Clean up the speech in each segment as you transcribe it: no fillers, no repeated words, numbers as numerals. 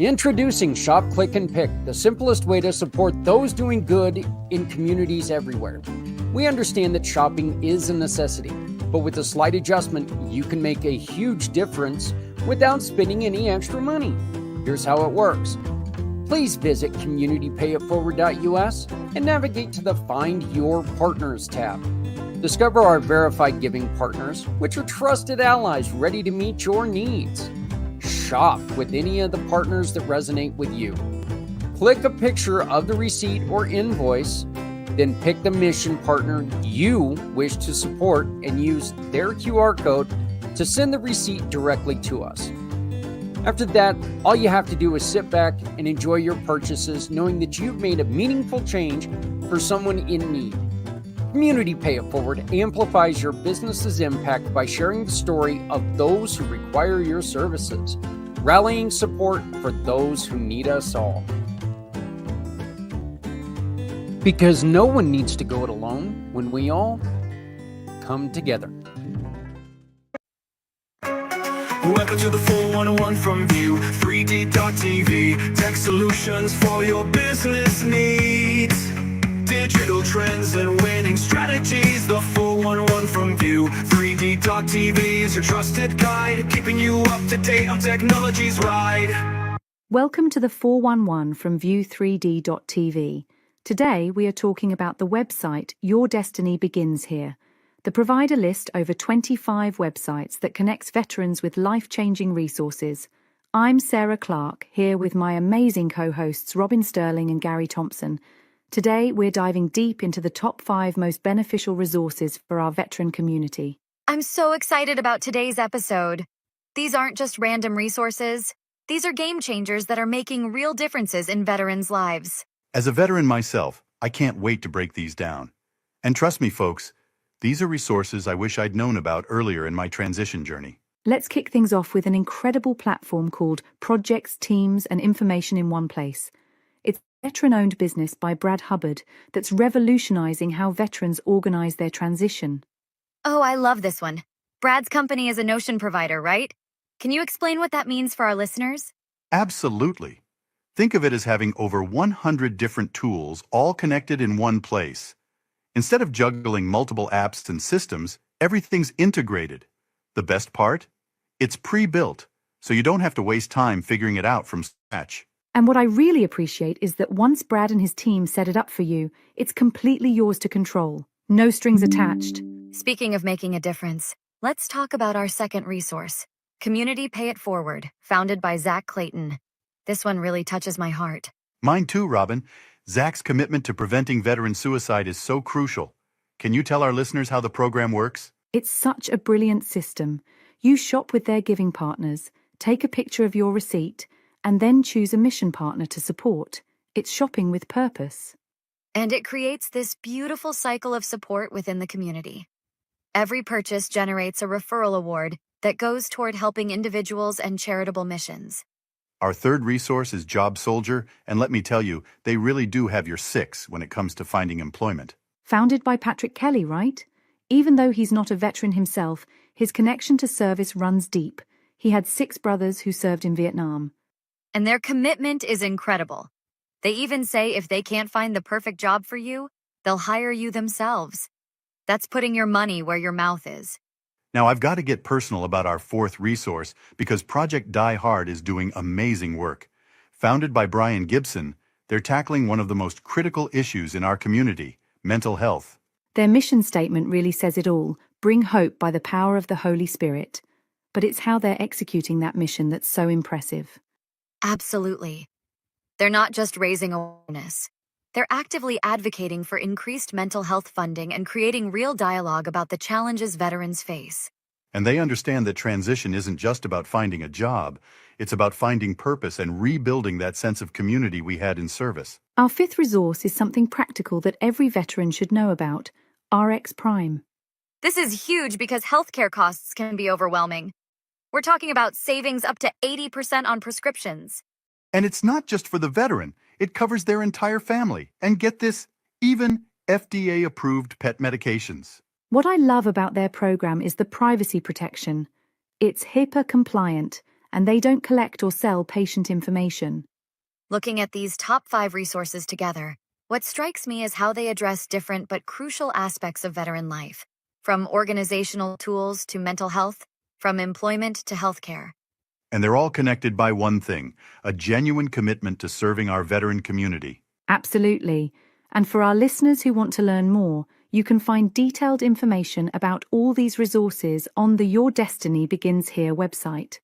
Introducing Shop, Click, and Pick, the simplest way to support those doing good in communities everywhere. We understand that shopping is a necessity, but with a slight adjustment, you can make a huge difference without spending any extra money. Here's how it works. Please visit communitypayitforward.us and navigate to the Find Your Partners tab. Discover our verified giving partners, which are trusted allies ready to meet your needs. Shop with any of the partners that resonate with you. Click a picture of the receipt or invoice, then pick the mission partner you wish to support and use their QR code to send the receipt directly to us. After that, all you have to do is sit back and enjoy your purchases, knowing that you've made a meaningful change for someone in need. Community Pay It Forward amplifies your business's impact by sharing the story of those who require your services, rallying support for those who need us all. Because no one needs to go it alone when we all come together. Welcome to the 411 from View 3D.tv. Tech solutions for your business needs. Digital trends and winning strategies. The 411 from View 3D.tv is your trusted guide, keeping you up to date on technology's ride. Welcome to the 411 from View 3D.tv. Today we are talking about the website Your Destiny Begins Here. The provider lists over 25 websites that connects veterans with life-changing resources. I'm Sarah Clark, here with my amazing co-hosts Robin Sterling and Gary Thompson. Today, we're diving deep into the top 5 most beneficial resources for our veteran community. I'm so excited about today's episode. These aren't just random resources. These are game changers that are making real differences in veterans' lives. As a veteran myself, I can't wait to break these down. And trust me, folks, these are resources I wish I'd known about earlier in my transition journey. Let's kick things off with an incredible platform called Projects, Teams, and Information in One Place. It's a veteran-owned business by Brad Hubbard that's revolutionizing how veterans organize their transition. Oh, I love this one. Brad's company is a Notion provider, right? Can you explain what that means for our listeners? Absolutely. Think of it as having over 100 different tools all connected in one place. Instead of juggling multiple apps and systems, everything's integrated. The best part? It's pre-built, so you don't have to waste time figuring it out from scratch. And what I really appreciate is that once Brad and his team set it up for you, it's completely yours to control. No strings attached. Speaking of making a difference, let's talk about our second resource, Community Pay It Forward, founded by Zach Clayton. This one really touches my heart. Mine too, Robin. Zach's commitment to preventing veteran suicide is so crucial. Can you tell our listeners how the program works? It's such a brilliant system. You shop with their giving partners, take a picture of your receipt, and then choose a mission partner to support. It's shopping with purpose. And it creates this beautiful cycle of support within the community. Every purchase generates a referral award that goes toward helping individuals and charitable missions. Our third resource is Job Soldier, and let me tell you, they really do have your six when it comes to finding employment. Founded by Patrick Kelly, right? Even though he's not a veteran himself, his connection to service runs deep. He had 6 brothers who served in Vietnam. And their commitment is incredible. They even say if they can't find the perfect job for you, they'll hire you themselves. That's putting your money where your mouth is. Now, I've got to get personal about our fourth resource because Project Die Hard is doing amazing work. Founded by Brian Gibson, they're tackling one of the most critical issues in our community, mental health. Their mission statement really says it all: bring hope by the power of the Holy Spirit. But it's how they're executing that mission that's so impressive. Absolutely. They're not just raising awareness. They're actively advocating for increased mental health funding and creating real dialogue about the challenges veterans face. And they understand that transition isn't just about finding a job, it's about finding purpose and rebuilding that sense of community we had in service. Our fifth resource is something practical that every veteran should know about: RX Prime. This is huge because healthcare costs can be overwhelming. We're talking about savings up to 80% on prescriptions. And it's not just for the veteran, it covers their entire family. And get this, even FDA-approved pet medications. What I love about their program is the privacy protection. It's HIPAA compliant, and they don't collect or sell patient information. Looking at these top 5 resources together, what strikes me is how they address different but crucial aspects of veteran life, from organizational tools to mental health, from employment to healthcare. And they're all connected by one thing, a genuine commitment to serving our veteran community. Absolutely. And for our listeners who want to learn more, you can find detailed information about all these resources on the Your Destiny Begins Here website.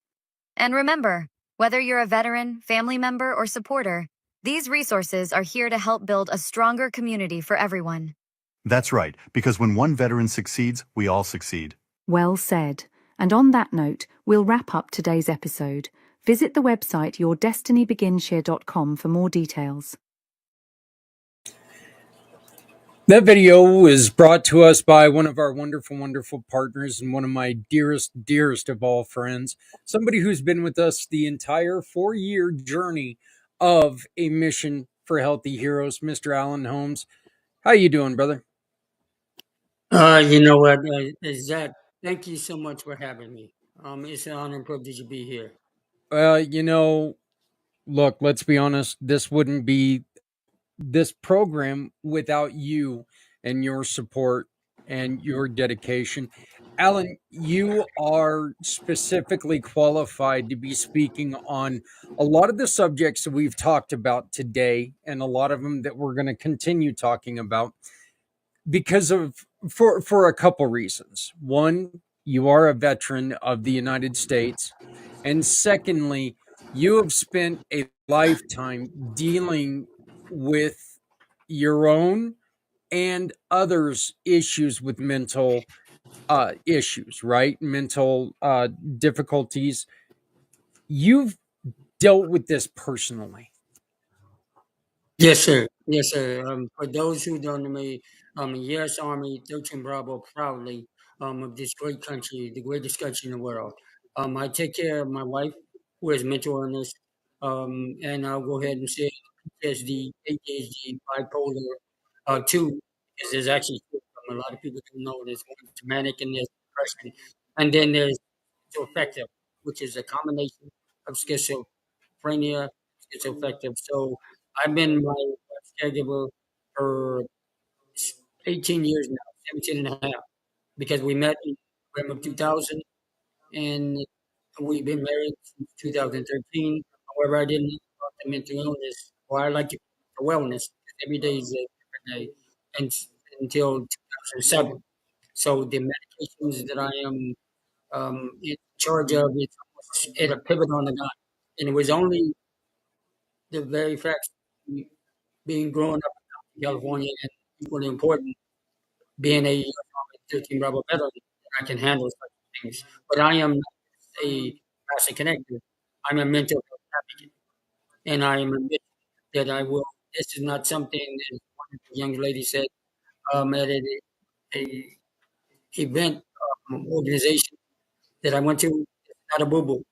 And remember, whether you're a veteran, family member, or supporter, these resources are here to help build a stronger community for everyone. That's right, because when one veteran succeeds, we all succeed. Well said. And on that note, we'll wrap up today's episode. Visit the website yourdestinybeginshere.com for more details. That video is brought to us by one of our wonderful, wonderful partners and one of my dearest, dearest of all friends, somebody who's been with us the entire 4-year journey of a mission for healthy heroes, Mr. Alan Holmes. How you doing, brother? You know what, Zach, thank you so much for having me. It's an honor and privilege to be here. Well, look, let's be honest, this wouldn't be this program without you and your support and your dedication. Alan, you are specifically qualified to be speaking on a lot of the subjects that we've talked about today and a lot of them that we're going to continue talking about because of for a couple reasons. One, you are a veteran of the United States, and secondly, you have spent a lifetime dealing with your own and others' issues with mental issues, right? Mental difficulties. You've dealt with this personally. Yes, sir. Yes, sir. For those who don't know me, U.S. Army 13 Bravo proudly of this great country, the greatest country in the world. I take care of my wife, who has mental illness, and I'll go ahead and say PTSD, ADHD, bipolar 2, because there's actually two of them. A lot of people don't know there's one is manic and there's depression. And then there's schizoaffective, which is a combination of schizophrenia, schizoaffective. So I've been my wife's caregiver for 18 years now, 17 and a half, because we met in November of 2000 and we've been married since 2013. However, I didn't know about the mental illness, or I like to call it wellness, because every day is a different day, and until 2007. So the medications that I am in charge of is almost at a pivot on the dime. And it was only the very fact being growing up in California and equally important being a 13 Bravo veteran, I can handle such things. But I am not a passion connector. I'm a mental health advocate. And I am admitting that I will, this is not something that one of the young lady said at a event organization that I went to. It's not a boo boo.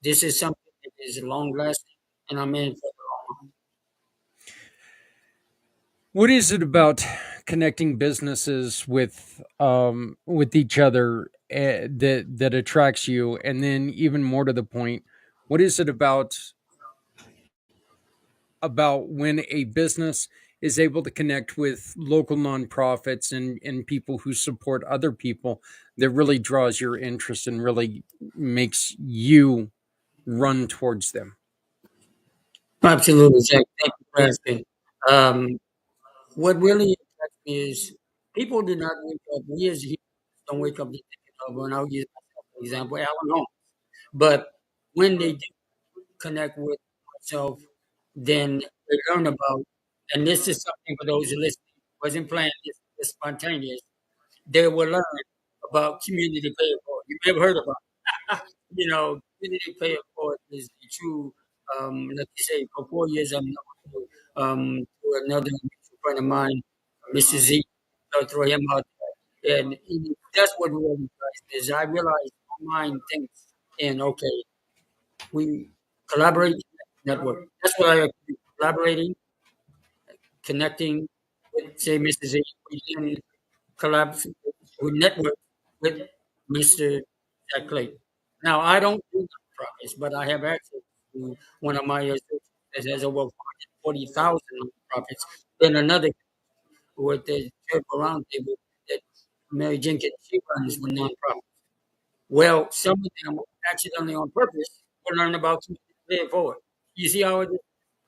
This is something that is long lasting, and I'm in for the long haul. What is it about connecting businesses with each other that attracts you? And then, even more to the point, what is it about when a business is able to connect with local nonprofits and people who support other people that really draws your interest and really makes you run towards them? Absolutely, Jack. Thank you for asking. Um, what really attracts me is people do not wake up. We as humans don't wake up to thinking of, and I'll use myself for example, Alan Holmes. But when they do connect with myself, then they learn about, and this is something for those who listen, wasn't planned, it's spontaneous. They will learn about community pay it forward. You've never heard about it. Community pay it forward is the true, like you say, for 4 years I'm known to another mutual friend of mine, Mr. Z. I'll throw him out there. And that's what really drives me is I realize my mind thinks, and okay, we collaborate, network. That's what I do. Collaborating, connecting with, say, Mr. Z. We can collaborate, we network with Mr. Jack Clayton. Now, I don't do nonprofits, but I have access to one of my associates that has over 140,000 nonprofits. Then another with the Herbal Roundtable that Mary Jenkins she runs with nonprofits. Well, some of them accidentally on purpose will learn about to pay it forward. You see how it is?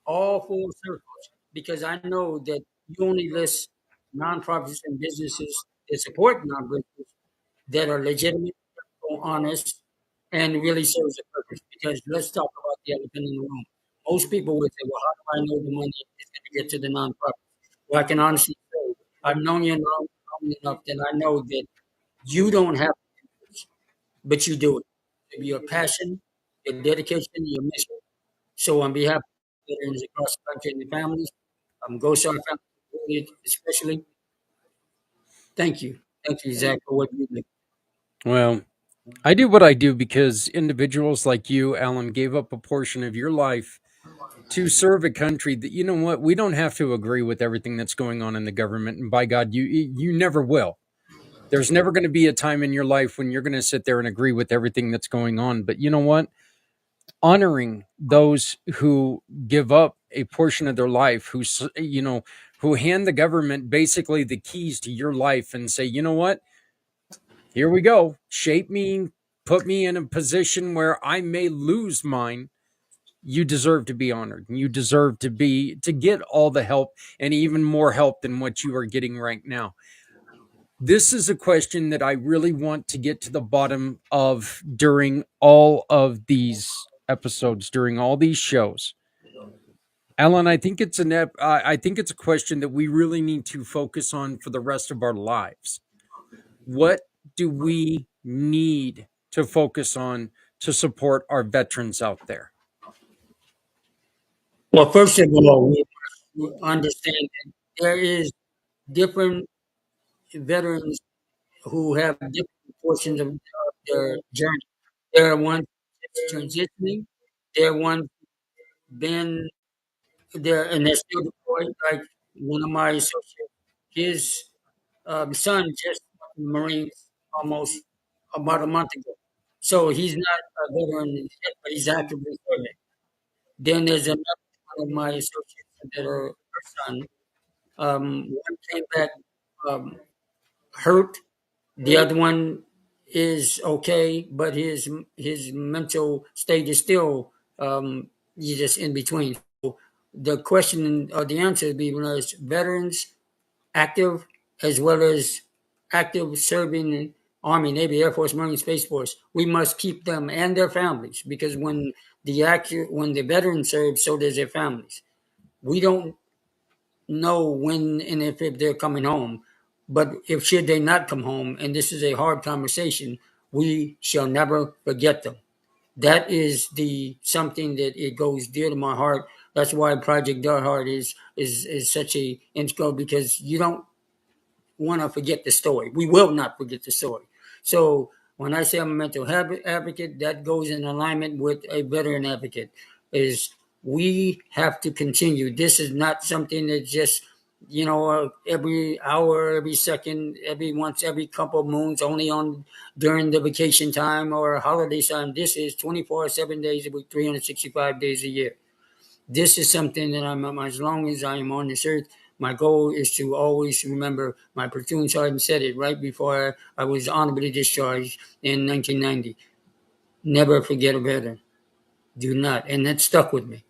All full circles. Because I know that you only list nonprofits and businesses that support nonprofits that are legitimate, honest, and really serves a purpose. Because let's talk about the elephant in the room. Most people would say, well, how do I know the money is going to get to the nonprofit? Well, I can honestly say, I've known you long enough that I know that you don't have but you do it. Your passion, your dedication, your mission. So on behalf of veterans across the country and the families, Ghost Star family especially, thank you. Thank you, Zach, for what you do. Well, I do what I do because individuals like you, Alan, gave up a portion of your life to serve a country that, you know what, we don't have to agree with everything that's going on in the government. And by God, you never will. There's never going to be a time in your life when you're going to sit there and agree with everything that's going on. But you know what? Honoring those who give up a portion of their life, who hand the government basically the keys to your life and say, you know what? Here we go. Shape me, put me in a position where I may lose mine. You deserve to be honored, and you deserve to get all the help and even more help than what you are getting right now. This is a question that I really want to get to the bottom of during all of these episodes, during all these shows. Alan, I think it's a question that we really need to focus on for the rest of our lives. What do we need to focus on to support our veterans out there? Well, first of all, we must understand that there is different veterans who have different portions of their journey. There are ones that's transitioning. There are ones been there and they're still deployed. Like one of my associates, his son just left the Marines almost about a month ago. So he's not a veteran yet, but he's actively serving. Then there's another one of my associates that are her son. One came back um, hurt. The other one is okay, but his mental state is still he's just in between. So the question or the answer would be was veterans active as well as active serving in Army, Navy, Air Force, Marine, Space Force. We must keep them and their families because when the veterans serve, so does their families. We don't know when and if they're coming home, but if should they not come home, and this is a hard conversation, we shall never forget them. That is the something that it goes dear to my heart. That's why Project Dark Heart is such a integral because you don't want to forget the story. We will not forget the story. So when I say I'm a mental advocate, that goes in alignment with a veteran advocate. Is we have to continue. This is not something that just every hour, every second, every couple of moons, only on during the vacation time or holiday time. This is 24, 7 days a week, 365 days a year. This is something that as long as I am on this earth, my goal is to always remember. My platoon sergeant said it right before I was honorably discharged in 1990. Never forget a veteran. Do not. And that stuck with me.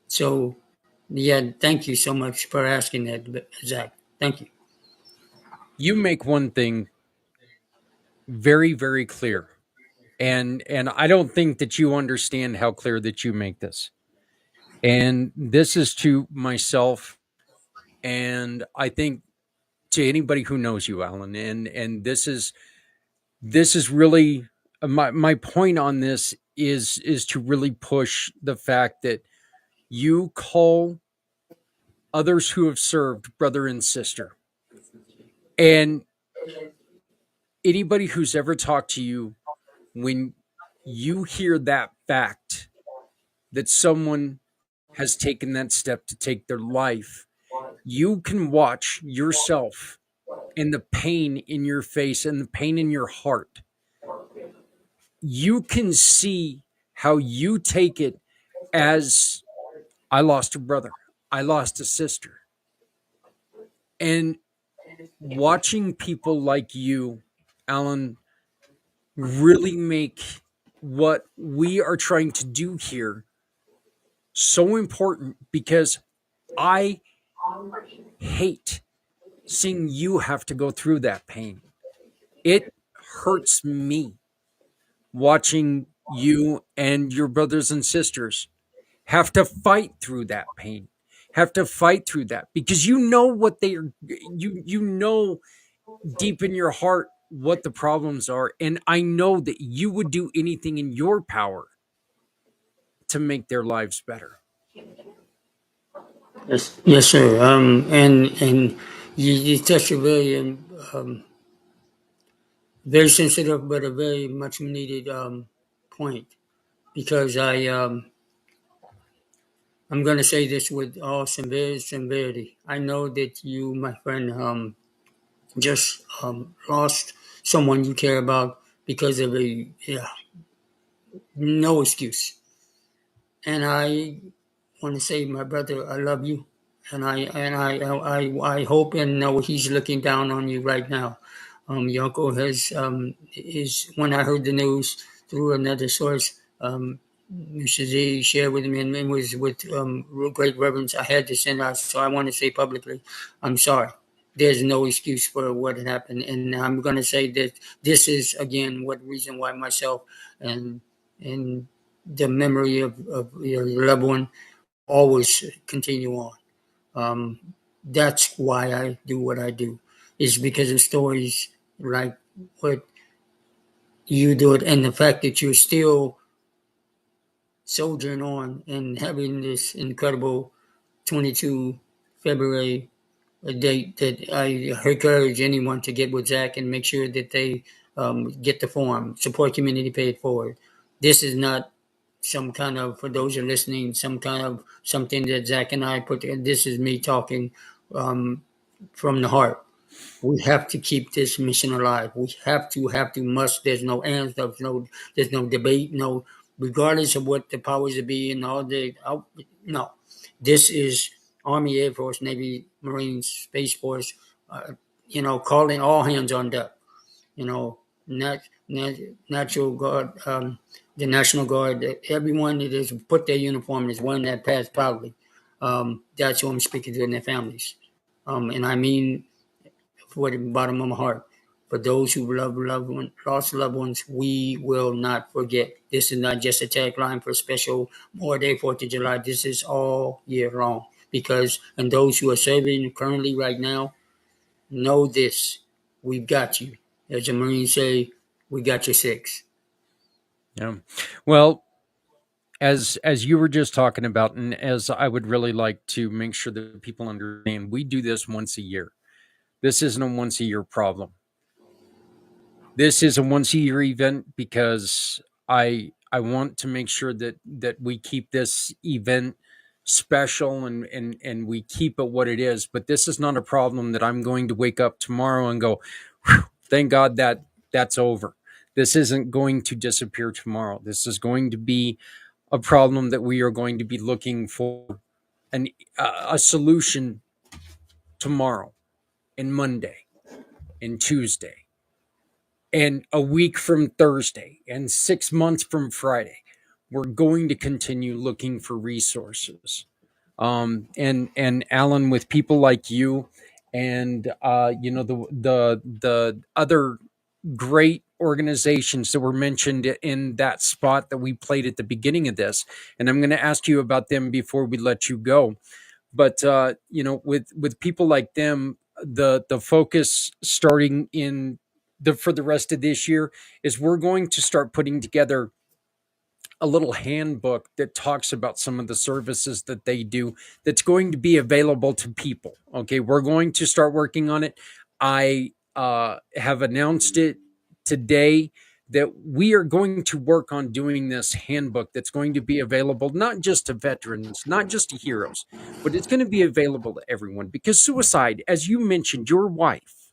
So, yeah, thank you so much for asking that, Zach. Thank you. You make one thing very, very clear. And I don't think that you understand how clear that you make this. And this is to myself, and I think to anybody who knows you, Alan. And this is really my point on this is to really push the fact that you call others who have served brother and sister. And anybody who's ever talked to you, when you hear that fact that someone has taken that step to take their life, you can watch yourself and the pain in your face and the pain in your heart. You can see how you take it as I lost a brother, I lost a sister. And watching people like you, Alan, really make what we are trying to do here so important, because I hate seeing you have to go through that pain. It hurts me watching you and your brothers and sisters have to fight through that pain, have to fight through that, because you know what they are, you know deep in your heart what the problems are, and I know that you would do anything in your power to make their lives better. Yes, yes, sir. And you touched a very very sensitive but a very much needed point, because I'm going to say this with all severity. I know that you, my friend, just lost someone you care about because of a, yeah, no excuse. And I want to say, my brother, I love you, and I hope and know he's looking down on you right now. Your uncle has is when I heard the news through another source. Mr. Z shared with me, and it was with great reverence. I had to send out, so I want to say publicly, I'm sorry. There's no excuse for what had happened, and I'm going to say that this is again what reason why myself and and the memory of your loved one always continue on. Um, that's why I do what I do, is because of stories like what you do it, and the fact that you're still soldiering on and having this incredible 22 February, a date that I encourage anyone to get with Zach and make sure that they get the form, support community paid forward. This is not some kind of, for those who are listening, some kind of something that Zach and I put together. This is me talking um, from the heart. We have to keep this mission alive. We have to, must. There's no ands, there's no debate, no, regardless of what the powers that be and all the, no. This is Army, Air Force, Navy, Marines, Space Force, uh, calling all hands on deck, you know, Natural Guard, the National Guard, everyone that has put their uniform and is wearing that path proudly. That's who I'm speaking to, and their families. And I mean, for the bottom of my heart, for those who lost loved ones, we will not forget. This is not just a tagline for a special More Day, 4th of July. This is all year long. Because, and those who are serving currently right now, know this: we've got you. As the Marines say, we got your six. Yeah. Well, as you were just talking about, and as I would really like to make sure that people understand, we do this once a year. This isn't a once a year problem. This is a once a year event, because I want to make sure that we keep this event special, and we keep it what it is. But this is not a problem that I'm going to wake up tomorrow and go, thank God that that's over. This isn't going to disappear tomorrow. This is going to be a problem that we are going to be looking for an a solution tomorrow, and Monday, and Tuesday, and a week from Thursday, and 6 months from Friday. We're going to continue looking for resources. And Alan, with people like you, and the other great organizations that were mentioned in that spot that we played at the beginning of this, and I'm going to ask you about them before we let you go. But with people like them, the focus starting in the for the rest of this year is we're going to start putting together a little handbook that talks about some of the services that they do, that's going to be available to people. Okay, we're going to start working on it. I have announced it today that we are going to work on doing this handbook that's going to be available not just to veterans, not just to heroes, but it's going to be available to everyone, because suicide, as you mentioned, your wife,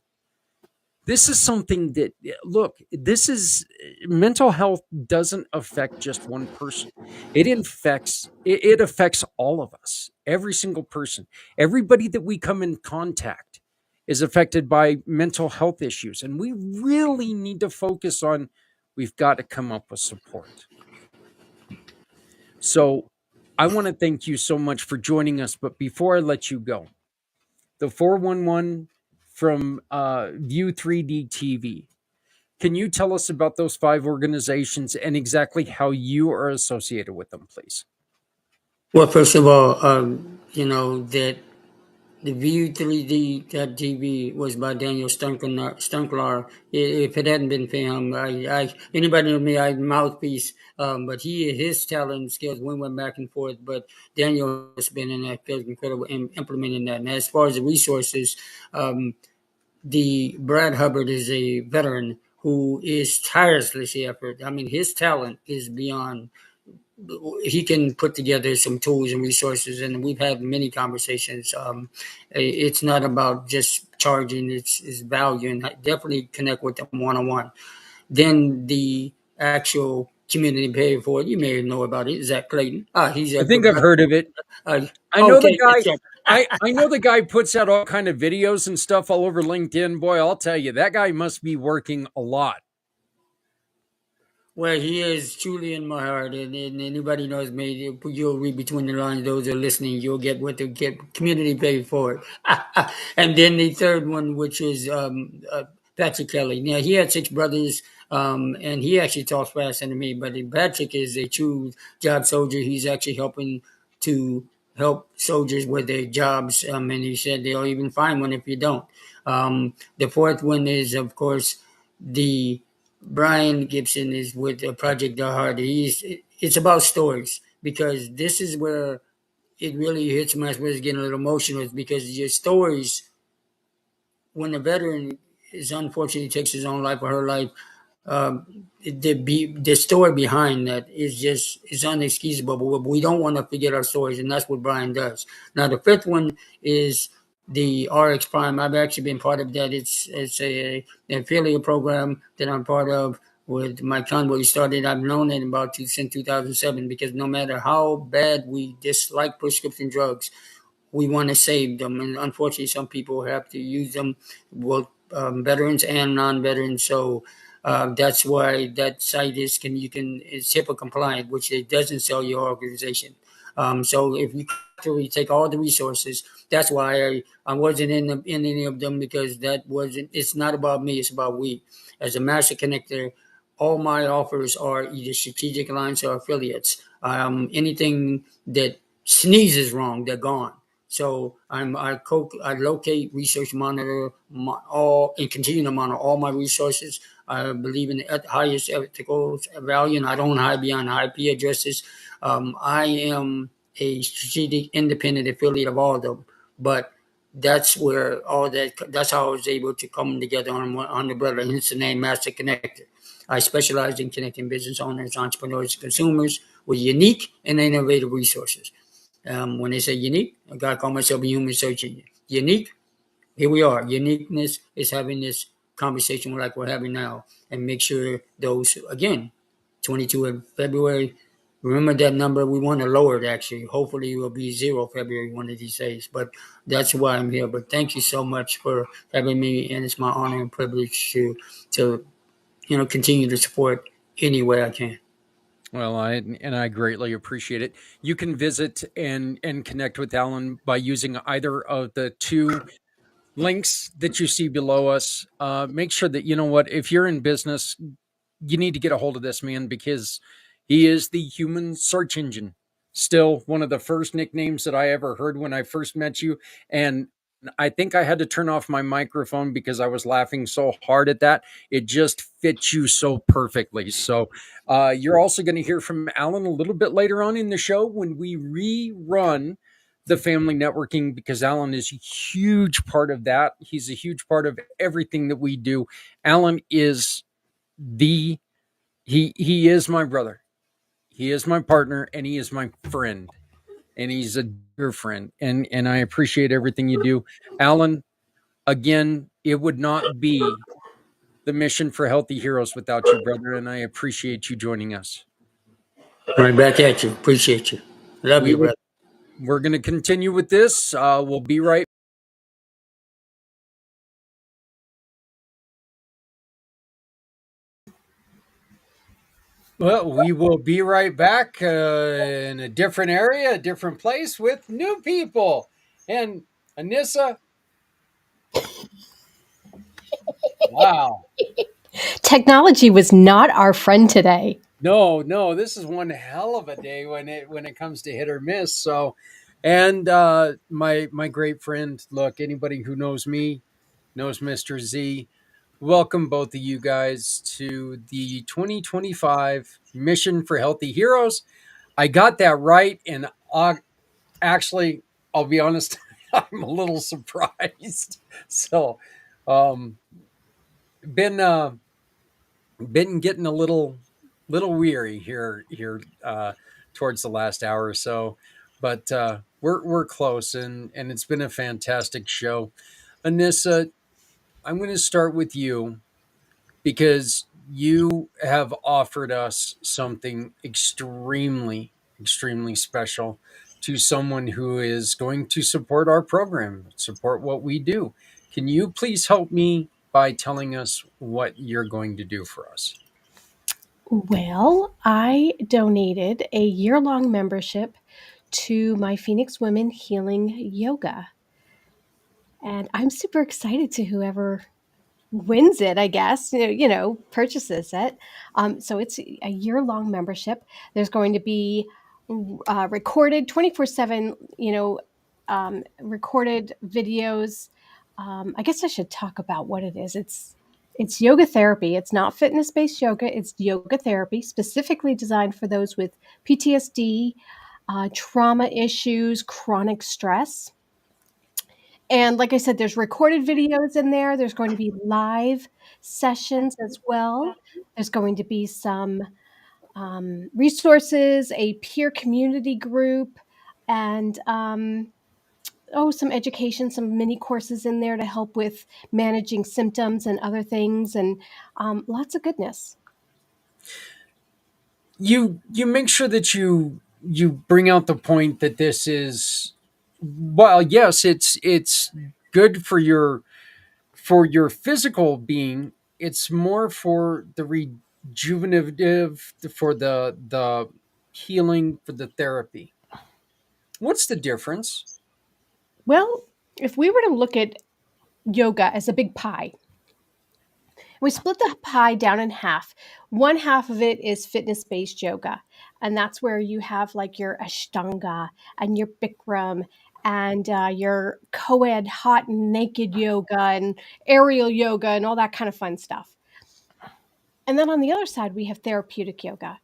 This is something that, look, this is mental health doesn't affect just one person. It affects all of us, every single person. Everybody that we come in contact is affected by mental health issues. And we really need to focus on, we've got to come up with support. So I want to thank you so much for joining us. But before I let you go, the 411 from View 3D TV. Can you tell us about those 5 organizations and exactly how you are associated with them, please? Well, first of all, that the View 3D.TV was by Daniel Stunklar. If it hadn't been for him, anybody know me, I mouthpiece. But his talent and skills, we went back and forth. But Daniel has been in that field incredible in implementing that. And as far as the resources, the Brad Hubbard is a veteran who is tirelessly effort. I mean, his talent is beyond. He can put together some tools and resources, and we've had many conversations. It's not about just charging; it's value, and I definitely connect with them one on one. Then the actual community pay for it. You may know about it. Zach Clayton. He's I a think I've heard of it. uh, I know the okay. guy. I know the guy puts out all kind of videos and stuff all over LinkedIn. Boy, I'll tell you, that guy must be working a lot. Well, he is truly in my heart, and anybody knows me, you'll read between the lines. Those who are listening, you'll get what they get. Community paid for it. And then the third one, which is Patrick Kelly. Now he had 6 brothers, and he actually talks faster than me. But Patrick is a true job soldier. He's actually helping to help soldiers with their jobs, and he said they'll even find one if you don't. The fourth one is, of course, the Brian Gibson is with Project The Heart. It's about stories, because this is where it really hits my spirit. Getting a little emotional is because your stories, when a veteran is unfortunately takes his own life or her life, the story behind that is unexcusable. But we don't want to forget our stories, and that's what Brian does. Now the fifth one is the RX Prime. I've actually been part of that. It's an affiliate program that I'm part of with my convoy started. I've known it since 2007, because no matter how bad we dislike prescription drugs, we want to save them, and unfortunately, some people have to use them, both veterans and non-veterans. So that's why that site is HIPAA compliant, which it doesn't sell your organization. So if you actually take all the resources, that's why I wasn't in any of them, because that wasn't. It's not about me. It's about we. As a master connector, all my offers are either strategic alliance or affiliates. Anything that sneezes wrong, they're gone. So I locate, research, monitor all, and continue to monitor all my resources. I believe in the highest ethical value, and I don't hide behind IP addresses. I am a strategic independent affiliate of all of them, but that's where all that. That's how I was able to come together on the brother. Hence the name Master Connector. I specialize in connecting business owners, entrepreneurs, and consumers with unique and innovative resources. When they say unique, I gotta call myself a human searching. Unique, here we are. Uniqueness is having this conversation like we're having now, and make sure those, again, 22 of February. Remember that number. We want to lower it. Actually, hopefully, it will be 0 February one of these days. But that's why I'm here. But thank you so much for having me, and it's my honor and privilege to continue to support any way I can. Well, I greatly appreciate it. You can visit and connect with Alan by using either of the 2 links that you see below us. Make sure that, you know what, if you're in business, you need to get a hold of this man, because he is the human search engine. Still one of the first nicknames that I ever heard when I first met you. And I think I had to turn off my microphone because I was laughing so hard at that. It just fits you so perfectly. So you're also going to hear from Alan a little bit later on in the show when we rerun the family networking, because Alan is a huge part of that. He's a huge part of everything that we do. Alan is he is my brother. He is my partner, and he is my friend, and he's a dear friend. And I appreciate everything you do. Alan, again, it would not be the mission for Healthy Heroes without you, brother, and I appreciate you joining us. Right back at you. Appreciate you. Love We you, will, brother. we're going to continue with this. We'll be right. Well, we will be right back in a different area, a different place with new people. And Anissa, wow. Technology was not our friend today. No, no, this is one hell of a day when it comes to hit or miss. So, and my great friend, look, anybody who knows me knows Mr. Z. Welcome both of you guys to the 2025 Mission for Healthy Heroes. I got that right, and actually, I'll be honest, I'm a little surprised. So, um, been been getting a little weary here towards the last hour or so, but we're close, and it's been a fantastic show. Anissa, I'm going to start with you because you have offered us something extremely special to someone who is going to support our program, support what we do. Can you please help me by telling us what you're going to do for us? Well, I donated a year-long membership to my Phoenix Women Healing Yoga. And I'm super excited to whoever wins it, I guess, purchases it. So it's a year-long membership. There's going to be recorded 24/7, recorded videos. I guess I should talk about what it is. It's yoga therapy. It's not fitness-based yoga. It's yoga therapy specifically designed for those with PTSD, trauma issues, chronic stress. And like I said, there's recorded videos in there. There's going to be live sessions as well. There's going to be some resources, a peer community group, and some education, some mini courses in there to help with managing symptoms and other things, and lots of goodness. You make sure that you bring out the point that this is, well, yes, it's good for your physical being. It's more for the rejuvenative, for the healing, for the therapy. What's the difference? Well, if we were to look at yoga as a big pie, we split the pie down in half. One half of it is fitness based yoga, and that's where you have like your Ashtanga and your Bikram and your co ed hot and naked yoga and aerial yoga and all that kind of fun stuff. And then on the other side, we have therapeutic yoga.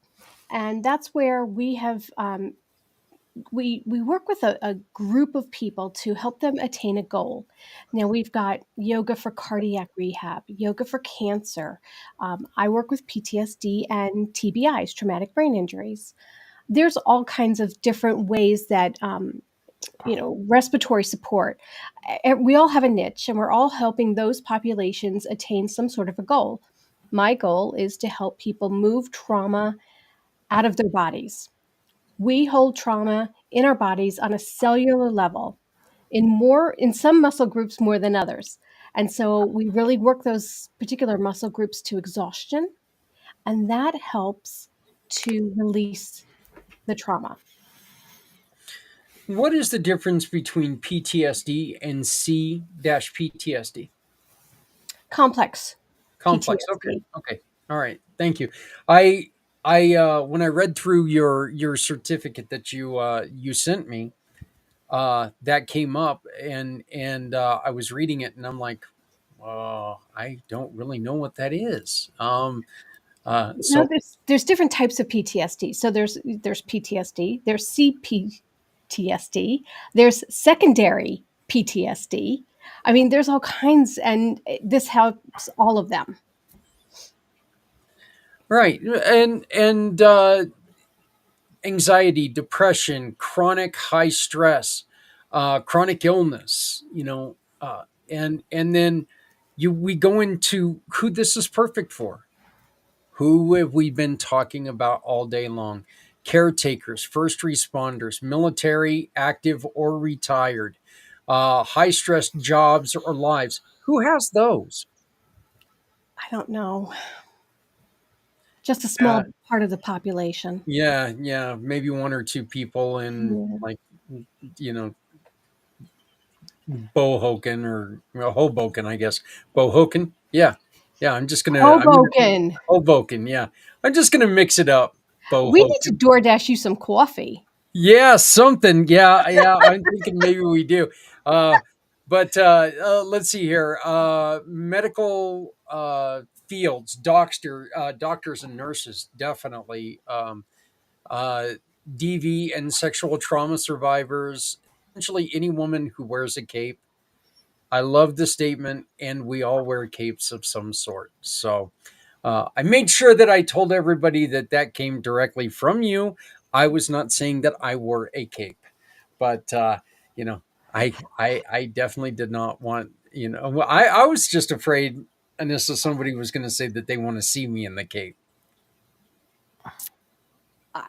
And that's where we have we work with a group of people to help them attain a goal. Now we've got yoga for cardiac rehab, yoga for cancer. I work with PTSD and TBIs, traumatic brain injuries. There's all kinds of different ways that respiratory support. We all have a niche, and we're all helping those populations attain some sort of a goal. My goal is to help people move trauma out of their bodies. We hold trauma in our bodies on a cellular level, in some muscle groups more than others. And so we really work those particular muscle groups to exhaustion, and that helps to release the trauma. What is the difference between PTSD and C-PTSD? Complex Complex. Okay. PTSD. Okay. All right. Thank you. I when I read through your certificate that you sent me, that came up, and I was reading it, and I'm like, I don't really know what that is. No, So there's different types of PTSD. So there's PTSD, there's CPTSD, there's secondary PTSD. I mean, there's all kinds, and this helps all of them. right, and anxiety, depression, chronic high stress, chronic illness, and then we go into who this is perfect for. Who have we been talking about all day long? Caretakers, first responders, military, active or retired, high stress jobs or lives. Who has those? I don't know. Just a Uh, small part of the population. yeah, yeah, maybe one or two people in Yeah. like, you know, Bohoken or Hoboken, I guess. Bohoken, yeah, yeah. I'm gonna Hoboken. Hoboken, yeah. I'm just gonna mix it up. We need to Bohoken. DoorDash you some coffee. Yeah, something. Yeah, yeah. I'm thinking maybe we do. Uh, but let's see here. Medical fields, doctors and nurses, definitely. Uh, DV and sexual trauma survivors. Essentially, any woman who wears a cape. I love the statement, and we all wear capes of some sort. So I made sure that I told everybody that that came directly from you. I was not saying that I wore a cape, but you know, I definitely did not want. Well, I was just afraid, Anissa, somebody was going to say that they want to see me in the cape.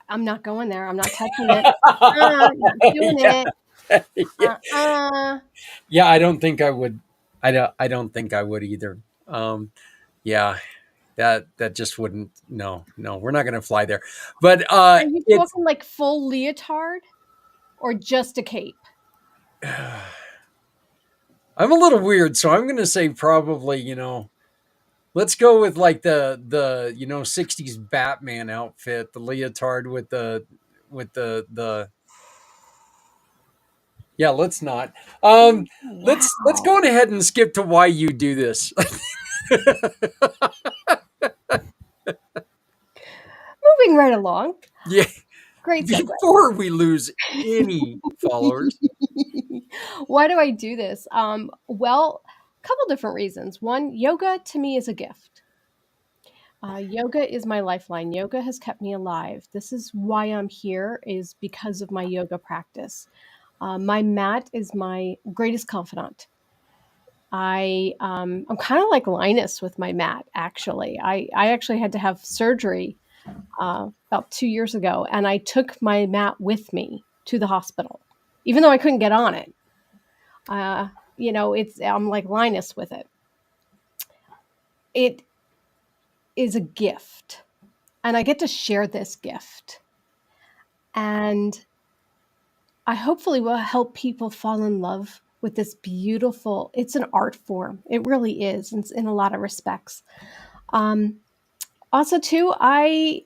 I'm not going there. I'm not touching it. Not doing yeah, it. yeah, Uh-uh. yeah. I don't think I would. I don't. I don't think I would either. Yeah, that just wouldn't. No, no, we're not going to fly there. But Are you it's. talking like full leotard or just a cape? I'm a little weird, so I'm going to say probably, let's go with like the 60s Batman outfit, the leotard with the yeah, let's not. Let's go Wow. on ahead and skip to why you do this. Moving right along. Yeah, Great segue. before we lose any followers. Why do I do this? Well, a couple different reasons. One, yoga to me is a gift. Yoga is my lifeline. Yoga has kept me alive. This is why I'm here, is because of my yoga practice. My mat is my greatest confidant. I'm kind of like Linus with my mat. Actually, I actually had to have surgery about 2 years ago, and I took my mat with me to the hospital, even though I couldn't get on it. Uh, it's I'm like Linus with it. It is a gift, and I get to share this gift, and I hopefully will help people fall in love with this beautiful. It's an art form. It really is, in a lot of respects. Um, Also, too, I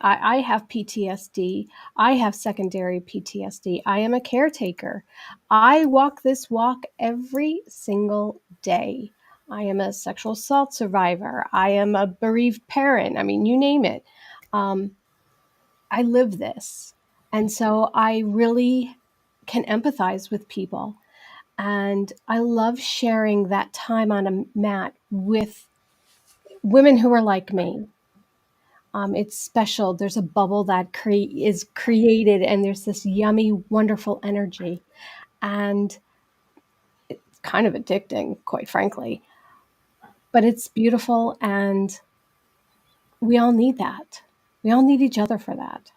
have PTSD. I have secondary PTSD. I am a caretaker. I walk this walk every single day. I am a sexual assault survivor. I am a bereaved parent. I mean, you name it. Um, I live this. And so I really can empathize with people. And I love sharing that time on a mat with women who are like me. It's special. There's a bubble that is created, and there's this yummy, wonderful energy. And it's kind of addicting, quite frankly. But it's beautiful, and we all need that. We all need each other for that.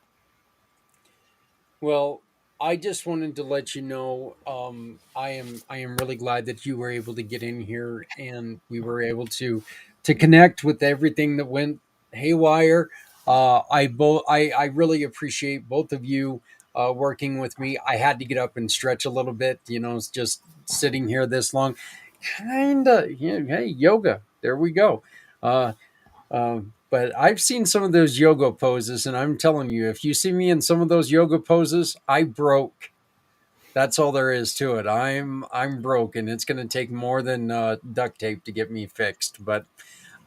Well, I just wanted to let you know, I am really glad that you were able to get in here and we were able to connect with everything that went haywire. I really appreciate both of you working with me. I had to get up and stretch a little bit. It's just sitting here this long. Kinda, yeah, hey, yoga. There we go. Uh, but I've seen some of those yoga poses, and I'm telling you, if you see me in some of those yoga poses, I broke. That's all there is to it. I'm broken. It's going to take more than duct tape to get me fixed. But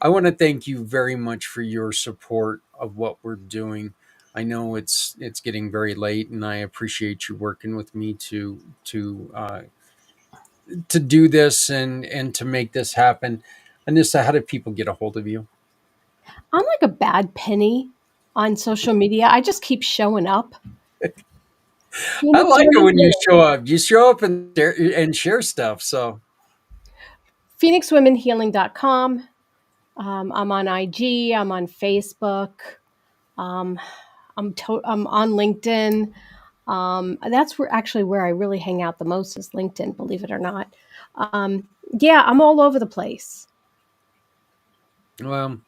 I want to thank you very much for your support of what we're doing. I know it's getting very late, and I appreciate you working with me to do this and to make this happen. Anissa, how do people get a hold of you? I'm like a bad penny on social media. I just keep showing up. I Teeny, like it teeny, when you little. show up. You show up and share stuff. So phoenixwomenhealing.com. I'm on IG. I'm on Facebook. Um, I'm on LinkedIn. That's where actually where I really hang out the most is LinkedIn, believe it or not. Yeah, I'm all over the place. Well,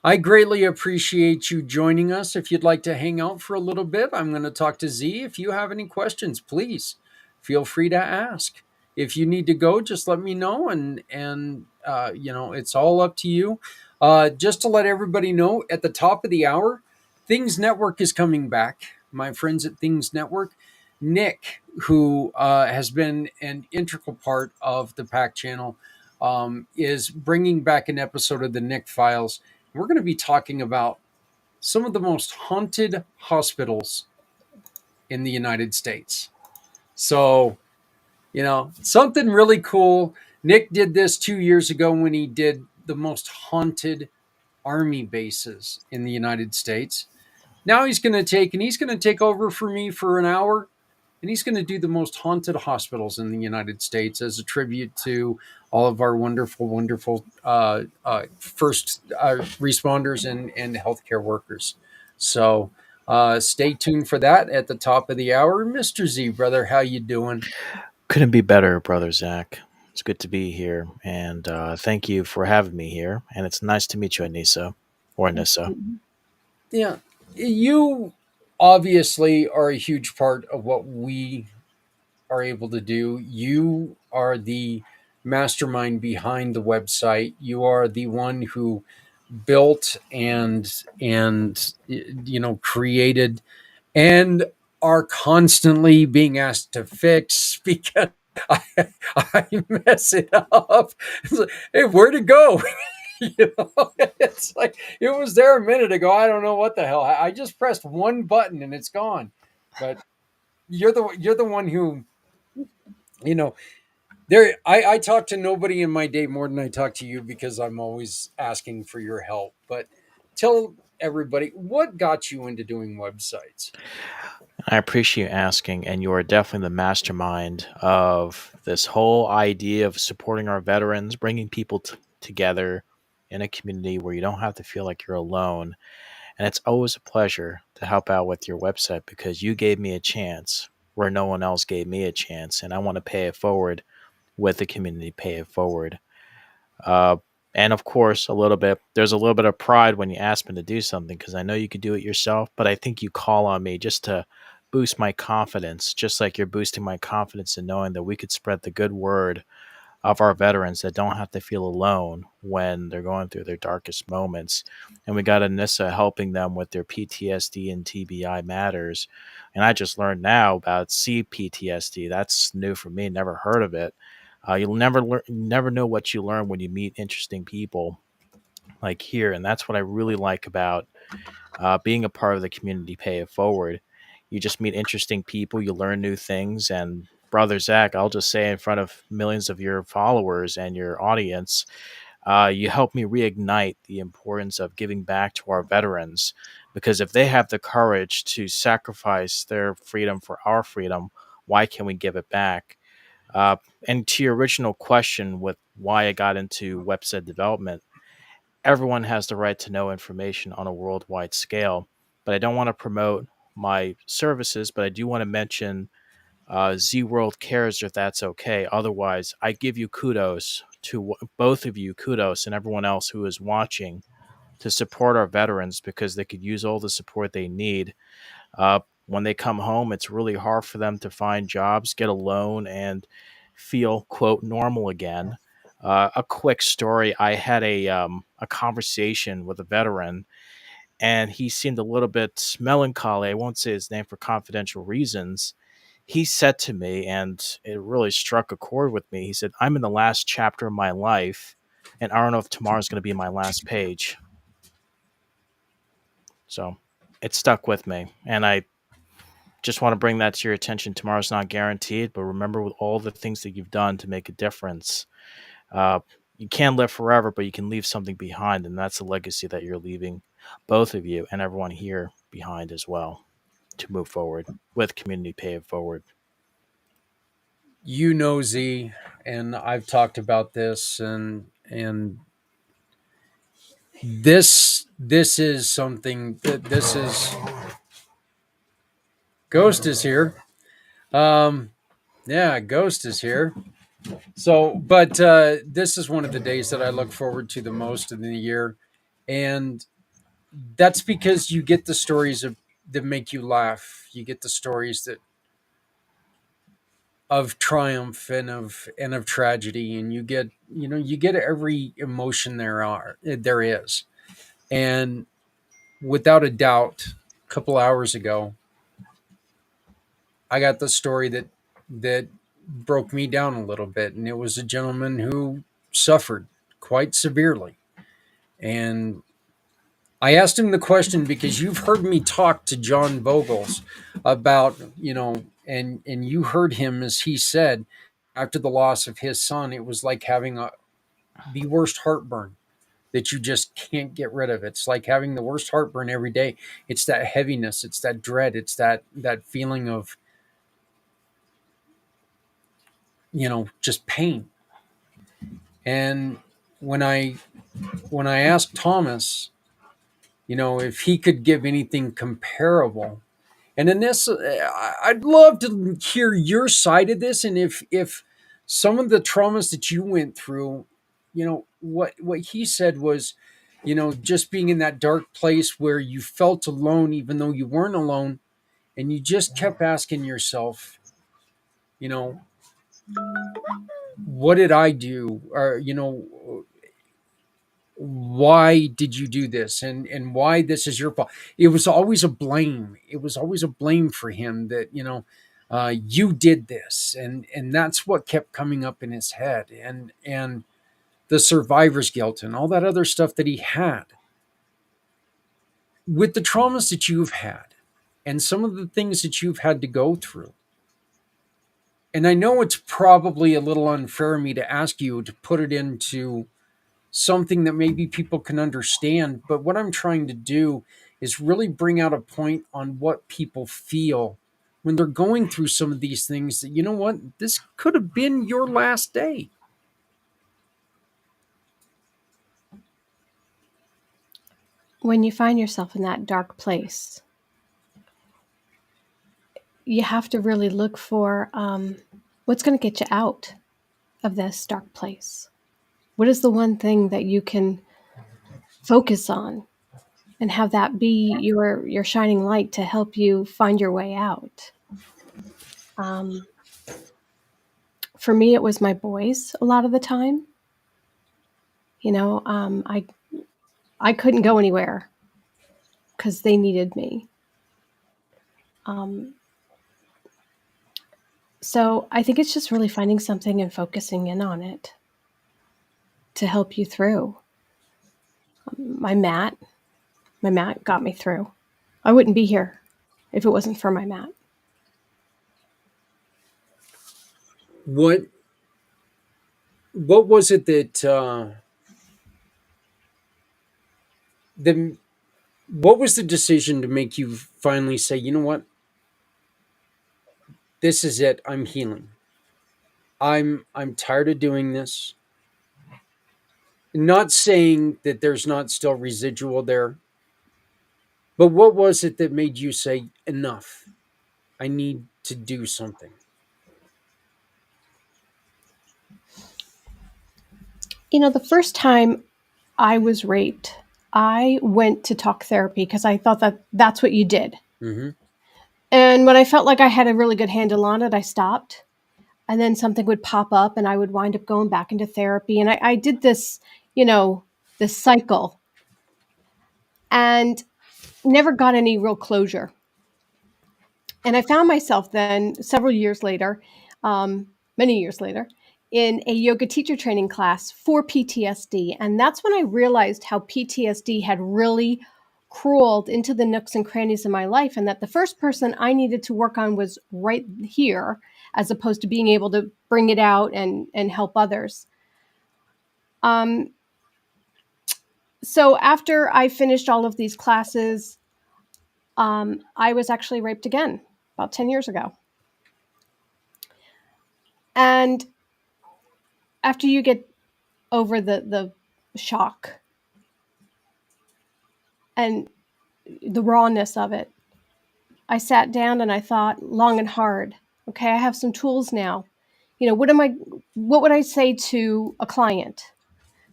I greatly appreciate you joining us. If you'd like to hang out for a little bit, I'm going to talk to Z. If you have any questions, please feel free to ask. If you need to go, just let me know, and it's all up to you. Just to let everybody know, at the top of the hour, Things Network is coming back. My friends at Things Network, Nick, who has been an integral part of the Pack Channel, is bringing back an episode of the Nick Files. We're going to be talking about some of the most haunted hospitals in the United States. So, something really cool. Nick did this 2 years ago when he did the most haunted army bases in the United States. Now he's going to take over for me for an hour, and he's going to do the most haunted hospitals in the United States as a tribute to all of our wonderful, wonderful first responders and healthcare workers. So stay tuned for that at the top of the hour. Mr. Z, brother, how you doing? Couldn't be better, brother Zach. It's good to be here, and thank you for having me here. And it's nice to meet you, Anissa or Anissa. Yeah, you obviously are a huge part of what we are able to do. You are the mastermind behind the website. You are the one who built and created and are constantly being asked to fix because I, I mess it up. It's like, hey, where'd it go? It's like it was there a minute ago. I don't know what the hell. I just pressed one button and it's gone. But you're the one who you know I talk to nobody in my day more than I talk to you because I'm always asking for your help. But tell everybody what got you into doing websites. I appreciate you asking, and you are definitely the mastermind of this whole idea of supporting our veterans, bringing people together in a community where you don't have to feel like you're alone. And it's always a pleasure to help out with your website because you gave me a chance where no one else gave me a chance, and I want to pay it forward with the community, pay it forward. Uh, and of course, there's a little bit of pride when you ask me to do something because I know you could do it yourself, but I think you call on me just to boost my confidence, just like you're boosting my confidence in knowing that we could spread the good word of our veterans that don't have to feel alone when they're going through their darkest moments. And we got Anissa helping them with their PTSD and TBI matters. And I just learned now about CPTSD. That's new for me, never heard of it. You'll never know what you learn when you meet interesting people like here. And that's what I really like about being a part of the community Pay It Forward. You just meet interesting people, you learn new things. And brother Zach, I'll just say in front of millions of your followers and your audience, you help me reignite the importance of giving back to our veterans. Because if they have the courage to sacrifice their freedom for our freedom, why can't we give it back? Uh, and to your original question with why I got into website development, everyone has the right to know information on a worldwide scale. But I don't want to promote my services, but I do want to mention Z World Cares if that's okay. Otherwise, I give you kudos to both of you, kudos, and everyone else who is watching to support our veterans because they could use all the support they need. When they come home, it's really hard for them to find jobs, get a loan, and feel quote normal again. A quick story: I had a conversation with a veteran, and he seemed a little bit melancholy. I won't say his name for confidential reasons. He said to me, and it really struck a chord with me. He said, "I'm in the last chapter of my life, and I don't know if tomorrow's going to be my last page." So it stuck with me, and I just want to bring that to your attention. Tomorrow's not guaranteed, but remember with all the things that you've done to make a difference. Uh, you can't live forever, but you can leave something behind, and that's the legacy that you're leaving, both of you and everyone here behind as well, to move forward with community pay it forward. you know, Z, and I've talked about this, and this is something that this is Ghost is here. Um, yeah, Ghost is here. So, but this is one of the days that I look forward to the most in the year, and that's because you get the stories that make you laugh. You get the stories that of triumph and of tragedy, and you get every emotion there is. And without a doubt, a couple hours ago, I got the story that broke me down a little bit, and it was a gentleman who suffered quite severely. And I asked him the question because you've heard me talk to John Vogels about, and you heard him as he said after the loss of his son, it was like having the worst heartburn that you just can't get rid of. It's like having the worst heartburn every day. It's that heaviness, it's that dread, it's that feeling of, just pain. And when I asked Thomas, if he could give anything comparable, and in this, I'd love to hear your side of this, and if some of the traumas that you went through, what he said was, just being in that dark place where you felt alone, even though you weren't alone, and you just kept asking yourself, you know, what did I do, or why did you do this, and why this is your fault. It was always a blame. It was always a blame for him that you did this, and that's what kept coming up in his head, and the survivor's guilt and all that other stuff that he had with the traumas that you've had and some of the things that you've had to go through. And I know it's probably a little unfair of me to ask you to put it into something that maybe people can understand. But what I'm trying to do is really bring out a point on what people feel when they're going through some of these things that, this could have been your last day. When you find yourself in that dark place, you have to really look for what's going to get you out of this dark place. What is the one thing that you can focus on and have that be your shining light to help you find your way out? Um, for me, it was my boys a lot of the time. I couldn't go anywhere because they needed me. Um, so I think it's just really finding something and focusing in on it to help you through. My mat got me through. I wouldn't be here if it wasn't for my mat. What was it that the what was the decision to make you finally say, you know what, this is it, I'm healing, I'm tired of doing this? Not saying that there's not still residual there, but what was it that made you say, enough, I need to do something? The first time I was raped, I went to talk therapy because I thought that that's what you did. Mm-hmm. And when I felt like I had a really good handle on it, I stopped. And then something would pop up and I would wind up going back into therapy. And I did this, this cycle and never got any real closure. And I found myself then several years later, many years later, in a yoga teacher training class for PTSD. And that's when I realized how PTSD had really crawled into the nooks and crannies of my life, and that the first person I needed to work on was right here, as opposed to being able to bring it out and help others. So after I finished all of these classes, I was actually raped again about 10 years ago. And after you get over the shock and the rawness of it, I sat down and I thought long and hard. Okay, I have some tools now. What would I say to a client?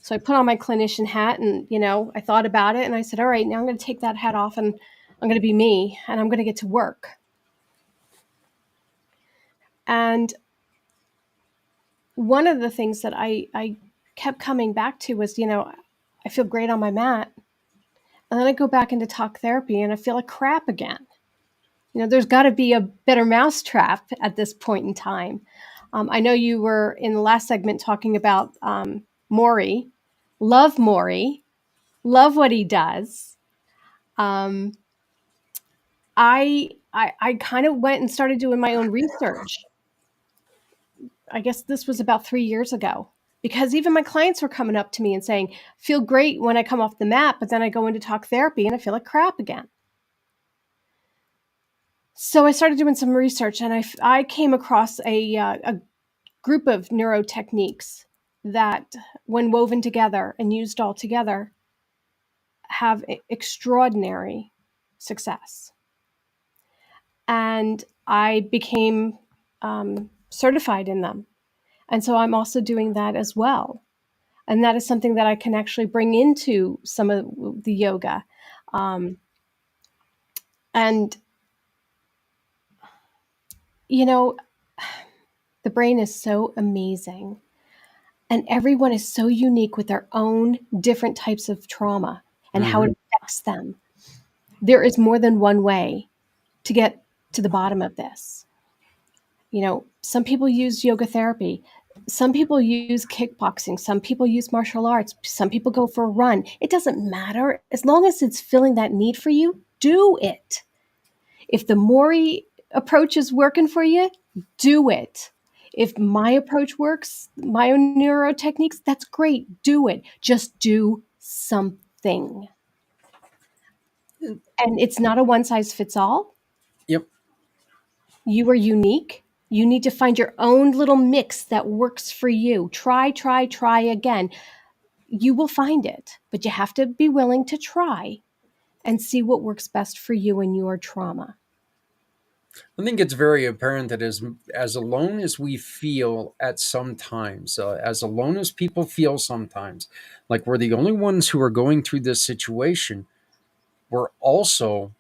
So I put on my clinician hat and, I thought about it and I said, all right, now I'm going to take that hat off and I'm going to be me and I'm going to get to work. And one of the things that I kept coming back to was, I feel great on my mat. And then I go back into talk therapy and I feel like crap again. There's got to be a better mousetrap at this point in time. I know you were in the last segment talking about Maury. Love Maury. Love what he does. Um, I kind of went and started doing my own research. I guess this was about 3 years ago because even my clients were coming up to me and saying, feel great when I come off the mat, but then I go into talk therapy and I feel like crap again. So I started doing some research and I came across a group of neuro techniques that, when woven together and used all together, have extraordinary success. And I became certified in them. And so I'm also doing that as well. And that is something that I can actually bring into some of the yoga. And, you know, the brain is so amazing. And everyone is so unique with their own different types of trauma and how it affects them. There is more than one way to get to the bottom of this. Some people use yoga therapy. Some people use kickboxing. Some people use martial arts. Some people go for a run. It doesn't matter. As long as it's filling that need for you, do it. If the Mori approach is working for you, do it. If my approach works, my own neuro techniques, that's great. Do it. Just do something. And it's not a one size fits all. Yep. You are unique. You need to find your own little mix that works for you. Try again. You will find it, but you have to be willing to try and see what works best for you and your trauma. I think it's very apparent that as alone as we feel at some times, as alone as people feel sometimes, like we're the only ones who are going through this situation, we're also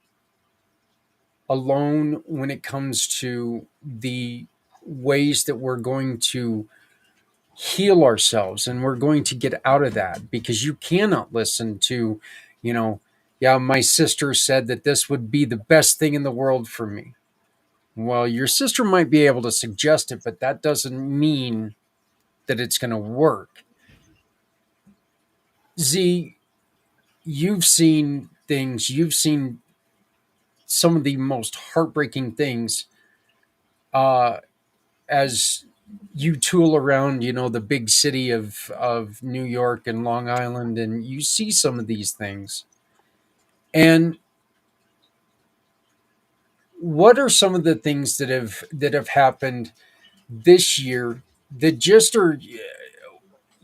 alone when it comes to the ways that we're going to heal ourselves and we're going to get out of that, because you cannot listen to, yeah, my sister said that this would be the best thing in the world for me. Well, your sister might be able to suggest it, but that doesn't mean that it's going to work. Z, you've seen things, you've seen some of the most heartbreaking things as you tool around, the big city of New York and Long Island, and you see some of these things. And what are some of the things that have happened this year that just are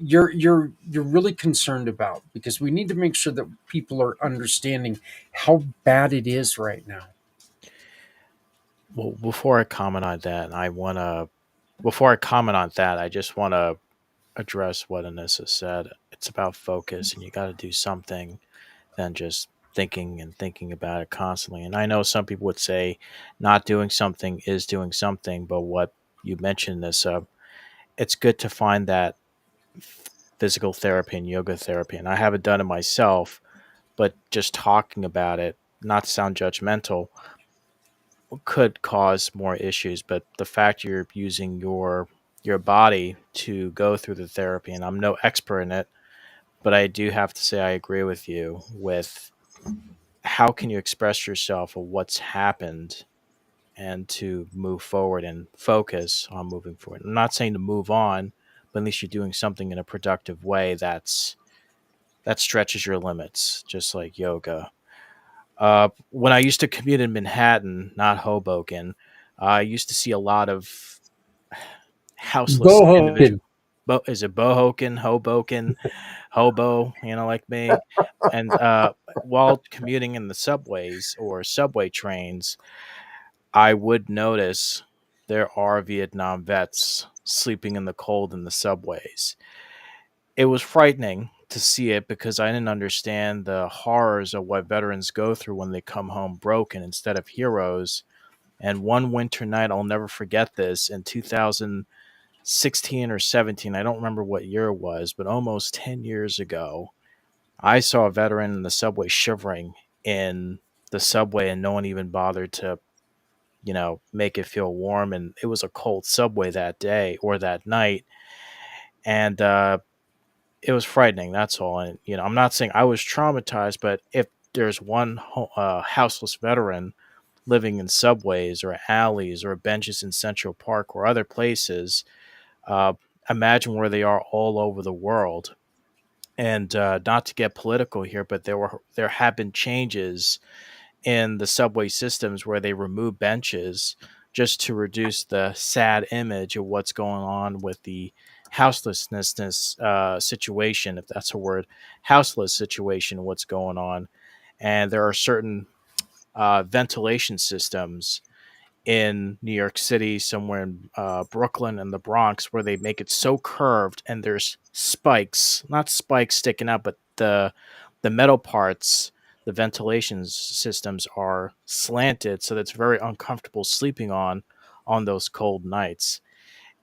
you're really concerned about, because we need to make sure that people are understanding how bad it is right now. Well, before I comment on that, I just want to address what Anissa said. It's about focus, and you got to do something than just thinking and thinking about it constantly. And I know some people would say not doing something is doing something, but what you mentioned this, it's good to find that physical therapy and yoga therapy. And I haven't done it myself, but just talking about it, not to sound judgmental, could cause more issues. But the fact you're using your body to go through the therapy, and I'm no expert in it, but I do have to say I agree with you with how can you express yourself of what's happened and to move forward and focus on moving forward. I'm not saying to move on, but at least you're doing something in a productive way that stretches your limits, just like yoga. When I used to commute in Manhattan, not Hoboken, I used to see a lot of houseless individual. Bohoken. Is it Bohoken, Hoboken, Hobo? Like me. And while commuting in the subways or subway trains, I would notice there are Vietnam vets sleeping in the cold in the subways. It was frightening to see it because I didn't understand the horrors of what veterans go through when they come home broken instead of heroes. And one winter night, I'll never forget this, in 2016 or 17, I don't remember what year it was, but almost 10 years ago, I saw a veteran in the subway shivering in the subway, and no one even bothered to, make it feel warm. And it was a cold subway that day or that night. And it was frightening. That's all. And, I'm not saying I was traumatized, but if there's one houseless veteran living in subways or alleys or benches in Central Park or other places, uh, imagine where they are all over the world. And not to get political here, but there have been changes in the subway systems where they remove benches just to reduce the sad image of what's going on with the houselessness situation, if that's a word, houseless situation, what's going on. And there are certain ventilation systems in New York City, somewhere in Brooklyn and the Bronx, where they make it so curved and there's spikes, not spikes sticking out, but the metal parts, the ventilation systems are slanted, so that's very uncomfortable sleeping on those cold nights.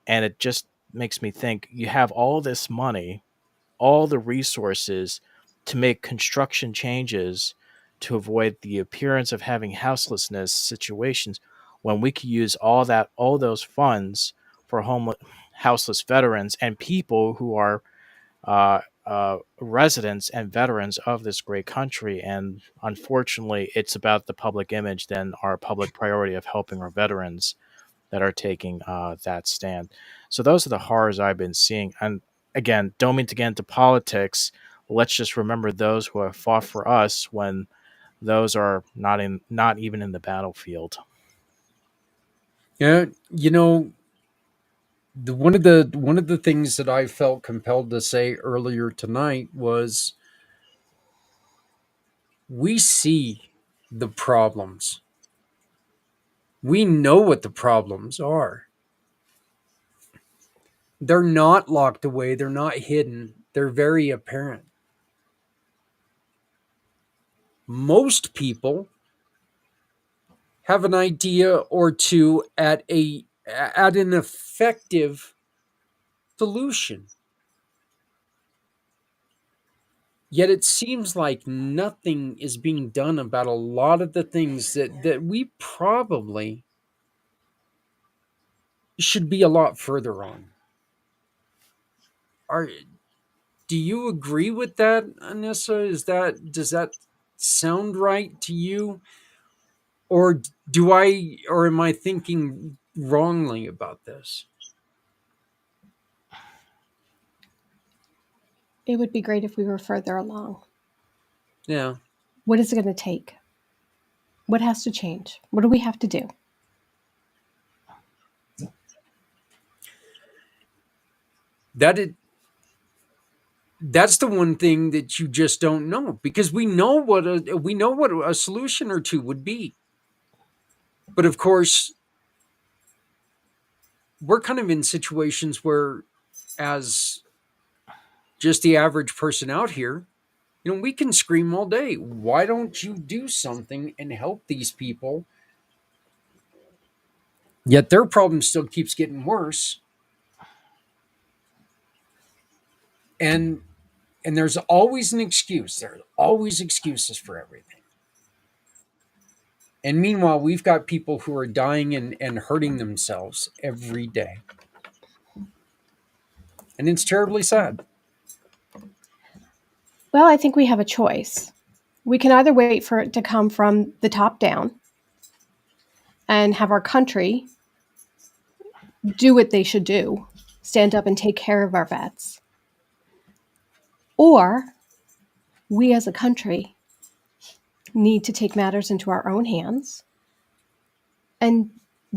And it just makes me think you have all this money, all the resources to make construction changes to avoid the appearance of having houselessness situations when we could use all those funds for homeless houseless veterans and people who are residents and veterans of this great country. And unfortunately, it's about the public image than our public priority of helping our veterans that are taking that stand. So those are the horrors I've been seeing. And again, don't mean to get into politics. Let's just remember those who have fought for us when those are not even in the battlefield. Yeah, one of the things that I felt compelled to say earlier tonight was we see the problems. We know what the problems are. They're not locked away, they're not hidden, they're very apparent. Most people have an idea or two at an effective solution. Yet it seems like nothing is being done about a lot of the things that we probably should be a lot further on. Are Do you agree with that, Anissa? Does that sound right to you? Or am I thinking wrongly about this? It would be great if we were further along. Yeah. What is it going to take? What has to change? What do we have to do? That's the one thing that you just don't know, because we know what a solution or two would be. But of course, we're kind of in situations where, as just the average person out here, we can scream all day, why don't you do something and help these people? Yet their problem still keeps getting worse. And there's always an excuse. There's always excuses for everything. And meanwhile, we've got people who are dying and hurting themselves every day. And it's terribly sad. Well, I think we have a choice. We can either wait for it to come from the top down and have our country do what they should do, stand up and take care of our vets. Or we as a country need to take matters into our own hands and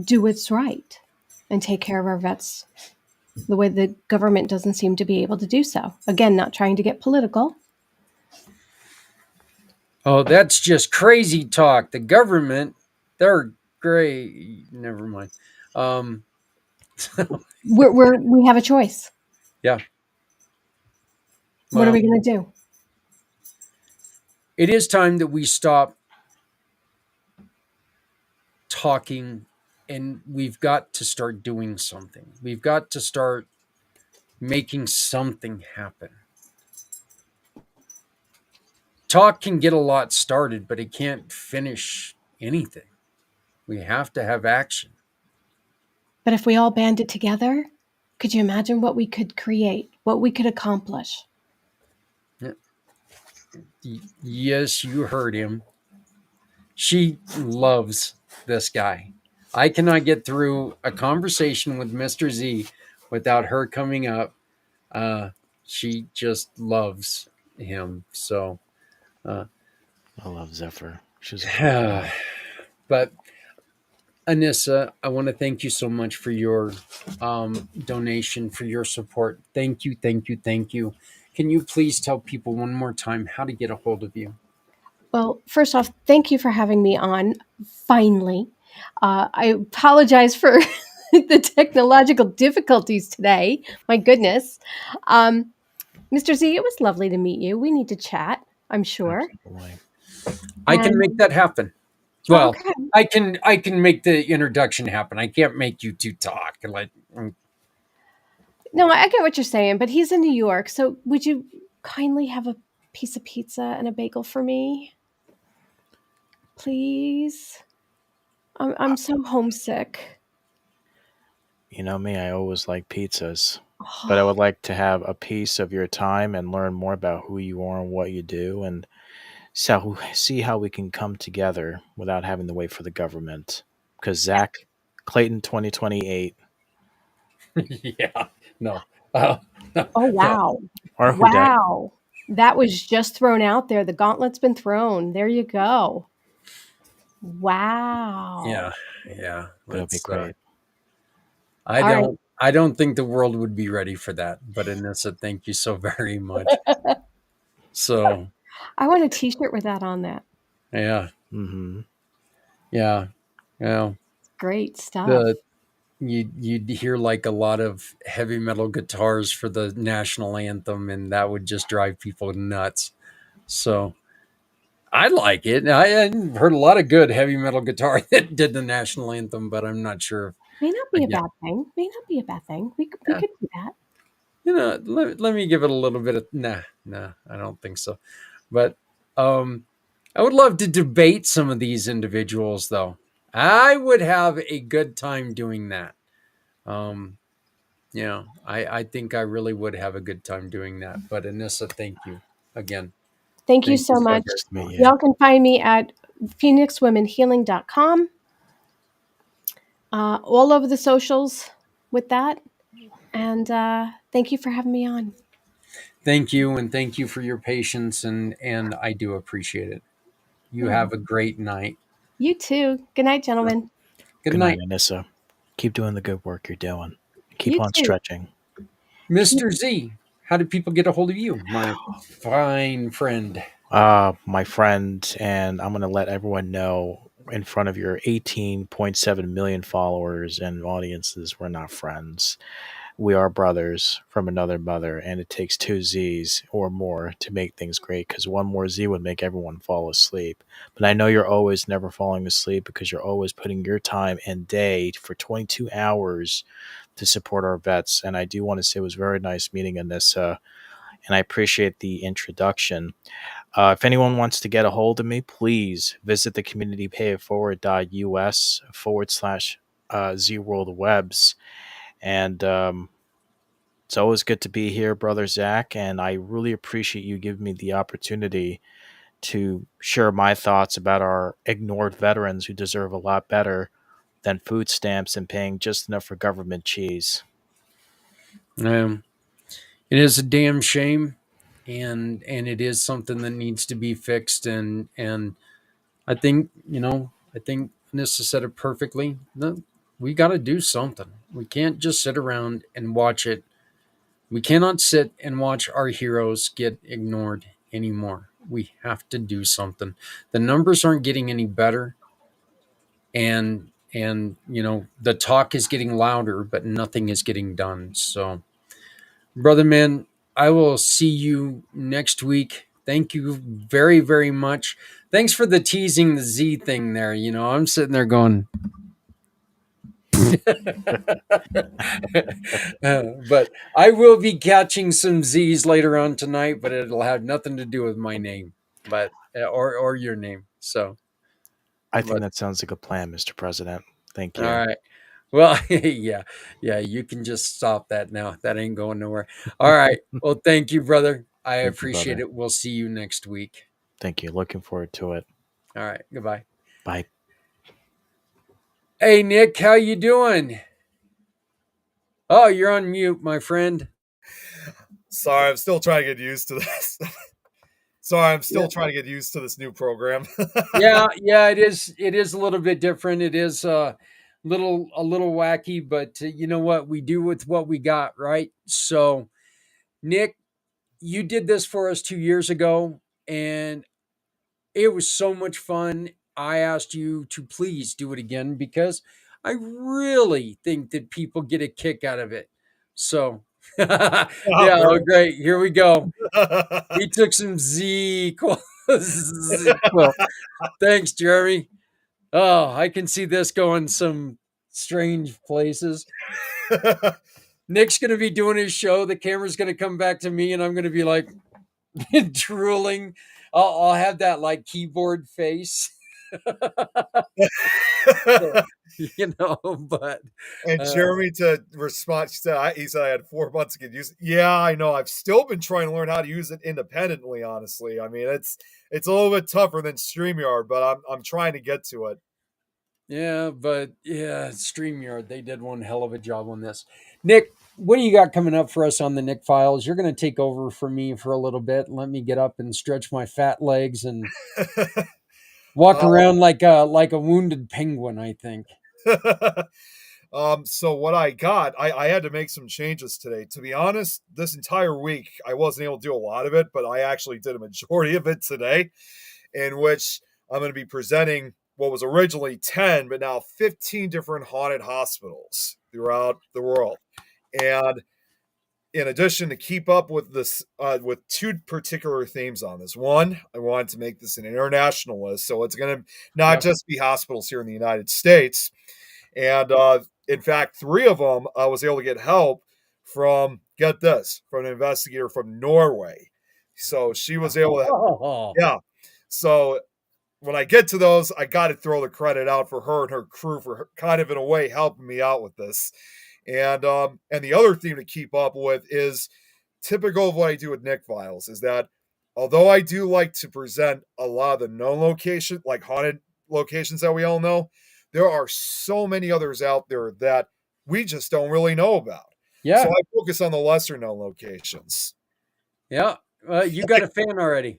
do what's right and take care of our vets the way the government doesn't seem to be able to do so. Again, not trying to get political. Oh, that's just crazy talk. The government, they're great. Never mind. Um, We have a choice. yeah. What are Well, we going to do? it is time that we stop talking and we've got to start doing something. We've got to start making something happen. Talk can get a lot started, but it can't finish anything. We have to have action. But if we all banded together, could you imagine what we could create, what we could accomplish? Yes, you heard him. She loves this guy. I cannot get through a conversation with Mr. Z without her coming up. Uh, she just loves him. So, I love Zephyr. She's but Anissa, I want to thank you so much for your donation, for your support. Thank you, thank you, thank you. Can you please tell people one more time how to get a hold of you? Well, first off, thank you for having me on. Finally, I apologize for the technological difficulties today. My goodness, Mr. Z, it was lovely to meet you. We need to chat, I'm sure. absolutely. I can make And that happen. Well, okay, I can make the introduction happen. I can't make you two talk. Like, no, I get what you're saying, but he's in New York, so would you kindly have a piece of pizza and a bagel for me, please? I'm so homesick. You know me, I always like pizzas, but I Oh, would like to have a piece of your time and learn more about who you are and what you do, and so see how we can come together without having to wait for the government. Because Zach Clayton 2028 yeah, no, uh, oh no. wow. or who dat Wow. That was just thrown out there. The gauntlet's been thrown. There you go. Yeah, Wow. yeah. it'll be Let's. great. I All right. don't. I don't think the world would be ready for that. But Anissa, thank you so very much. So, I want a t-shirt with that on that. yeah, Hmm. yeah, yeah. Great stuff. The you'd hear like a lot of heavy metal guitars for the national anthem, and that would just drive people nuts. So I like it. I heard a lot of good heavy metal guitar that did the national anthem, but I'm not sure. May not be a Again, bad thing. May not be a bad thing. We yeah, could do that. let me give it a little bit of nah. I don't think so. But um, I would love to debate some of these individuals, though. I would have a good time doing that. Um, I think I really would have a good time doing that. But Anissa, thank you again. Thank you Thank you so so much. very Nice to meet much. you. Y'all can find me at phoenixwomenhealing.com. All over the socials with that. And thank you for having me on. Thank you, and thank you for your patience, and I do appreciate it. You You're have welcome. a great night. You too. Good night, gentlemen. Good Good night, night, Anissa. Keep doing the good work you're doing. Keep You on too. stretching. Keep Mr. Z. How do people get a hold of you, my fine friend? My friend, and I'm going to let everyone know in front of your 18.7 million followers and audiences, we're not friends. We are brothers from another mother, and it takes two Z's or more to make things great because one more Z would make everyone fall asleep. But I know you're always never falling asleep because you're always putting your time and day for 22 hours to support our vets. And I do want to say it was very nice meeting Anissa, and I appreciate the introduction. If anyone wants to get a hold of me, please visit the communitypayforward.us/, Z World Webs. And it's always good to be here, Brother Zach. And I really appreciate you giving me the opportunity to share my thoughts about our ignored veterans who deserve a lot better than food stamps and paying just enough for government cheese. Um, it is a damn shame, and it is something that needs to be fixed. And I think I think Nissa said it perfectly. we got to do something. We can't just sit around and watch it. We cannot sit and watch our heroes get ignored anymore. We have to do something. The numbers aren't getting any better, and the talk is getting louder, but nothing is getting done. So, brother man, I will see you next week. Thank you very, very much. Thanks for the teasing the Z thing there. I'm sitting there going, but I will be catching some Z's later on tonight, but it'll have nothing to do with my name, but or your name. So, I think but that sounds like a plan, Mr. President. Thank all you. right. Well, yeah, you can just stop that now. That ain't going nowhere. All right. Well, thank you, brother. I Thank you, appreciate brother. it. We'll see you next week. Thank you. Looking forward to it. All right. Goodbye. Bye. Hey, Nick, how you doing? Oh, you're on mute, my friend. Sorry, I'm still trying to get used to this. Sorry, I'm Yeah. still trying to get used to this new program. Yeah, it is. It is a little bit different. It is a little wacky, but you know what? We do with what we got, right? So, Nick, you did this for us 2 years ago, and it was so much fun. I asked you to please do it again because I really think that people get a kick out of it. So, yeah, Ah, oh, very great. Here we go. He took some Z. Well, thanks, Jeremy. Oh, I can see this going some strange places. Nick's going to be doing his show. The camera's going to come back to me, and I'm going to be like drooling. I'll have that like keyboard face, so, but And uh, Jeremy to respond, he said I had 4 months to get used. Yeah, I know. I've still been trying to learn how to use it independently. Honestly, I mean it's a little bit tougher than StreamYard, but I'm trying to get to it. yeah, StreamYard, they did one hell of a job on this. Nick, what do you got coming up for us on the Nick Files? You're going to take over for me for a little bit. Let me get up and stretch my fat legs and walk um, around like a wounded penguin, I think. so what I had to make some changes today. To be honest, this entire week I wasn't able to do a lot of it, but I actually did a majority of it today, in which I'm going to be presenting what was originally 10, but now 15 different haunted hospitals throughout the world. And in addition, to keep up with this, with two particular themes on this. One, I wanted to make this an international list, so it's going to not Yep. just be hospitals here in the United States. And in fact, three of them I was able to get help from, get this, from an investigator from Norway. So she was able to, Oh, yeah. So when I get to those, I got to throw the credit out for her and her crew for kind of in a way helping me out with this. And the other theme to keep up with is typical of what I do with Nick Files is that although I do like to present a lot of the known location, like haunted locations that we all know, there are so many others out there that we just don't really know about. So yeah, I focus on the lesser known locations. yeah. You got a fan already.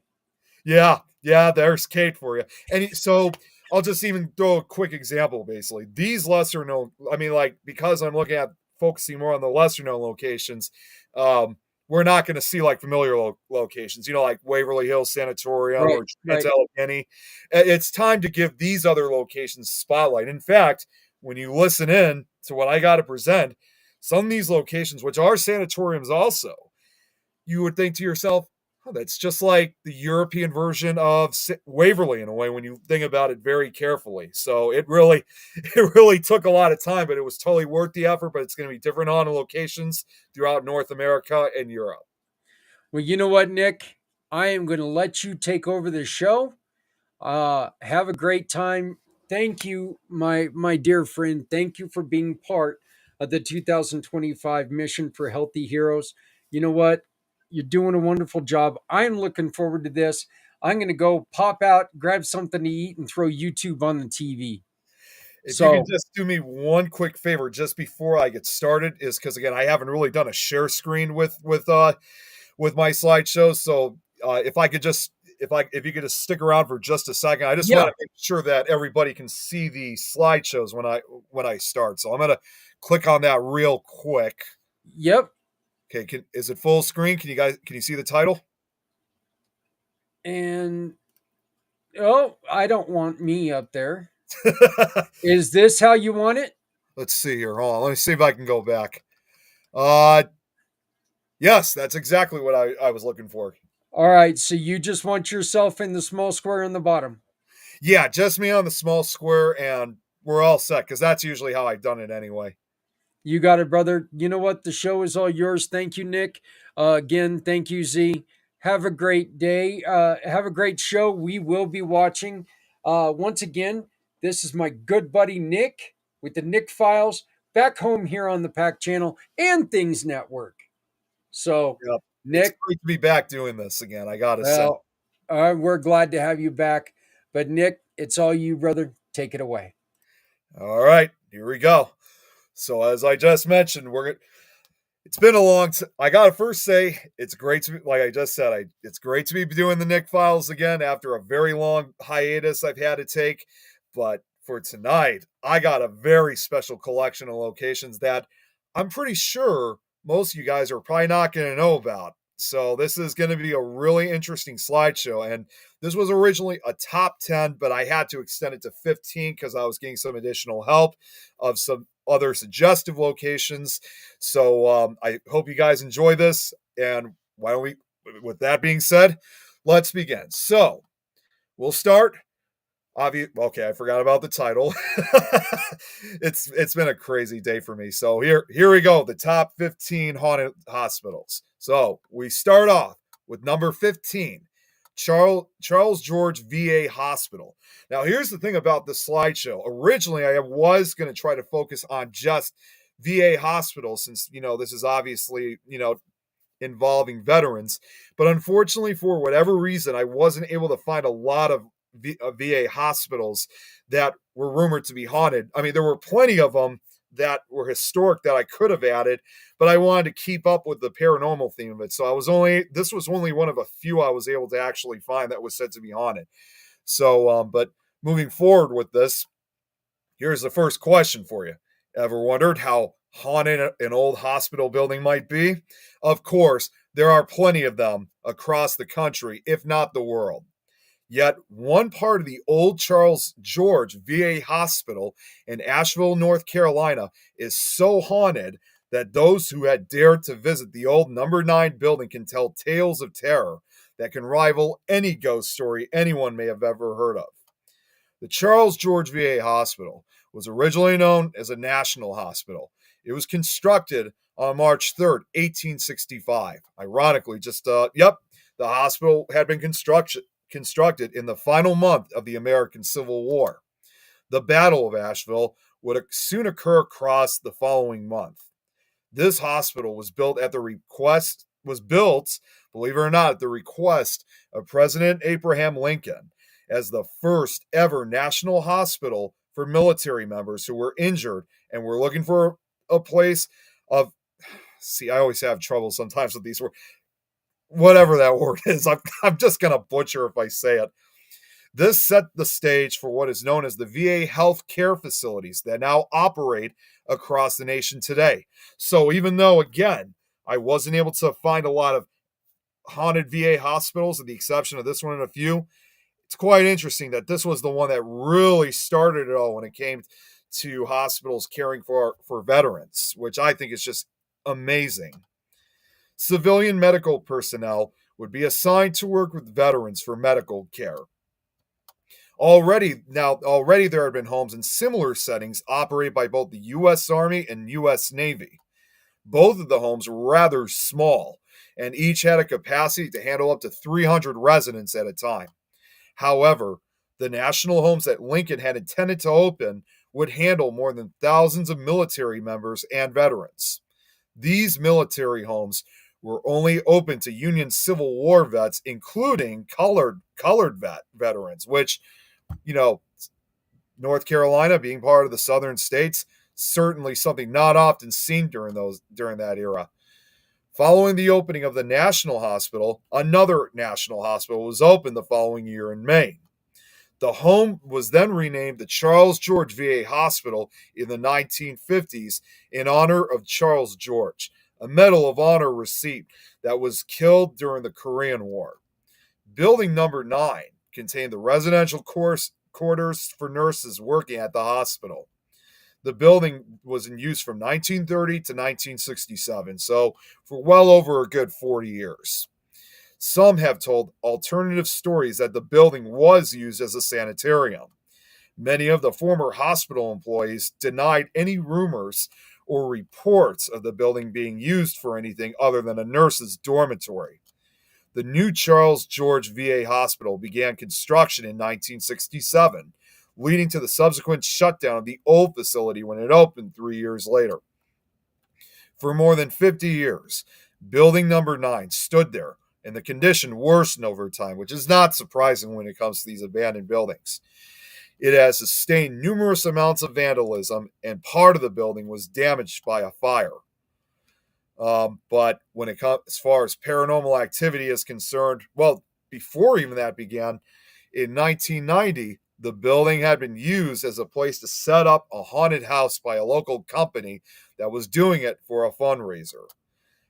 Yeah, yeah, there's Kate for you. So I'll just even throw a quick example. Basically, these lesser known, I mean, like because I'm looking at focusing more on the lesser known locations, we're not going to see like familiar locations, like Waverly Hills Sanatorium Right, or Trans right. Allegheny. It's time to give these other locations spotlight. In fact, when you listen in to what I got to present, some of these locations, which are sanatoriums also, you would think to yourself, oh, that's just like the European version of Waverly in a way when you think about it very carefully. So it really, it really took a lot of time, but it was totally worth the effort. But it's going to be different on locations throughout North America and Europe. Well, you know what, Nick? I am going to let you take over the show. Have a great time. Thank you, my dear friend. Thank you for being part of the 2025 mission for Healthy Heroes. You know what? You're doing a wonderful job. I'm looking forward to this. I'm going to go pop out, grab something to eat, and throw YouTube on the TV. If you can So, just do me one quick favor just before I get started, is because again I haven't really done a share screen with my slideshow. So if I could just, if you could just stick around for just a second, I just Yeah. want to make sure that everybody can see the slideshows when I start. So I'm gonna click on that real quick. Yep. Okay, is it full screen? Can you see the title? And oh, I don't want me up there. Is this how you want it? Let's see here. Hold on. Let me see if I can go back. Yes, that's exactly what I was looking for. All right. So you just want yourself in the small square in the bottom. Yeah, just me on the small square, and we're all set because that's usually how I've done it anyway. You got it, brother. You know what? The show is all yours. Thank you, Nick. Again, thank you, Z. Have a great day. Have a great show. We will be watching. Once again, this is my good buddy Nick with the Nick Files back home here on the Pack Channel and Things Network. So, Yep. It's Nick, great to be back doing this again. I gotta say. well, we're glad to have you back. But, Nick, it's all you, brother. Take it away. All right, here we go. So as I just mentioned, it's been a long I gotta first say it's great to be, like I just said, it's great to be doing the Nick Files again after a very long hiatus I've had to take. But for tonight, I got a very special collection of locations that I'm pretty sure most of you guys are probably not going to know about. So this is going to be a really interesting slideshow. And this was originally a top 10, but I had to extend it to 15 because I was getting some additional help of some other suggestive locations. So I hope you guys enjoy this. And why don't we, with that being said, let's begin. So we'll start. Okay, I forgot about the title. It's been a crazy day for me. So here we go. The top 15 haunted hospitals. So we start off with number 15, Charles George VA Hospital. Now here's the thing about the slideshow. Originally, I was going to try to focus on just VA hospitals since this is obviously involving veterans, but unfortunately, for whatever reason, I wasn't able to find a lot of VA hospitals that were rumored to be haunted. I mean, there were plenty of them that were historic that I could have added, but I wanted to keep up with the paranormal theme of it. So this was only one of a few I was able to actually find that was said to be haunted. So, but moving forward with this, here's the first question for you. Ever wondered how haunted an old hospital building might be? Of course, there are plenty of them across the country, if not the world. Yet one part of the old Charles George VA Hospital in Asheville, North Carolina is so haunted that those who had dared to visit the old number 9 building can tell tales of terror that can rival any ghost story anyone may have ever heard of. The Charles George VA Hospital was originally known as a national hospital. It was constructed on March 3rd, 1865. Ironically, the hospital had been constructed in the final month of the American Civil War. The Battle of Asheville would soon occur across the following month. This hospital was built, believe it or not, at the request of President Abraham Lincoln as the first ever national hospital for military members who were injured and were looking for a place of, see, I always have trouble sometimes with these words, whatever that word is. I'm just going to butcher if I say it. This set the stage for what is known as the VA health care facilities that now operate across the nation today. So even though, again, I wasn't able to find a lot of haunted VA hospitals, with the exception of this one and a few, it's quite interesting that this was the one that really started it all when it came to hospitals caring for veterans, which I think is just amazing. Civilian medical personnel would be assigned to work with veterans for medical care. Already there had been homes in similar settings operated by both the U.S. Army and U.S. Navy. Both of the homes were rather small, and each had a capacity to handle up to 300 residents at a time. However, the national homes that Lincoln had intended to open would handle more than thousands of military members and veterans. These military homes were only open to Union Civil War vets, including colored veterans, which, North Carolina being part of the southern states, certainly something not often seen during that era. Following the opening of the National Hospital, another National Hospital was opened the following year in Maine. The home was then renamed the Charles George VA Hospital in the 1950s in honor of Charles George, a Medal of Honor recipient that was killed during the Korean War. Building number 9 contained the residential quarters for nurses working at the hospital. The building was in use from 1930 to 1967, so for well over a good 40 years. Some have told alternative stories that the building was used as a sanitarium. Many of the former hospital employees denied any rumors or reports of the building being used for anything other than a nurse's dormitory. The new Charles George VA Hospital began construction in 1967, leading to the subsequent shutdown of the old facility when it opened 3 years later. For more than 50 years, building number 9 stood there, and the condition worsened over time, which is not surprising when it comes to these abandoned buildings. It has sustained numerous amounts of vandalism, and part of the building was damaged by a fire. But when it comes as far as paranormal activity is concerned, well, before even that began, in 1990, the building had been used as a place to set up a haunted house by a local company that was doing it for a fundraiser.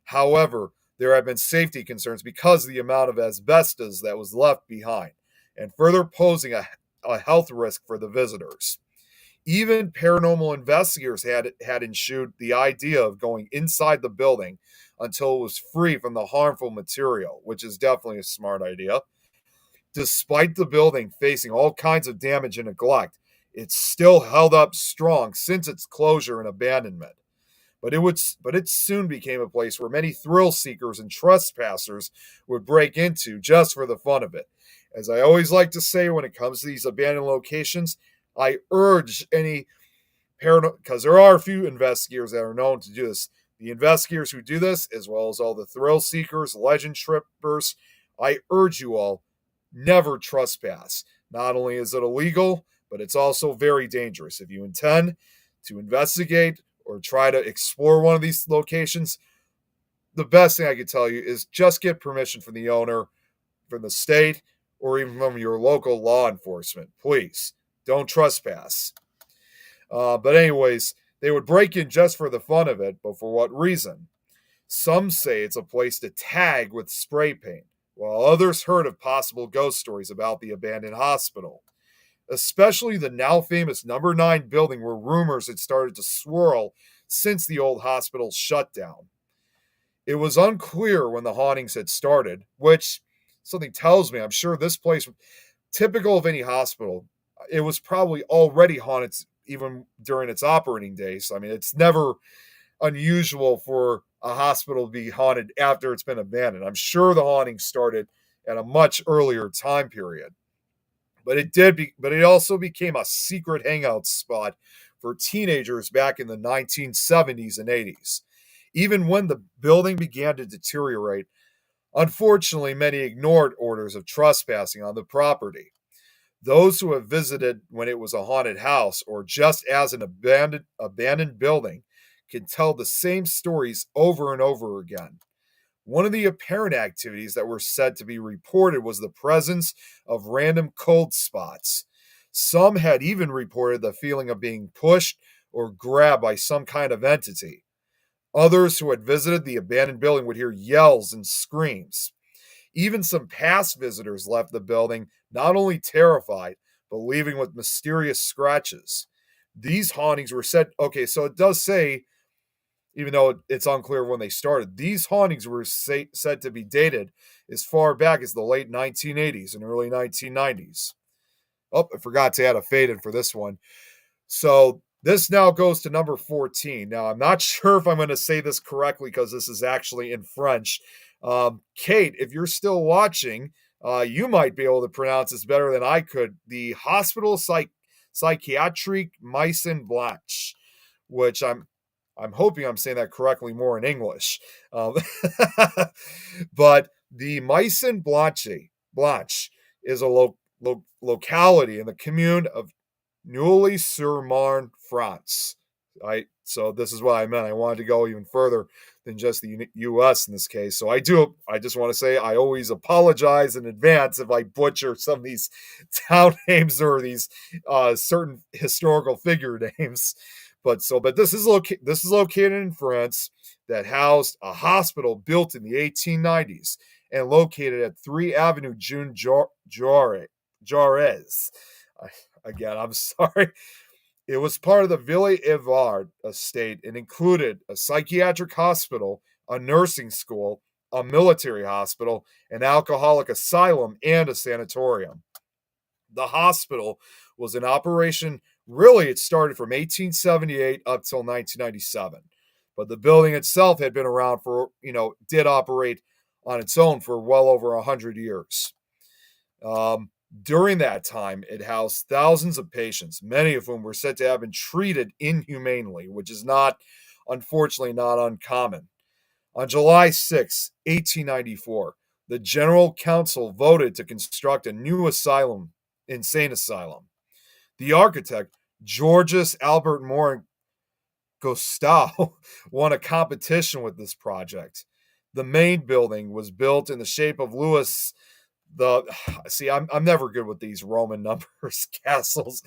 However, there have been safety concerns because of the amount of asbestos that was left behind, and further posing a health risk for the visitors. Even paranormal investigators had eschewed the idea of going inside the building until it was free from the harmful material, which is definitely a smart idea. Despite the building facing all kinds of damage and neglect, it still held up strong since its closure and abandonment. But it soon became a place where many thrill seekers and trespassers would break into just for the fun of it. As I always like to say when it comes to these abandoned locations, I urge any paranormal, because there are a few investigators that are known to do this. The investigators who do this, as well as all the thrill seekers, legend trippers, I urge you all, never trespass. Not only is it illegal, but it's also very dangerous. If you intend to investigate or try to explore one of these locations, the best thing I can tell you is just get permission from the owner, from the state, or even from your local law enforcement. Please, don't trespass. But anyways, they would break in just for the fun of it, but for what reason? Some say it's a place to tag with spray paint, while others heard of possible ghost stories about the abandoned hospital. Especially the now famous number 9 building where rumors had started to swirl since the old hospital shut down. It was unclear when the hauntings had started, which something tells me I'm sure this place, typical of any hospital, it was probably already haunted even during its operating days. I mean, it's never unusual for a hospital to be haunted after it's been abandoned. I'm sure the haunting started at a much earlier time period. But it also became a secret hangout spot for teenagers back in the 1970s and 80s. Even when the building began to deteriorate, unfortunately, many ignored orders of trespassing on the property. Those who have visited when it was a haunted house or just as an abandoned building can tell the same stories over and over again. One of the apparent activities that were said to be reported was the presence of random cold spots. Some had even reported the feeling of being pushed or grabbed by some kind of entity. Others who had visited the abandoned building would hear yells and screams. Even some past visitors left the building not only terrified, but leaving with mysterious scratches. These hauntings were said, okay, so it does say, even though it's unclear when they started, these hauntings were said to be dated as far back as the late 1980s and early 1990s. Oh, I forgot to add a fade in for this one. So this now goes to number 14. Now, I'm not sure if I'm going to say this correctly because this is actually in French. Kate, if you're still watching, you might be able to pronounce this better than I could. The Hospital Psychiatrique Maison Blanche, which I'm hoping I'm saying that correctly more in English. But the Maison Blanche is a locality in the commune of Neuilly-sur-Marne, France. So this is what I meant. I wanted to go even further than just the U.S. in this case. So I just want to say I always apologize in advance if I butcher some of these town names or these certain historical figure names. But this is located in France, that housed a hospital built in the 1890s and located at 3 Avenue June Jaurès. Again, I'm sorry. It was part of the Ville Evard estate and included a psychiatric hospital, a nursing school, a military hospital, an alcoholic asylum, and a sanatorium. The hospital was in operation, really, it started from 1878 up till 1997. But the building itself had been around did operate on its own for well over 100 years. During that time, it housed thousands of patients, many of whom were said to have been treated inhumanely, which is unfortunately, not uncommon. On July 6, 1894, the General Council voted to construct a new insane asylum. The architect, Georges Albert Morin Gostal, won a competition with this project. The main building was built in the shape of Louis I'm never good with these Roman numbers, castles.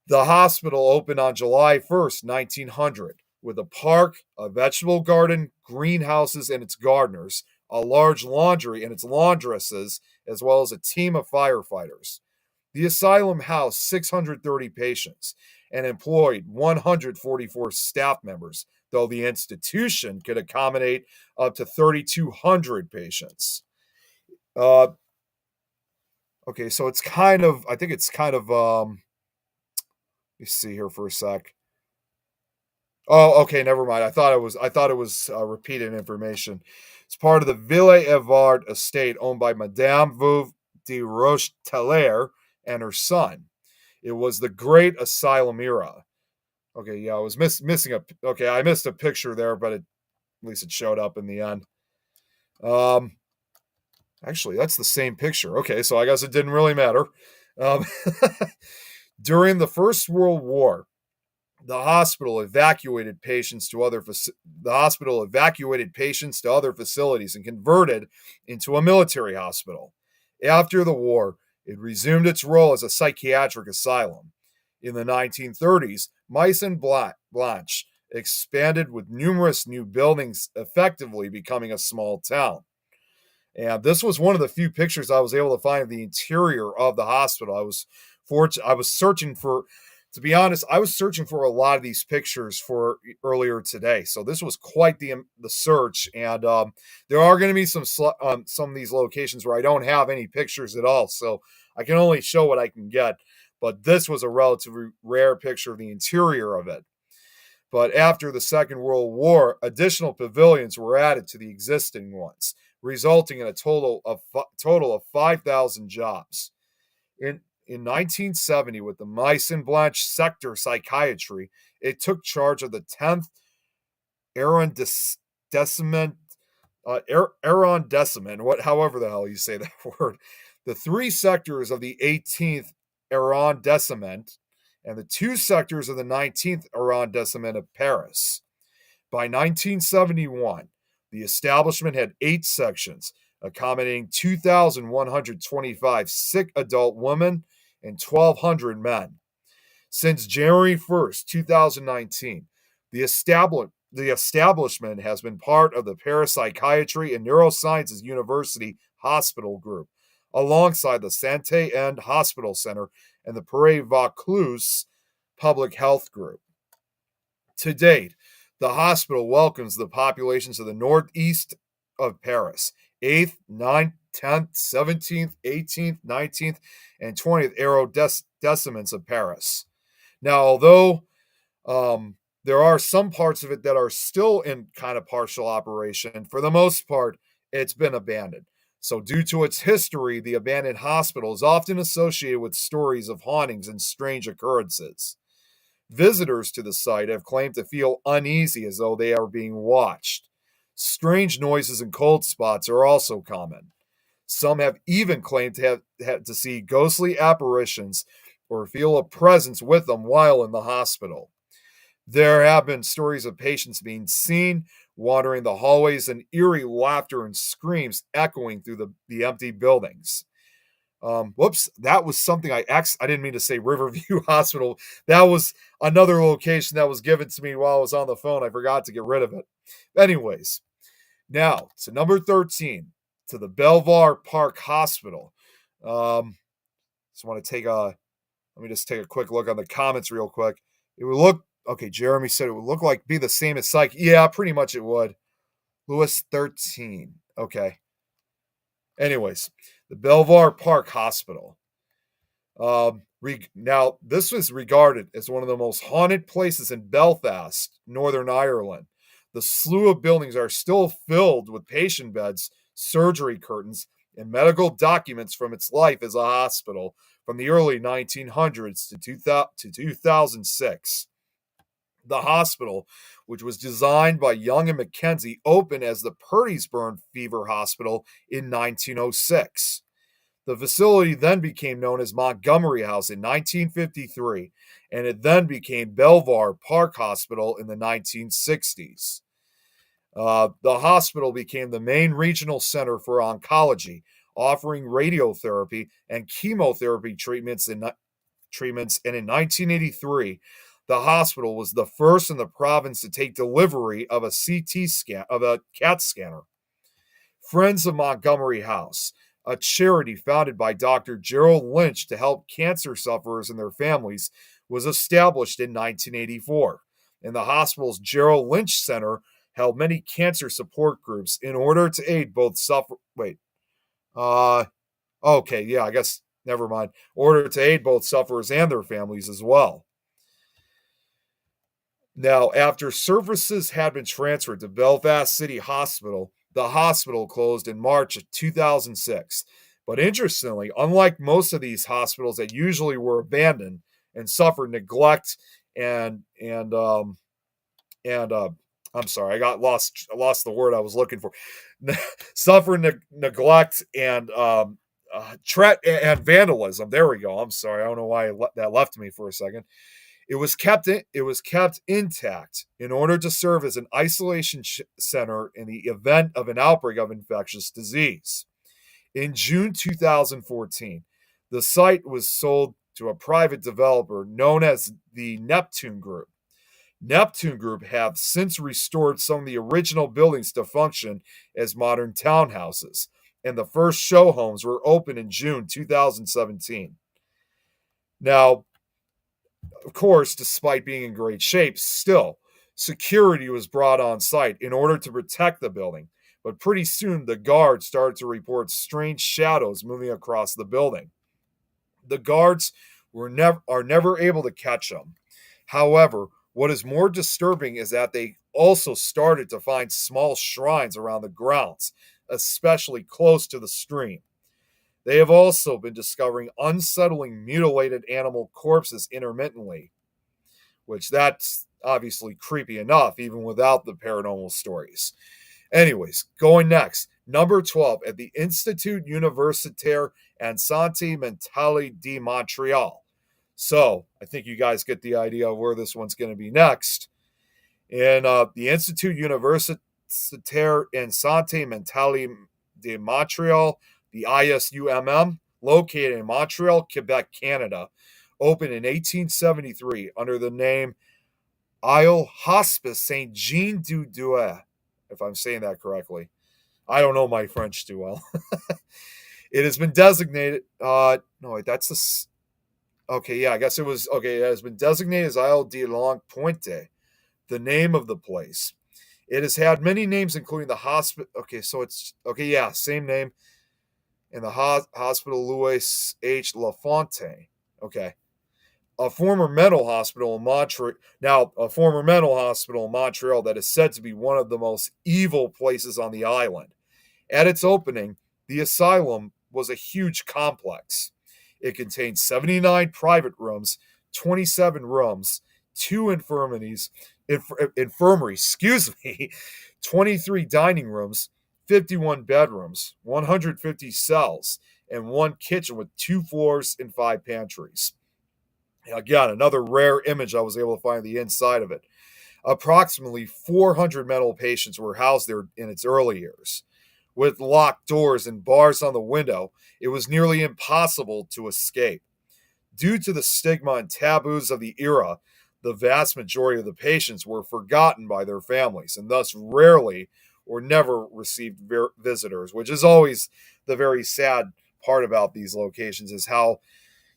The hospital opened on July 1st, 1900, with a park, a vegetable garden, greenhouses and its gardeners, a large laundry and its laundresses, as well as a team of firefighters. The asylum housed 630 patients and employed 144 staff members, though the institution could accommodate up to 3,200 patients. Okay, so I think it's kind of, let me see here for a sec. Oh, okay, never mind. I thought it was repeated information. It's part of the Ville Evard estate owned by Madame Veuve de Rochetailleur and her son. It was the Great Asylum era. Okay, yeah, I was missing I missed a picture there, but at least it showed up in the end. Actually, that's the same picture. Okay, so I guess it didn't really matter. During the First World War, the hospital evacuated patients to other facilities and converted into a military hospital. After the war, it resumed its role as a psychiatric asylum. In the 1930s, Maison Blanche expanded with numerous new buildings, effectively becoming a small town. And this was one of the few pictures I was able to find of the interior of the hospital. I was searching for, to be honest, I was searching for a lot of these pictures for earlier today. So this was quite the search. And there are going to be some of these locations where I don't have any pictures at all. So I can only show what I can get. But this was a relatively rare picture of the interior of it. But after the Second World War, additional pavilions were added to the existing ones, resulting in a total of 5,000 jobs. In 1970, with the Maison Blanche sector psychiatry, it took charge of the 10th arrondissement, however the hell you say that word, the 3 sectors of the 18th arrondissement, and the 2 sectors of the 19th arrondissement of Paris. By 1971, the establishment had 8 sections, accommodating 2,125 sick adult women and 1,200 men. Since January 1st, 2019, the establishment has been part of the Parapsychiatry and Neurosciences University Hospital Group, alongside the Santé and Hospital Center and the Pré Vaucluse Public Health Group. To date, the hospital welcomes the populations of the northeast of Paris, 8th, 9th, 10th, 17th, 18th, 19th, and 20th arrondissements of Paris. Now, although there are some parts of it that are still in kind of partial operation, for the most part, it's been abandoned. So due to its history, the abandoned hospital is often associated with stories of hauntings and strange occurrences. Visitors to the site have claimed to feel uneasy, as though they are being watched. Strange noises and cold spots are also common. Some have even claimed to have to see ghostly apparitions or feel a presence with them while in the hospital. There have been stories of patients being seen wandering the hallways and eerie laughter and screams echoing through the empty buildings. Whoops, that was something I didn't mean to say Riverview Hospital. That was another location that was given to me while I was on the phone. I forgot to get rid of it. Anyways, now to number 13, to the Belvoir Park Hospital. Just want to let me just take a quick look on the comments real quick. It would look, okay, Jeremy said it would look like be the same as Psych. Yeah, pretty much it would. Lewis 13. Okay. Anyways, the Belvoir Park Hospital. Now, this was regarded as one of the most haunted places in Belfast, Northern Ireland. The slew of buildings are still filled with patient beds, surgery curtains, and medical documents from its life as a hospital from the early 1900s to 2006. The hospital, which was designed by Young and Mackenzie, opened as the Purdy'sburn Fever Hospital in 1906. The facility then became known as Montgomery House in 1953, and it then became Belvoir Park Hospital in the 1960s. The hospital became the main regional center for oncology, offering radiotherapy and chemotherapy treatments, and in 1983, the hospital was the first in the province to take delivery of a CAT scanner. Friends of Montgomery House, a charity founded by Dr. Gerald Lynch to help cancer sufferers and their families, was established in 1984, and the hospital's Gerald Lynch Center held many cancer support groups in order to aid both order to aid both sufferers and their families as well. Now, after services had been transferred to Belfast City Hospital, the hospital closed in March of 2006. But interestingly, unlike most of these hospitals that usually were abandoned and suffered neglect I'm sorry, I lost the word I was looking for. Suffer neglect and vandalism. There we go. I'm sorry. I don't know why that left me for a second. It was kept intact in order to serve as an isolation center in the event of an outbreak of infectious disease. In June 2014, the site was sold to a private developer known as the Neptune Group. Neptune Group have since restored some of the original buildings to function as modern townhouses, and the first show homes were opened in June 2017. Now, of course, despite being in great shape, still, security was brought on site in order to protect the building. But pretty soon, the guards started to report strange shadows moving across the building. The guards are never able to catch them. However, what is more disturbing is that they also started to find small shrines around the grounds, especially close to the stream. They have also been discovering unsettling mutilated animal corpses intermittently, which that's obviously creepy enough, even without the paranormal stories. Anyways, going next, number 12 at the Institut Universitaire en Santé Mentale de Montreal. So I think you guys get the idea of where this one's going to be next. In the Institut Universitaire en Santé Mentale de Montreal, the ISUMM, located in Montreal, Quebec, Canada, opened in 1873 under the name Isle Hospice Saint Jean du Douai, if I'm saying that correctly. I don't know my French too well. It has been designated. It has been designated as Isle de Longue Pointe, the name of the place. It has had many names, including the hospital. Same name. In the hospital Louis H. Lafontaine. Okay. A former mental hospital in Montreal. Now, a former mental hospital in Montreal that is said to be one of the most evil places on the island. At its opening, the asylum was a huge complex. It contained 79 private rooms, 27 rooms, 2 infirmaries, 23 dining rooms, 51 bedrooms, 150 cells, and 1 kitchen with 2 floors and 5 pantries. Again, another rare image I was able to find the inside of it. Approximately 400 mental patients were housed there in its early years. With locked doors and bars on the window, it was nearly impossible to escape. Due to the stigma and taboos of the era, the vast majority of the patients were forgotten by their families and thus rarely or never received visitors, which is always the very sad part about these locations, is how,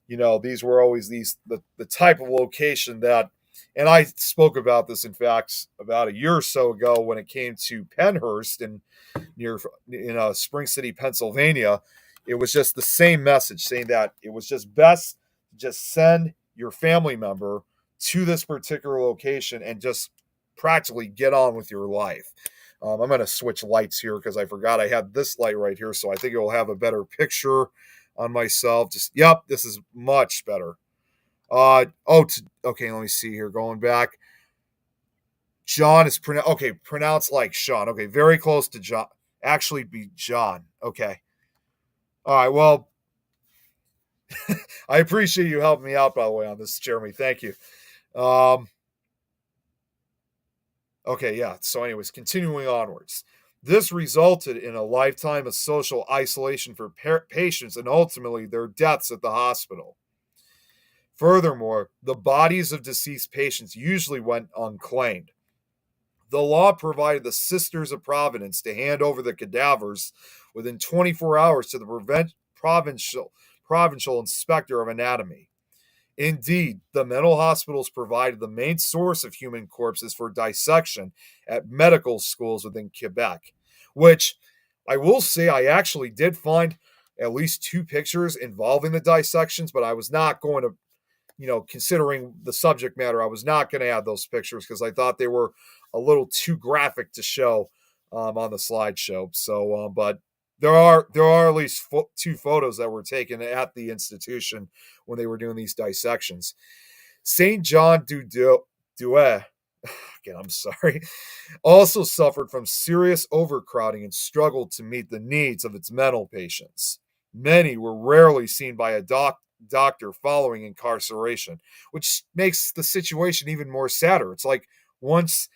these were always the type of location that, and I spoke about this, in fact, about a year or so ago when it came to Pennhurst in Spring City, Pennsylvania. It was just the same message, saying that it was just best to just send your family member to this particular location and just practically get on with your life. I'm going to switch lights here because I forgot I had this light right here, so I think it will have a better picture on myself. Yep, this is much better. Okay, let me see here. Going back. John is pronounced like Sean. Okay, very close to John. Actually, be John. Okay. All right. Well, I appreciate you helping me out, by the way, on this, Jeremy. Thank you. Okay, yeah. So, anyways, continuing onwards. This resulted in a lifetime of social isolation for patients and ultimately their deaths at the hospital. Furthermore, the bodies of deceased patients usually went unclaimed. The law provided the Sisters of Providence to hand over the cadavers within 24 hours to the provincial inspector of anatomy. Indeed, the mental hospitals provided the main source of human corpses for dissection at medical schools within Quebec, which I will say I actually did find at least 2 pictures involving the dissections, but I was not going to, considering the subject matter, I was not going to add those pictures because I thought they were a little too graphic to show on the slideshow. So, but there are at least 2 photos that were taken at the institution when they were doing these dissections. St. John du Douai, again, I'm sorry, also suffered from serious overcrowding and struggled to meet the needs of its mental patients. Many were rarely seen by a doctor following incarceration, which makes the situation even more sadder. It's like once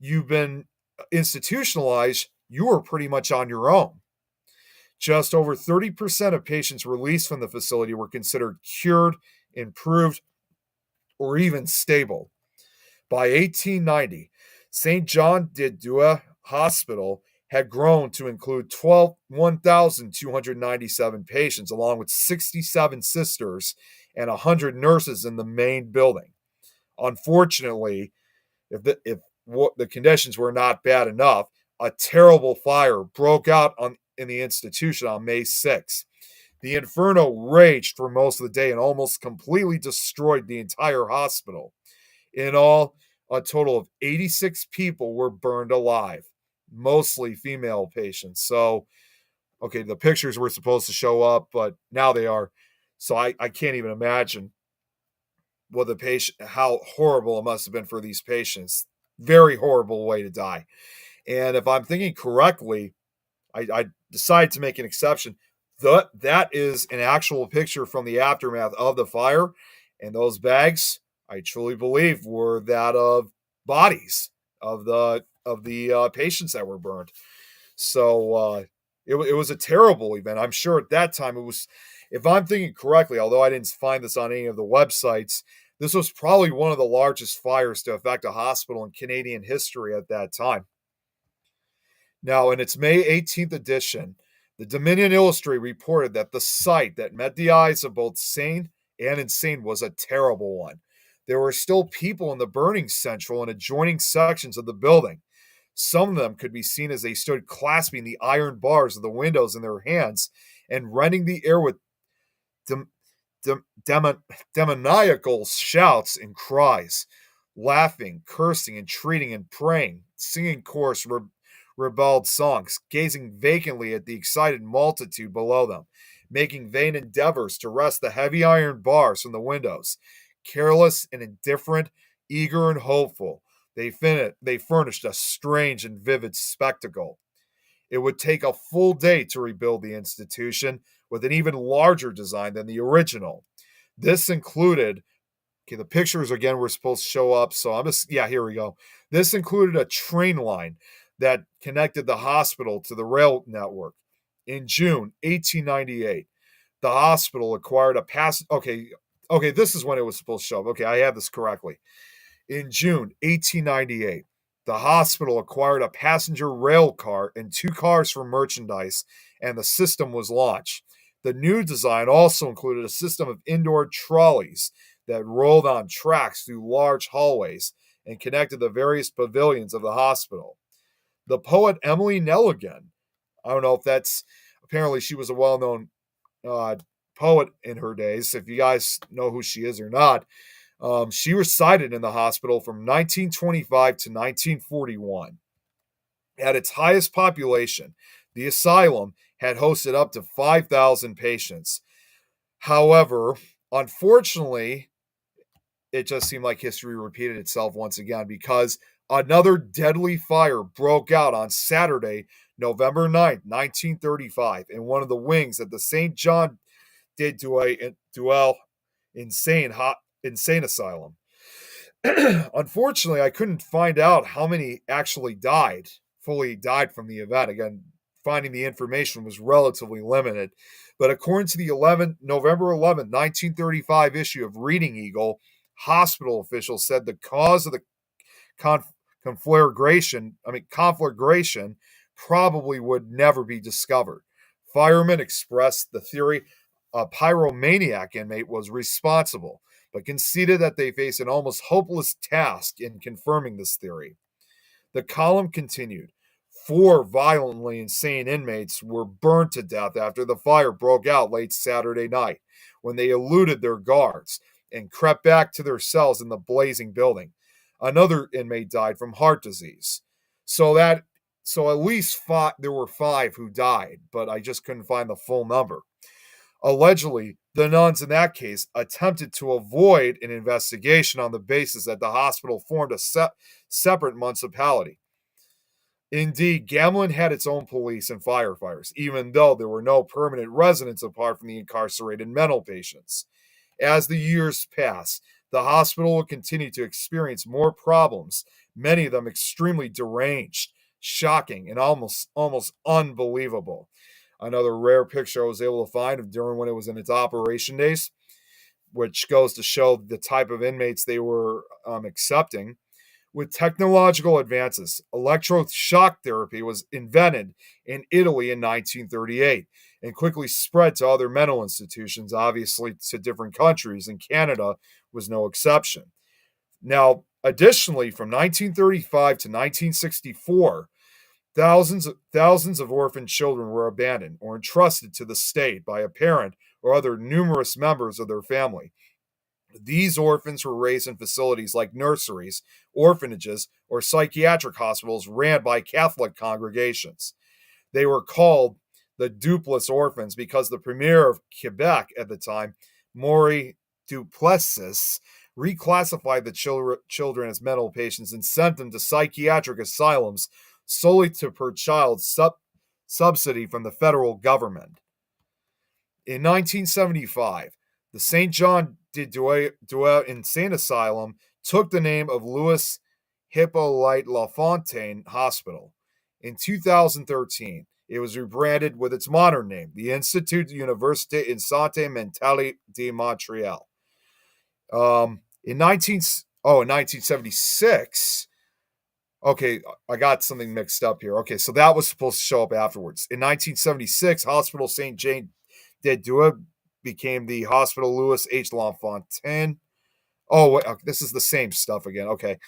you've been institutionalized, you are pretty much on your own. Just over 30% of patients released from the facility were considered cured, improved, or even stable. By 1890, St. John de Douai Hospital had grown to include 1,297 patients, along with 67 sisters and 100 nurses in the main building. Unfortunately, if the conditions were not bad enough, a terrible fire broke out in the institution on May 6th. The inferno raged for most of the day and almost completely destroyed the entire hospital. In all, a total of 86 people were burned alive, mostly female patients. So, okay, the pictures were supposed to show up, but now they are. So I can't even imagine how horrible it must have been for these patients. Very horrible way to die. And if I'm thinking correctly, I decided to make an exception. That is an actual picture from the aftermath of the fire, and those bags, I truly believe, were that of bodies of the patients that were burned. So it was a terrible event. I'm sure at that time it was, if I'm thinking correctly, although I didn't find this on any of the websites, this was probably one of the largest fires to affect a hospital in Canadian history at that time. Now, in its May 18th edition, the Dominion Illustrated reported that the sight that met the eyes of both sane and insane was a terrible one. There were still people in the burning central and adjoining sections of the building. Some of them could be seen as they stood clasping the iron bars of the windows in their hands and rending the air with demoniacal shouts and cries, laughing, cursing, entreating, and praying, singing coarse, ribald songs, gazing vacantly at the excited multitude below them, making vain endeavors to wrest the heavy iron bars from the windows. Careless and indifferent, eager and hopeful, they furnished a strange and vivid spectacle. It would take a full day to rebuild the institution with an even larger design than the original. This included, the pictures again were supposed to show up, so here we go. This included a train line that connected the hospital to the rail network. In June 1898, the hospital acquired a pass. Okay, this is when it was supposed to show up. Okay, I have this correctly. In June 1898, the hospital acquired a passenger rail car and 2 cars for merchandise, and the system was launched. The new design also included a system of indoor trolleys that rolled on tracks through large hallways and connected the various pavilions of the hospital. The poet Emily Nelligan, I don't know if that's, apparently she was a well-known poet in her days. If you guys know who she is or not, she resided in the hospital from 1925 to 1941. At its highest population, the asylum had hosted up to 5,000 patients. However, unfortunately, it just seemed like history repeated itself once again because another deadly fire broke out on Saturday, November 9th, 1935, in one of the wings at the St. John de Duel insane asylum. Unfortunately, I couldn't find out how many actually fully died from the event. Again, finding the information was relatively limited. But according to the November 11th, 1935 issue of Reading Eagle, hospital officials said the cause of the conflagration probably would never be discovered. Firemen expressed the theory a pyromaniac inmate was responsible, but conceded that they face an almost hopeless task in confirming this theory. The column continued. 4 violently insane inmates were burned to death after the fire broke out late Saturday night when they eluded their guards and crept back to their cells in the blazing building. Another inmate died from heart disease. So at least there were 5 who died, but I just couldn't find the full number. Allegedly, the nuns in that case attempted to avoid an investigation on the basis that the hospital formed a separate municipality. Indeed, Gamelin had its own police and firefighters, even though there were no permanent residents apart from the incarcerated mental patients. As the years passed, the hospital would continue to experience more problems, many of them extremely deranged, shocking, and almost unbelievable. Another rare picture I was able to find of during when it was in its operation days, which goes to show the type of inmates they were accepting. With technological advances, electroshock therapy was invented in Italy in 1938 and quickly spread to other mental institutions, obviously to different countries, and Canada was no exception. Now, additionally, from 1935 to 1964, thousands of orphan children were abandoned or entrusted to the state by a parent or other numerous members of their family. These orphans were raised in facilities like nurseries, orphanages, or psychiatric hospitals ran by Catholic congregations. They were called the Duplessis orphans because the premier of Quebec at the time, Maurice Duplessis, reclassified the children as mental patients and sent them to psychiatric asylums solely to per child subsidy from the federal government. In 1975, the St. John de Duel Insane Asylum took the name of Louis Hippolyte Lafontaine Hospital. In 2013, it was rebranded with its modern name, the Institut Université in Santé Mentale de Montréal. In 1976, okay, I got something mixed up here. Okay, so that was supposed to show up afterwards. In 1976, Hospital St. Jean de Dieu became the Hospital Louis H. Lafontaine. Oh, wait, this is the same stuff again. Okay.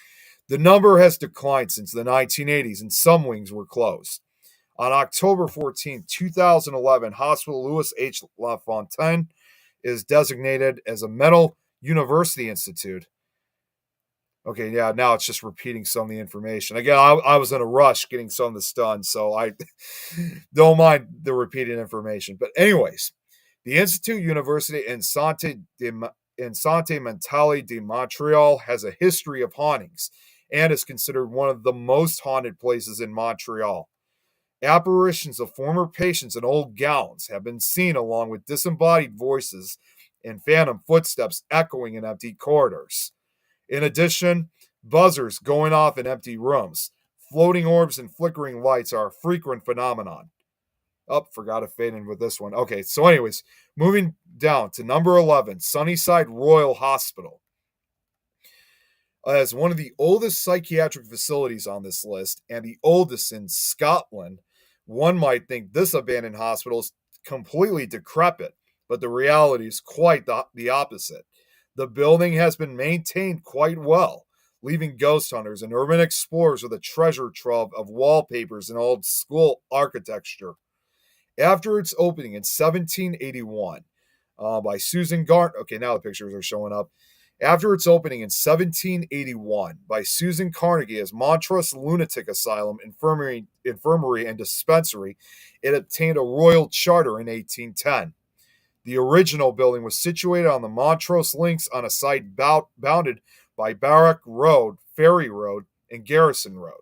The number has declined since the 1980s, and some wings were closed. On October 14, 2011, Hospital Louis H. Lafontaine is designated as a mental university institute. Okay, yeah, now it's just repeating some of the information. Again, I was in a rush getting some of this done, so I don't mind the repeated information. But anyways, the Institut Université in Santé Mentale de Montréal has a history of hauntings and is considered one of the most haunted places in Montreal. Apparitions of former patients in old gowns have been seen along with disembodied voices and phantom footsteps echoing in empty corridors. In addition, Buzzers going off in empty rooms. Floating orbs and flickering lights are a frequent phenomenon. Oh, forgot to fade in with this one. Okay, so anyways, moving down to number 11, Sunnyside Royal Hospital. As one of the oldest psychiatric facilities on this list and the oldest in Scotland, one might think this abandoned hospital is completely decrepit, but the reality is quite the opposite. The building has been maintained quite well, leaving ghost hunters and urban explorers with a treasure trove of wallpapers and old school architecture. After its opening in 1781 by Susan Garner, okay, now the pictures are showing up. After its opening in 1781 by Susan Carnegie as Montrose Lunatic Asylum, Infirmary and Dispensary, it obtained a royal charter in 1810. The original building was situated on the Montrose Links on a site bounded by Barrack Road, Ferry Road, and Garrison Road.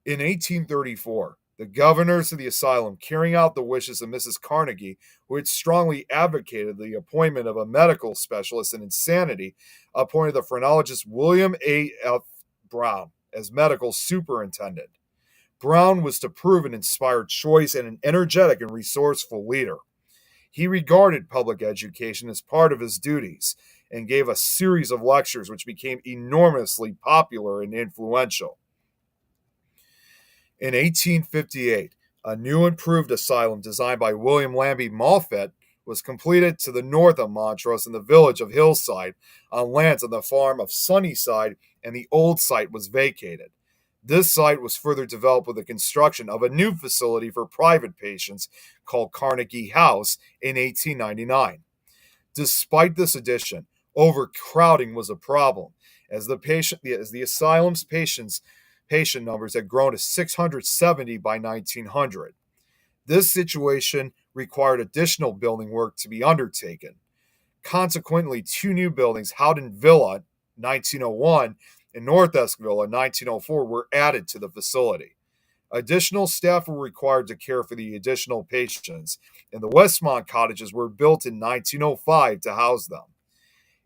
In 1834, the governors of the asylum, carrying out the wishes of Mrs. Carnegie, who had strongly advocated the appointment of a medical specialist in insanity, appointed the phrenologist William A. F. Brown as medical superintendent. Brown was to prove an inspired choice and an energetic and resourceful leader. He regarded public education as part of his duties and gave a series of lectures which became enormously popular and influential. In 1858, a new improved asylum designed by William Lambie Moffett was completed to the north of Montrose in the village of Hillside on lands on the farm of Sunnyside, and the old site was vacated. This site was further developed with the construction of a new facility for private patients called Carnegie House in 1899. Despite this addition, overcrowding was a problem, as the asylum's patient numbers had grown to 670 by 1900. This situation required additional building work to be undertaken. Consequently, two new buildings, Howden Villa 1901 and Northesk Villa 1904, were added to the facility. Additional staff were required to care for the additional patients, and the Westmont cottages were built in 1905 to house them.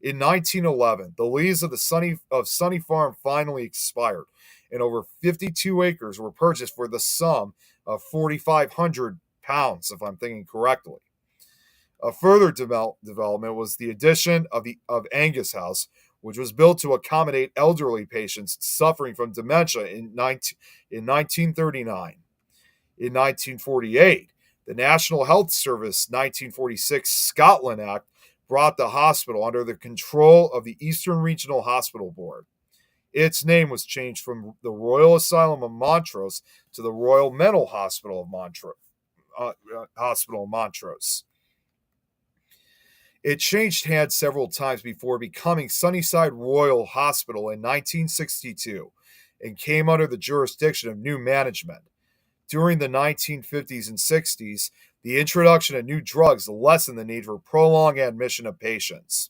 In 1911, the lease of Sunny Farm finally expired, and over 52 acres were purchased for the sum of £4,500, if I'm thinking correctly. A further development was the addition of Angus House, which was built to accommodate elderly patients suffering from dementia in 1939. In 1948, the National Health Service 1946 Scotland Act brought the hospital under the control of the Eastern Regional Hospital Board. Its name was changed from the Royal Asylum of Montrose to the Royal Mental Hospital of Montrose. It changed hands several times before becoming Sunnyside Royal Hospital in 1962 and came under the jurisdiction of new management. During the 1950s and 60s, the introduction of new drugs lessened the need for prolonged admission of patients.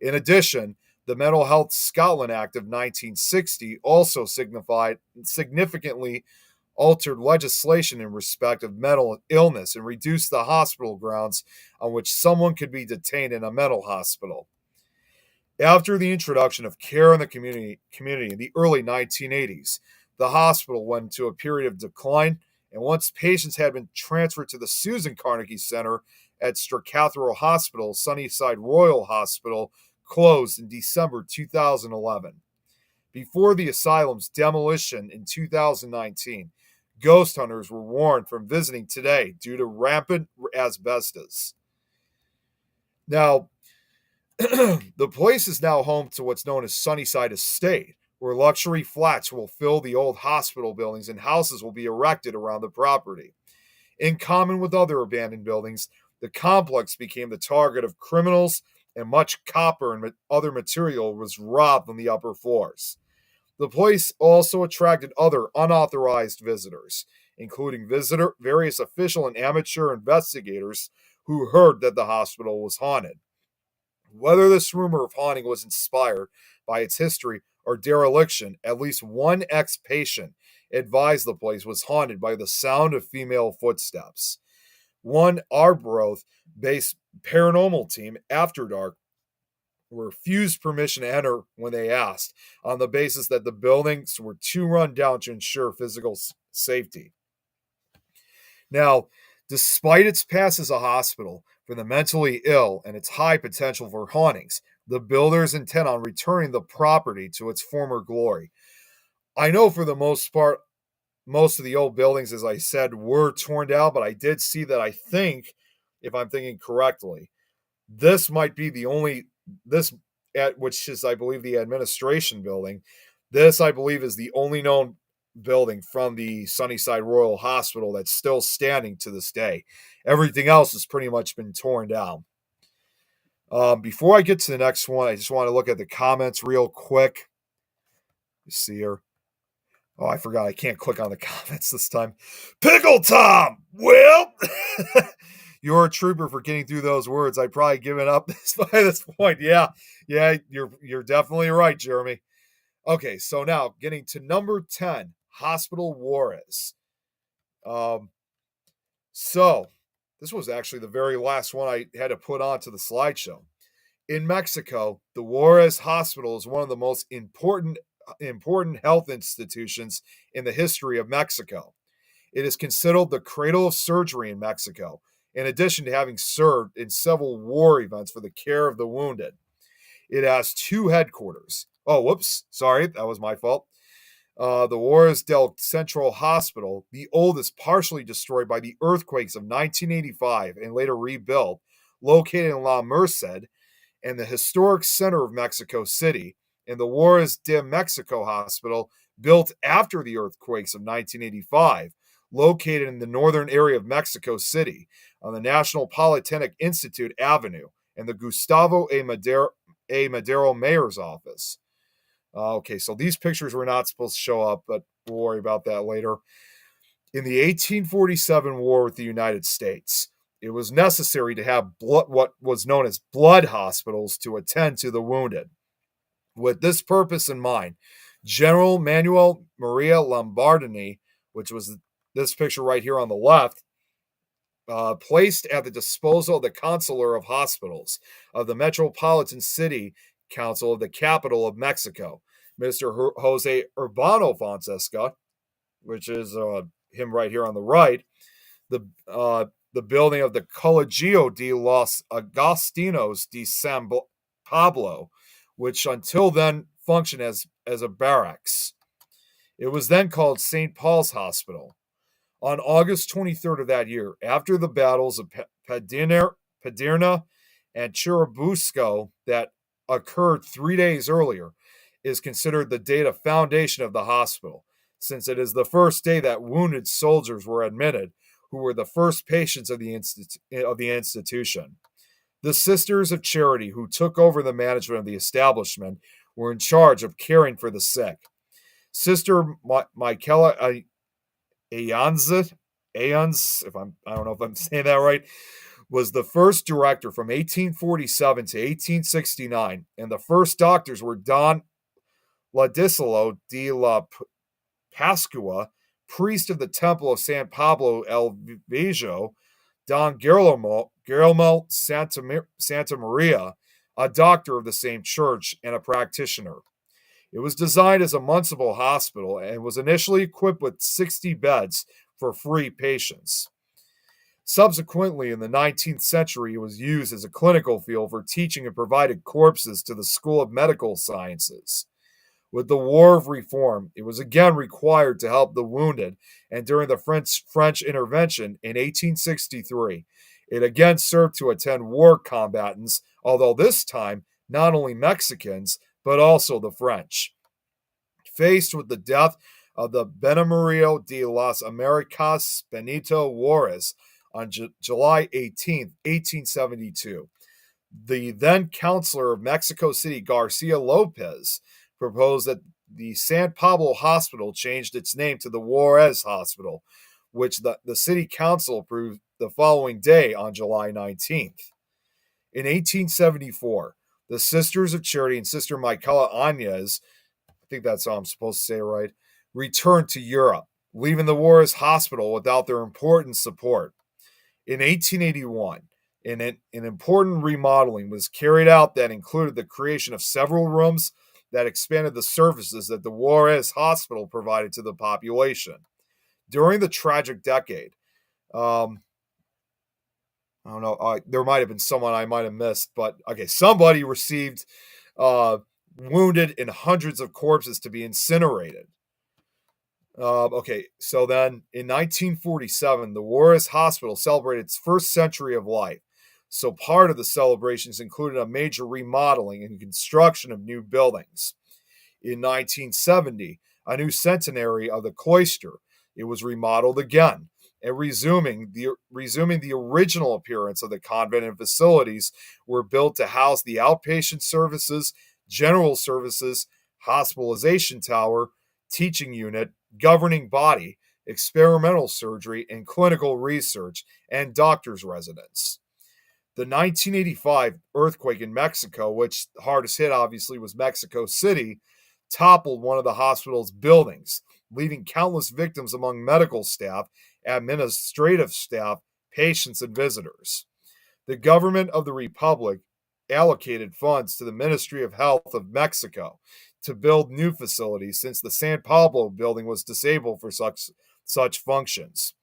In addition, the Mental Health Scotland Act of 1960 also significantly altered legislation in respect of mental illness and reduced the hospital grounds on which someone could be detained in a mental hospital. After the introduction of care in the community in the early 1980s, the hospital went into a period of decline, and once patients had been transferred to the Susan Carnegie Center at Stracathro Hospital, Sunnyside Royal Hospital closed in December 2011. Before the asylum's demolition in 2019, ghost hunters were warned from visiting today due to rampant asbestos. Now, the place is now home to what's known as Sunnyside Estate, where luxury flats will fill the old hospital buildings and houses will be erected around the property. In common with other abandoned buildings, the complex became the target of criminals, and much copper and other material was robbed from the upper floors. The place also attracted other unauthorized visitors, including various official and amateur investigators who heard that the hospital was haunted. Whether this rumor of haunting was inspired by its history or dereliction, at least one ex-patient advised the place was haunted by the sound of female footsteps. One Arbroath-based paranormal team, After Dark, refused permission to enter when they asked, on the basis that the buildings were too run down to ensure physical safety. Now, despite its past as a hospital for the mentally ill and its high potential for hauntings, the builders intend on returning the property to its former glory. I know for the most part, most of the old buildings, as I said, were torn down, but I did see that, I think, if I'm thinking correctly, this might be the only, this, which is, I believe, the administration building. This, I believe, is the only known building from the Sunnyside Royal Hospital that's still standing to this day. Everything else has pretty much been torn down. Before I get to the next one, I just want to look at the comments real quick. You see here. Oh, I forgot. I can't click on the comments this time. Pickle Tom! Well, you're a trooper for getting through those words. I'd probably given up by this point. Yeah, you're definitely right, Jeremy. Okay, so now getting to number 10, Hospital Juarez. So this was actually the very last one I had to put onto the slideshow. In Mexico, the Juarez Hospital is one of the most important health institutions in the history of Mexico. It is considered the cradle of surgery in Mexico, in addition to having served in several war events for the care of the wounded. It has two headquarters. Oh, whoops. Sorry, that was my fault. The Juarez del Centro Hospital, the oldest, partially destroyed by the earthquakes of 1985 and later rebuilt, located in La Merced, and the historic center of Mexico City, and the Juarez de Mexico Hospital, built after the earthquakes of 1985, located in the northern area of Mexico City on the National Polytechnic Institute Avenue and the Gustavo A. Madero Mayor's office. Okay, so these pictures were not supposed to show up, but we'll worry about that later. In the 1847 war with the United States, it was necessary to have what was known as blood hospitals to attend to the wounded. With this purpose in mind, General Manuel Maria Lombardini, which was this picture right here on the left, placed at the disposal of the Consular of Hospitals of the Metropolitan City Council of the capital of Mexico, Mr. Jose Urbano Fonseca, which is him right here on the right, the building of the Colegio de los Agostinos de San Pablo, which until then functioned as a barracks. It was then called St. Paul's Hospital. On August 23rd of that year, after the battles of Paderna and Churubusco that occurred 3 days earlier, is considered the date of foundation of the hospital, since it is the first day that wounded soldiers were admitted, who were the first patients of the institution. The Sisters of Charity, who took over the management of the establishment, were in charge of caring for the sick. Sister Michaela Ayanz, I don't know if I'm saying that right, was the first director from 1847 to 1869, and the first doctors were Don Ladislo de la Pascua, priest of the Temple of San Pablo el Viejo, Don Guillermo Santa Maria, a doctor of the same church and a practitioner. It was designed as a municipal hospital and was initially equipped with 60 beds for free patients. Subsequently, in the 19th century, it was used as a clinical field for teaching and provided corpses to the School of Medical Sciences. With the War of Reform, it was again required to help the wounded, and during the French intervention in 1863, it again served to attend war combatants, although this time not only Mexicans, but also the French. Faced with the death of the Benemérito de las Americas Benito Juarez on July 18, 1872, the then Councilor of Mexico City, Garcia Lopez, proposed that the San Pablo Hospital changed its name to the Juarez Hospital, which the City Council approved the following day on July 19th. In 1874, the Sisters of Charity and Sister Michaela Añez, I think that's how I'm supposed to say it right, returned to Europe, leaving the Juarez Hospital without their important support. In 1881, An important remodeling was carried out that included the creation of several rooms that expanded the services that the Juarez Hospital provided to the population. During the tragic decade, I don't know, there might have been someone I might have missed, but okay, somebody received wounded and hundreds of corpses to be incinerated. Okay, so then in 1947, the Juarez Hospital celebrated its first century of life. So part of the celebrations included a major remodeling and construction of new buildings. In 1970, a new centenary of the cloister, it was remodeled again and resuming the original appearance of the convent, and facilities were built to house the outpatient services, general services, hospitalization tower, teaching unit, governing body, experimental surgery, and clinical research, and doctor's residence. The 1985 earthquake in Mexico, which the hardest hit obviously was Mexico City, toppled one of the hospital's buildings, leaving countless victims among medical staff, administrative staff, patients, and visitors. The government of the Republic allocated funds to the Ministry of Health of Mexico to build new facilities since the San Pablo building was disabled for such functions.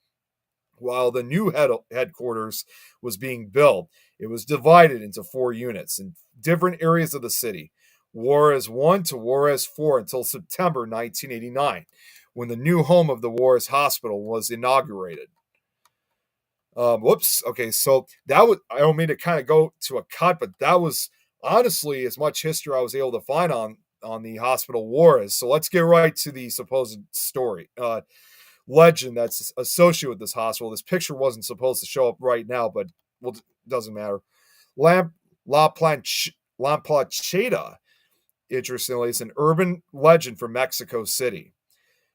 While the new headquarters was being built, it was divided into 4 units in different areas of the city, Juarez 1 to Juarez 4 until September 1989, when the new home of the Juarez Hospital was inaugurated. Okay, so that was, I don't mean to kind of go to a cut, but that was honestly as much history I was able to find on the hospital Juarez. So let's get right to the supposed story. Legend that's associated with this hospital. This picture wasn't supposed to show up right now, but well, it doesn't matter. La Plancheta, interestingly, is an urban legend from Mexico City.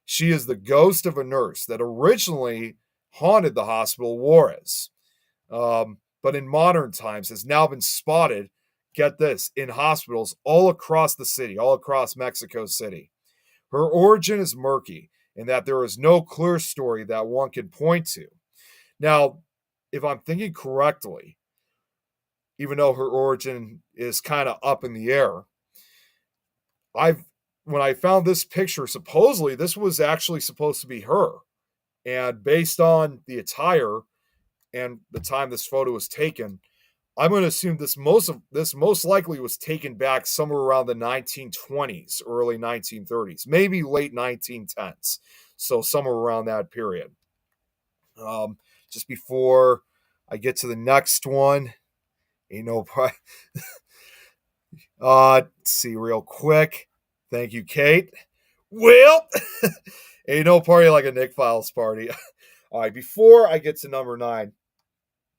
She is the ghost of a nurse that originally haunted the hospital Juarez, but in modern times has now been spotted, get this, in hospitals all across the city, all across Mexico City. Her origin is murky, in that there is no clear story that one can point to. Now, if I'm thinking correctly, even though her origin is kind of up in the air, when I found this picture, supposedly this was actually supposed to be her. And based on the attire and the time this photo was taken, I'm going to assume this most likely was taken back somewhere around the 1920s, early 1930s, maybe late 1910s. So somewhere around that period. Just before I get to the next one, let's see real quick. Thank you, Kate. Well, ain't no party like a Nick Files party. All right, before I get to number 9,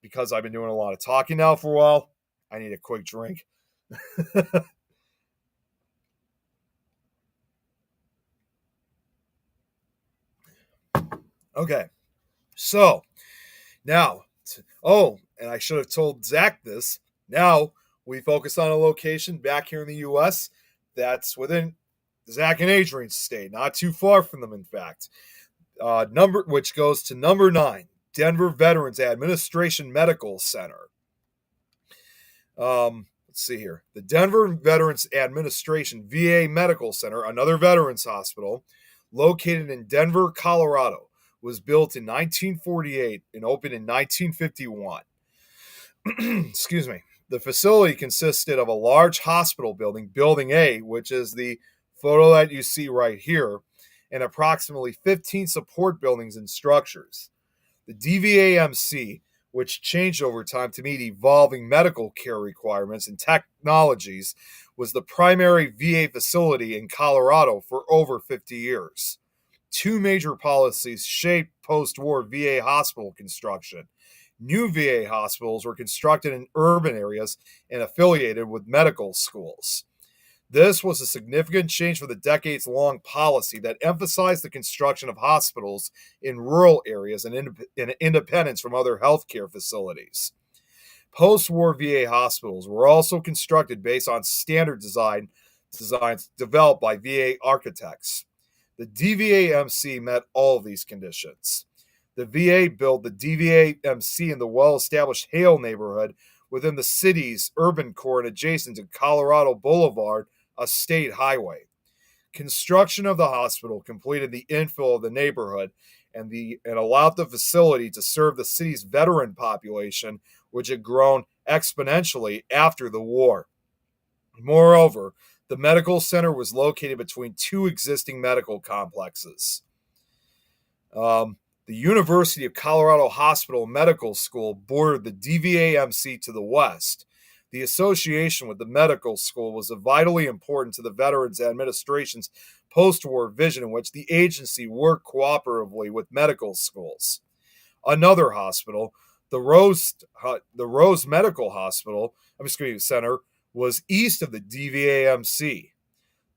because I've been doing a lot of talking now for a while, I need a quick drink. Okay, so now, and I should have told Zach this. Now we focus on a location back here in the U.S. that's within Zach and Adrian's state, not too far from them, in fact. Which goes to number 9. Denver Veterans Administration Medical Center. Let's see here. The Denver Veterans Administration VA Medical Center, another veterans hospital, located in Denver, Colorado, was built in 1948 and opened in 1951. Excuse me. The facility consisted of a large hospital building, Building A, which is the photo that you see right here, and approximately 15 support buildings and structures. The DVAMC, which changed over time to meet evolving medical care requirements and technologies, was the primary VA facility in Colorado for over 50 years. 2 major policies shaped post-war VA hospital construction. New VA hospitals were constructed in urban areas and affiliated with medical schools. This was a significant change for the decades-long policy that emphasized the construction of hospitals in rural areas and independence from other healthcare facilities. Post-war VA hospitals were also constructed based on standard designs developed by VA architects. The DVAMC met all of these conditions. The VA built the DVA-MC in the well-established Hale neighborhood within the city's urban core and adjacent to Colorado Boulevard, a state highway. Construction of the hospital completed the infill of the neighborhood and allowed the facility to serve the city's veteran population, which had grown exponentially after the war. Moreover, the medical center was located between two existing medical complexes. The University of Colorado Hospital Medical School bordered the DVA-MC to the west. The association with the medical school was vitally important to the Veterans Administration's post-war vision in which the agency worked cooperatively with medical schools. Another hospital, the Rose Medical Center, was east of the DVA-MC.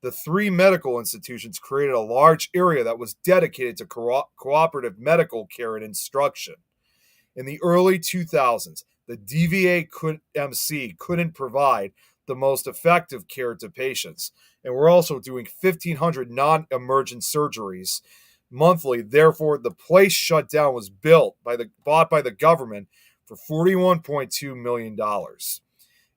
The three medical institutions created a large area that was dedicated to cooperative medical care and instruction. In the early 2000s, the DVA-MC couldn't provide the most effective care to patients, and we're also doing 1,500 non-emergent surgeries monthly. Therefore, the place shut down was bought by the government for $41.2 million.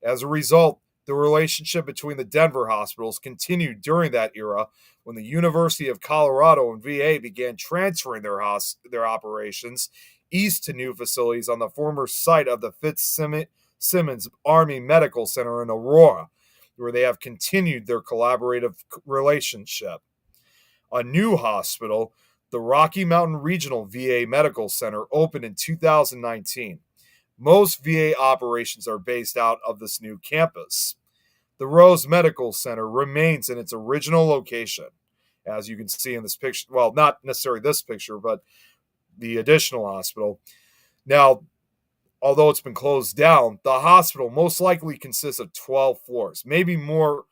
As a result, the relationship between the Denver hospitals continued during that era when the University of Colorado and VA began transferring their operations east to new facilities on the former site of the Fitzsimmons Army Medical Center in Aurora, where they have continued their collaborative relationship. A new hospital, the Rocky Mountain Regional VA Medical Center, opened in 2019. Most VA operations are based out of this new campus. The Rose Medical Center remains in its original location, as you can see in this picture. Well, not necessarily this picture, but the additional hospital. Now, although it's been closed down, the hospital most likely consists of 12 floors, maybe more.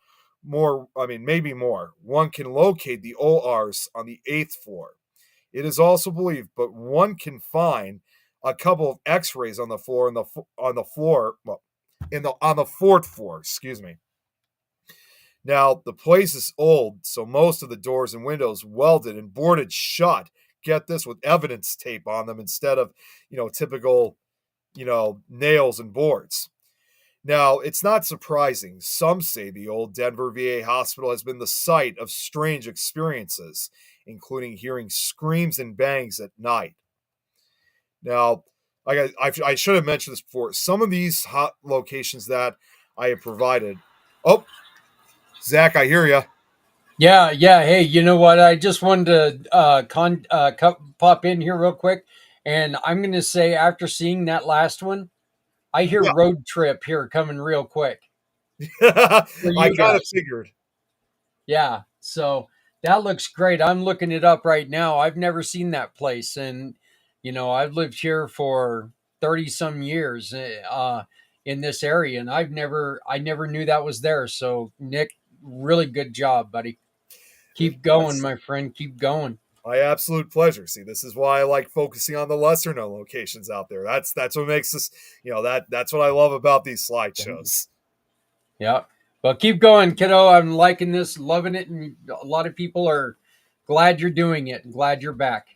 Maybe more. One can locate the ORs on the 8th floor. It is also believed, but one can find a couple of X-rays on the floor on the 4th floor. Excuse me. Now, the place is old, so most of the doors and windows welded and boarded shut. Get this, with evidence tape on them instead of, typical, nails and boards. Now, it's not surprising. Some say the old Denver VA hospital has been the site of strange experiences, including hearing screams and bangs at night. Now, I should have mentioned this before. Some of these hot locations that I have provided. Oh, Zach, I hear you. Yeah. Hey, you know what? I just wanted to pop in here real quick, and I'm going to say after seeing that last one, I hear road trip here coming real quick. I kind of figured. Yeah, so that looks great. I'm looking it up right now. I've never seen that place, and I've lived here for 30 some years in this area, and I never knew that was there. So Nick, really good job, buddy. Keep going, my friend. Keep going. My absolute pleasure. See, this is why I like focusing on the lesser known locations out there. That's what makes this, that's what I love about these slideshows. Yeah. Well, keep going, kiddo. I'm liking this, loving it, and a lot of people are glad you're doing it and glad you're back.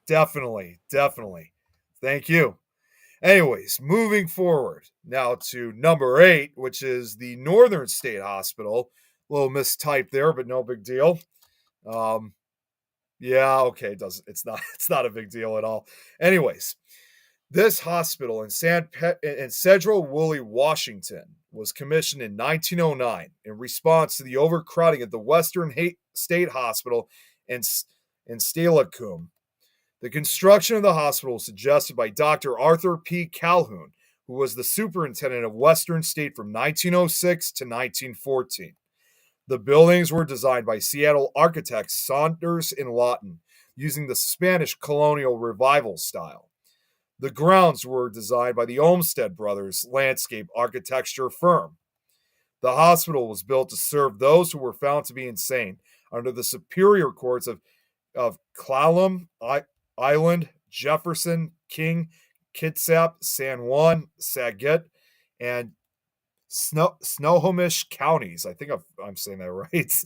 Definitely. Thank you. Anyways, moving forward now to number 8, which is the Northern State Hospital. A little mistyped there, but no big deal. Yeah, okay, it's not a big deal at all. Anyways, this hospital in Sedro-Woolley, Washington, was commissioned in 1909 in response to the overcrowding at the Western State Hospital in Steilacoom. The construction of the hospital was suggested by Dr. Arthur P. Calhoun, who was the superintendent of Western State from 1906 to 1914. The buildings were designed by Seattle architects Saunders and Lawton, using the Spanish colonial revival style. The grounds were designed by the Olmsted Brothers landscape architecture firm. The hospital was built to serve those who were found to be insane under the superior courts of Clallam Island, Jefferson, King, Kitsap, San Juan, Saget, and Snohomish counties. I think I'm saying that right.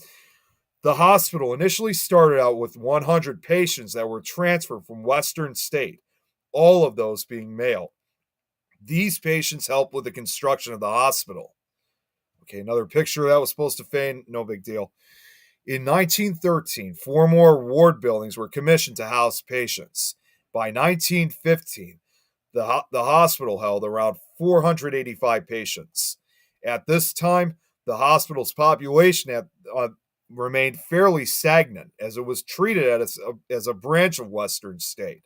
The hospital initially started out with 100 patients that were transferred from Western State, all of those being male. These patients helped with the construction of the hospital. Okay, another picture that was supposed to fade, no big deal. In 1913, 4 more ward buildings were commissioned to house patients. By 1915, the hospital held around 485 patients. At this time, the hospital's population remained fairly stagnant as it was treated as a branch of Western State.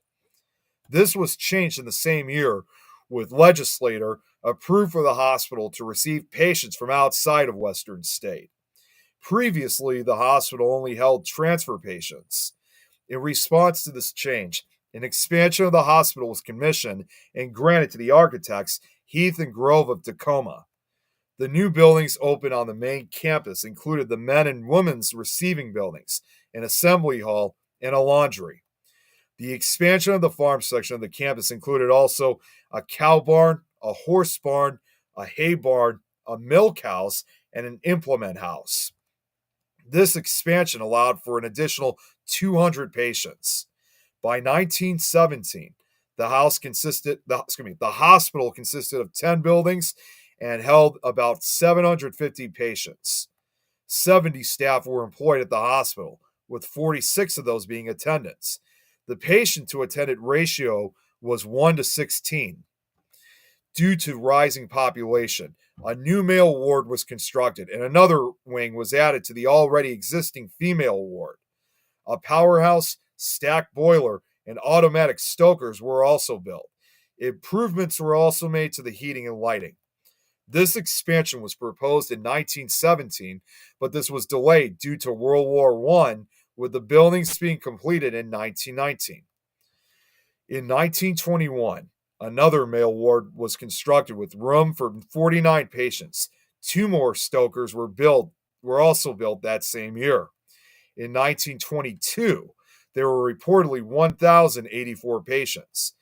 This was changed in the same year with legislator approved for the hospital to receive patients from outside of Western State. Previously, the hospital only held transfer patients. In response to this change, an expansion of the hospital was commissioned and granted to the architects Heath and Grove of Tacoma. The new buildings opened on the main campus included the men and women's receiving buildings, an assembly hall, and a laundry. The expansion of the farm section of the campus included also a cow barn, a horse barn, a hay barn, a milk house, and an implement house. This expansion allowed for an additional 200 patients. By 1917, the hospital consisted of 10 buildings and held about 750 patients. 70 staff were employed at the hospital, with 46 of those being attendants. The patient to attendant ratio was 1 to 16. Due to rising population, a new male ward was constructed and another wing was added to the already existing female ward. A powerhouse, stack boiler, and automatic stokers were also built. Improvements were also made to the heating and lighting. This expansion was proposed in 1917, but this was delayed due to World War I, with the buildings being completed in 1919. In 1921, another male ward was constructed with room for 49 patients. 2 more stokers were also built that same year. In 1922, there were reportedly 1,084 patients.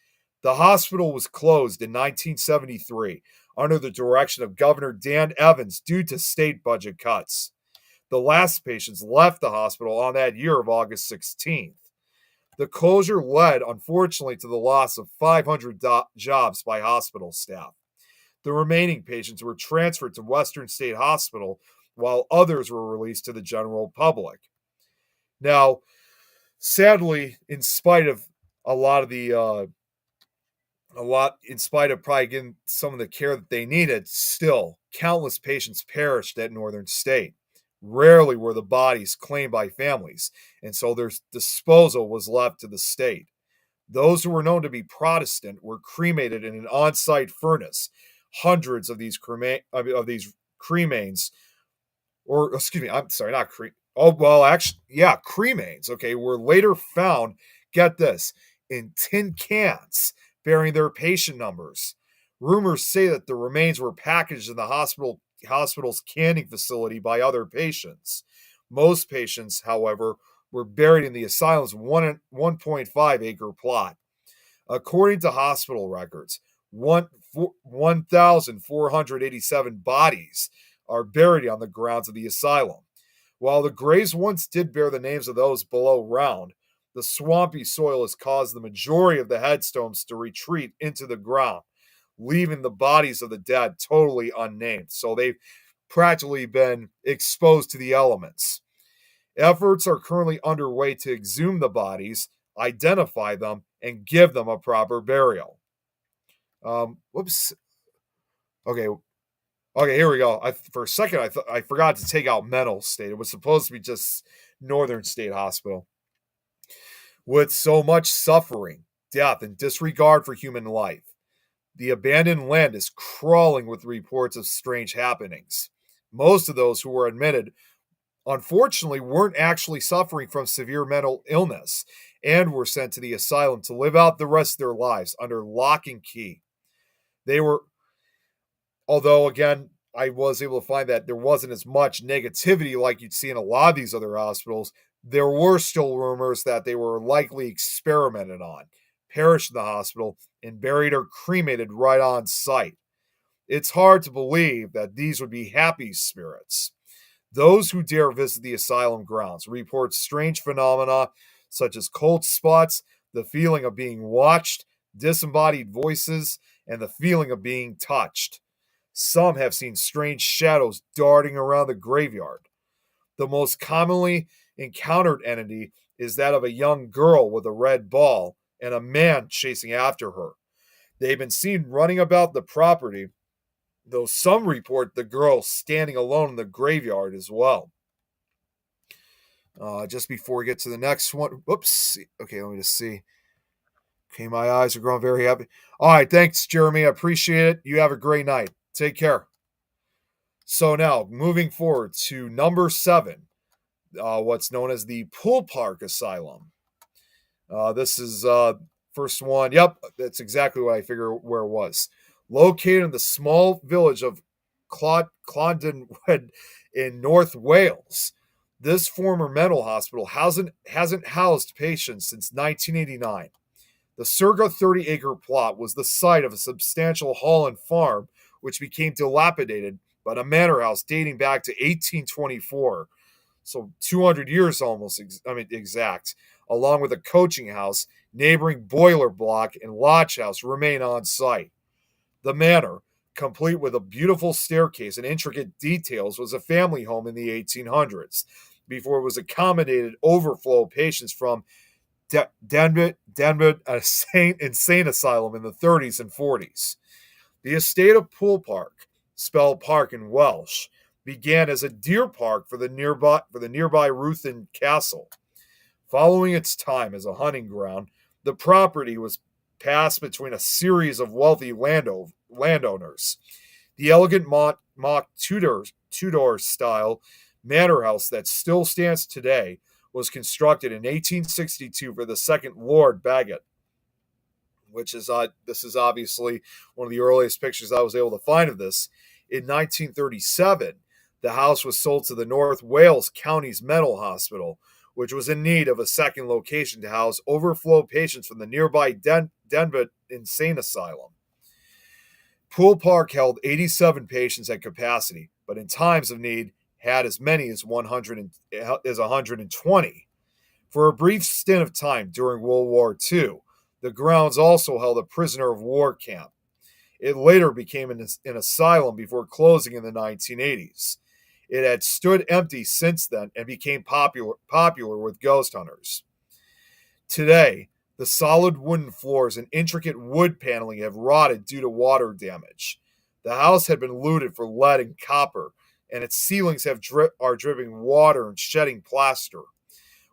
The hospital was closed in 1973 under the direction of Governor Dan Evans due to state budget cuts. The last patients left the hospital on that year of August 16th. The closure led, unfortunately, to the loss of 500 jobs by hospital staff. The remaining patients were transferred to Western State Hospital, while others were released to the general public. Now, sadly, in spite of in spite of probably getting some of the care that they needed, still, countless patients perished at Northern State. Rarely were the bodies claimed by families, and so their disposal was left to the state. Those who were known to be Protestant were cremated in an on-site furnace. Hundreds of these cremains, or excuse me, I'm sorry, not cremains, okay, were later found, get this, in tin cans bearing their patient numbers. Rumors say that the remains were packaged in the hospital's canning facility by other patients. Most patients, however, were buried in the asylum's 1.5 acre plot. According to hospital records, 1,487 bodies are buried on the grounds of the asylum. While the graves once did bear the names of those below ground, the swampy soil has caused the majority of the headstones to retreat into the ground, leaving the bodies of the dead totally unnamed. So they've practically been exposed to the elements. Efforts are currently underway to exhume the bodies, identify them, and give them a proper burial. Whoops. Okay, here we go. For a second, I forgot to take out mental state. It was supposed to be just Northern State Hospital. With so much suffering, death, and disregard for human life, the abandoned land is crawling with reports of strange happenings. Most of those who were admitted, unfortunately, weren't actually suffering from severe mental illness and were sent to the asylum to live out the rest of their lives under lock and key. Although, again, I was able to find that there wasn't as much negativity like you'd see in a lot of these other hospitals, there were still rumors that they were likely experimented on, perished in the hospital, and buried or cremated right on site. It's hard to believe that these would be happy spirits. Those who dare visit the asylum grounds report strange phenomena such as cold spots, the feeling of being watched, disembodied voices, and the feeling of being touched. Some have seen strange shadows darting around the graveyard. The most commonly encountered entity is that of a young girl with a red ball and a man chasing after her. They've been seen running about the property, though some report the girl standing alone in the graveyard as well. Just before we get to the next one, whoops. Okay, let me just see. Okay, my eyes are growing very happy. All right, thanks, Jeremy. I appreciate it. You have a great night. Take care. So now, moving forward to number 7, what's known as the Pool Park Asylum. This is first one. Yep, that's exactly what I figured where it was. Located in the small village of Clondonwood in North Wales. This former mental hospital hasn't housed patients since 1989. The circa 30-acre plot was the site of a substantial hall and farm, which became dilapidated, but a manor house dating back to 1824, so 200 years almost, exact, along with a coaching house, neighboring boiler block, and lodge house remain on site. The manor, complete with a beautiful staircase and intricate details, was a family home in the 1800s, before it was accommodated overflow patients from Denver Insane Asylum in the 30s and 40s. The estate of Pool Park, spelled park in Welsh, began as a deer park for the nearby Ruthin Castle. Following its time as a hunting ground, the property was passed between a series of wealthy landowners. The elegant mock Tudor style manor house that still stands today was constructed in 1862 for the second Lord Bagot, which is this is obviously one of the earliest pictures I was able to find of this. In 1937, the house was sold to the North Wales County's Mental Hospital, which was in need of a second location to house overflow patients from the nearby Denver Insane Asylum. Pool Park held 87 patients at capacity, but in times of need had as many as 120. For a brief stint of time during World War II, the grounds also held a prisoner of war camp. It later became an asylum before closing in the 1980s. It had stood empty since then and became popular with ghost hunters. Today, the solid wooden floors and intricate wood paneling have rotted due to water damage. The house had been looted for lead and copper, and its ceilings are dripping water and shedding plaster.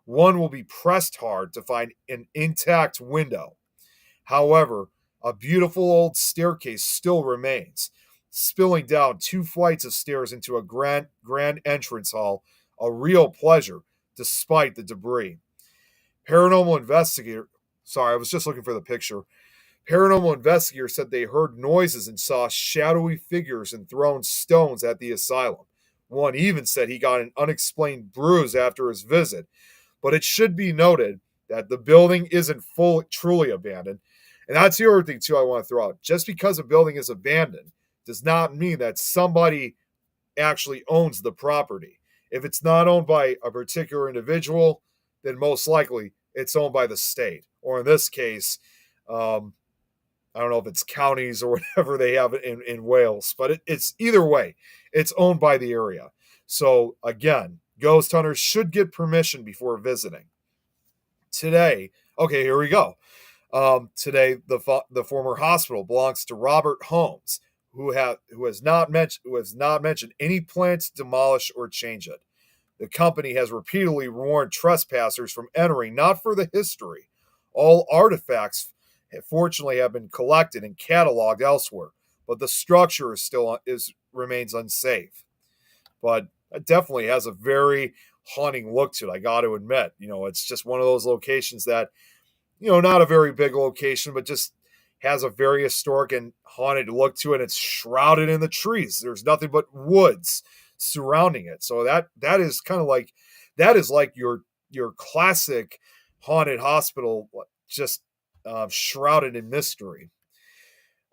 One will be pressed hard to find an intact window. However, a beautiful old staircase still remains, spilling down 2 flights of stairs into a grand entrance hall, a real pleasure despite the debris. Paranormal investigator, I was just looking for the picture. Paranormal investigators said they heard noises and saw shadowy figures and thrown stones at the asylum. One even said he got an unexplained bruise after his visit. But it should be noted that the building isn't truly abandoned. And that's the other thing, too, I want to throw out. Just because a building is abandoned does not mean that somebody actually owns the property. If it's not owned by a particular individual, then most likely it's owned by the state. Or in this case, I don't know if it's counties or whatever they have in Wales, but it's either way, it's owned by the area. So again, ghost hunters should get permission before visiting. Today, okay, here we go. Today, the former hospital belongs to Robert Holmes, who has not mentioned any plans to demolish or change it. The company has repeatedly warned trespassers from entering, not for the history. All artifacts, fortunately, have been collected and cataloged elsewhere, but the structure remains unsafe. But it definitely has a very haunting look to it, I got to admit. It's just one of those locations that, not a very big location, but just has a very historic and haunted look to it. It's shrouded in the trees. There's nothing but woods surrounding it. So that is kind of like, that is like your classic haunted hospital, just shrouded in mystery.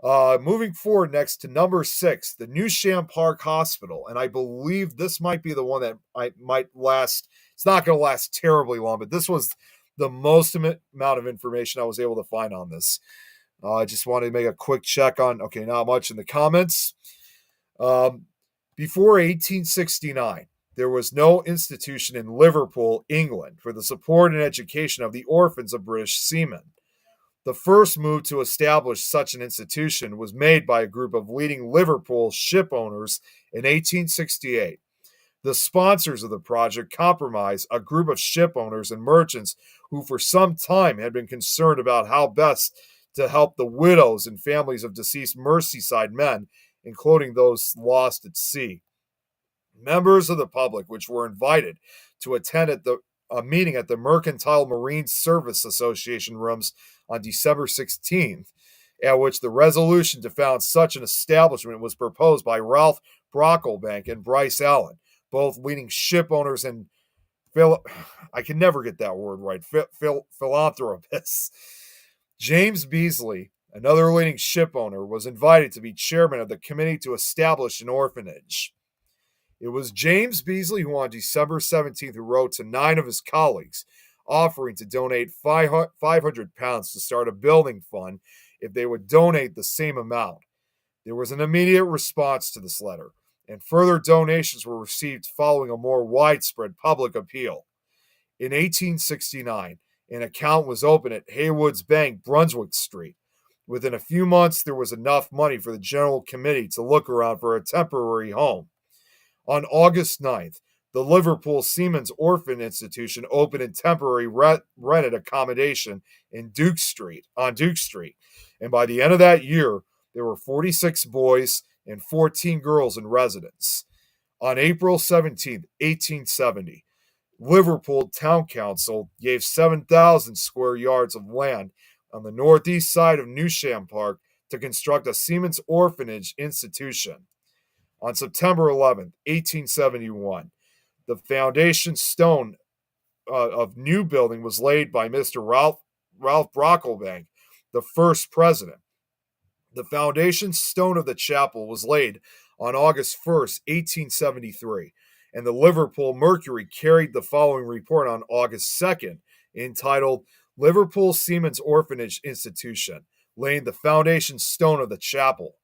Moving forward next to number 6, the New Sham Park Hospital. And I believe this might be the one that might last. It's not going to last terribly long, but this was the most amount of information I was able to find on this. I just wanted to make a quick check on, okay, not much in the comments. Before 1869, there was no institution in Liverpool, England, for the support and education of the orphans of British seamen. The first move to establish such an institution was made by a group of leading Liverpool ship owners in 1868. The sponsors of the project comprised a group of ship owners and merchants who for some time had been concerned about how best to help the widows and families of deceased Merseyside men, including those lost at sea. Members of the public, which were invited to attend a meeting at the Mercantile Marine Service Association rooms on December 16th, at which the resolution to found such an establishment was proposed by Ralph Brocklebank and Bryce Allen, both leading ship owners and I can never get that word right, philanthropists. James Beasley, another leading ship owner, was invited to be chairman of the committee to establish an orphanage. It was James Beasley who on December 17th wrote to 9 of his colleagues offering to donate £500 to start a building fund if they would donate the same amount. There was an immediate response to this letter, and further donations were received following a more widespread public appeal. In 1869, an account was opened at Haywood's Bank, Brunswick Street. Within a few months, there was enough money for the General Committee to look around for a temporary home. On August 9th, the Liverpool Seamen's Orphan Institution opened in temporary rented accommodation on Duke Street. And by the end of that year, there were 46 boys and 14 girls in residence. On April 17, 1870, Liverpool Town Council gave 7,000 square yards of land on the northeast side of Newsham Park to construct a Seamen's Orphanage institution. On September 11, 1871, the foundation stone of new building was laid by Mr. Ralph Brocklebank, the first president. The foundation stone of the chapel was laid on August 1st, 1873, and the Liverpool Mercury carried the following report on August 2nd, entitled Liverpool Seamen's Orphanage Institution, laying the foundation stone of the chapel.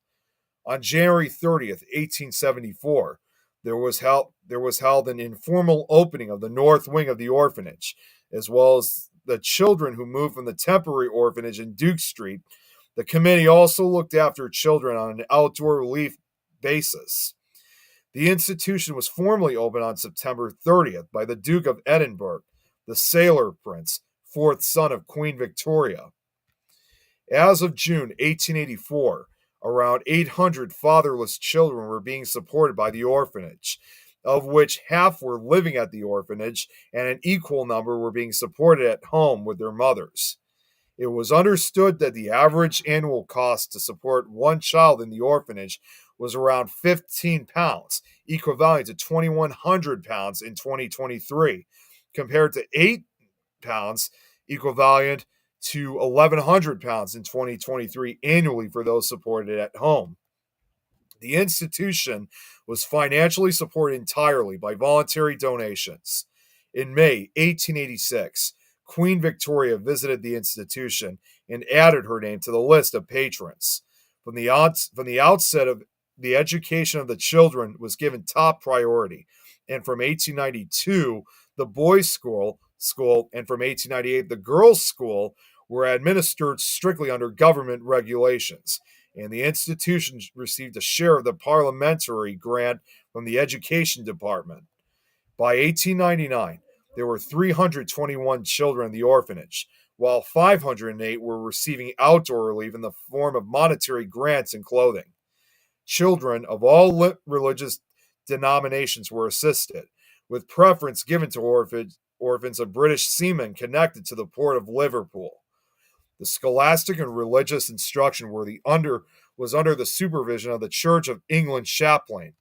On January 30th, 1874, there was held an informal opening of the north wing of the orphanage, as well as the children who moved from the temporary orphanage in Duke Street. The committee also looked after children on an outdoor relief basis. The institution was formally opened on September 30th by the Duke of Edinburgh, the sailor prince, fourth son of Queen Victoria. As of June 1884, around 800 fatherless children were being supported by the orphanage, of which half were living at the orphanage and an equal number were being supported at home with their mothers. It was understood that the average annual cost to support one child in the orphanage was around £15, equivalent to £2,100 in 2023, compared to £8, equivalent to £1,100 in 2023 annually for those supported at home. The institution was financially supported entirely by voluntary donations. In May 1886, Queen Victoria visited the institution and added her name to the list of patrons. From the outset of the education of the children was given top priority, and from 1892, the boys' school, and from 1898, the girls' school were administered strictly under government regulations, and the institution received a share of the parliamentary grant from the Education Department. By 1899, there were 321 children in the orphanage, while 508 were receiving outdoor relief in the form of monetary grants and clothing. Children of all religious denominations were assisted, with preference given to orphans of British seamen connected to the port of Liverpool. The scholastic and religious instruction was under the supervision of the Church of England chaplain.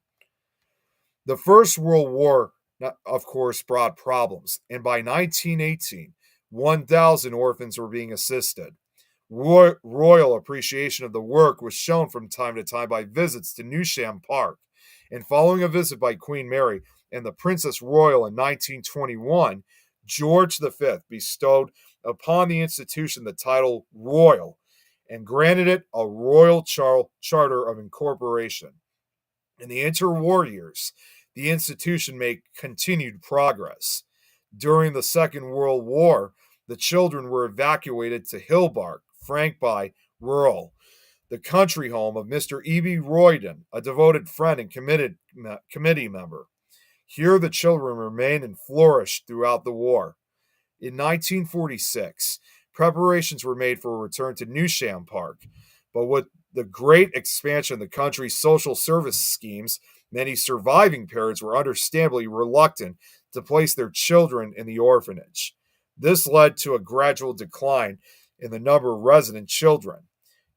The First World War, of course, brought problems, and by 1918, 1,000 orphans were being assisted. Royal appreciation of the work was shown from time to time by visits to Newsham Park, and following a visit by Queen Mary and the Princess Royal in 1921, George V bestowed upon the institution the title Royal, and granted it a royal charter of incorporation. In the interwar years, the institution made continued progress. During the Second World War, the children were evacuated to Hillbark, Frankby, rural, the country home of Mr. E.B. Royden, a devoted friend and committee member. Here the children remained and flourished throughout the war. In 1946, preparations were made for a return to Newsham Park, but with the great expansion of the country's social service schemes, many surviving parents were understandably reluctant to place their children in the orphanage. This led to a gradual decline in the number of resident children.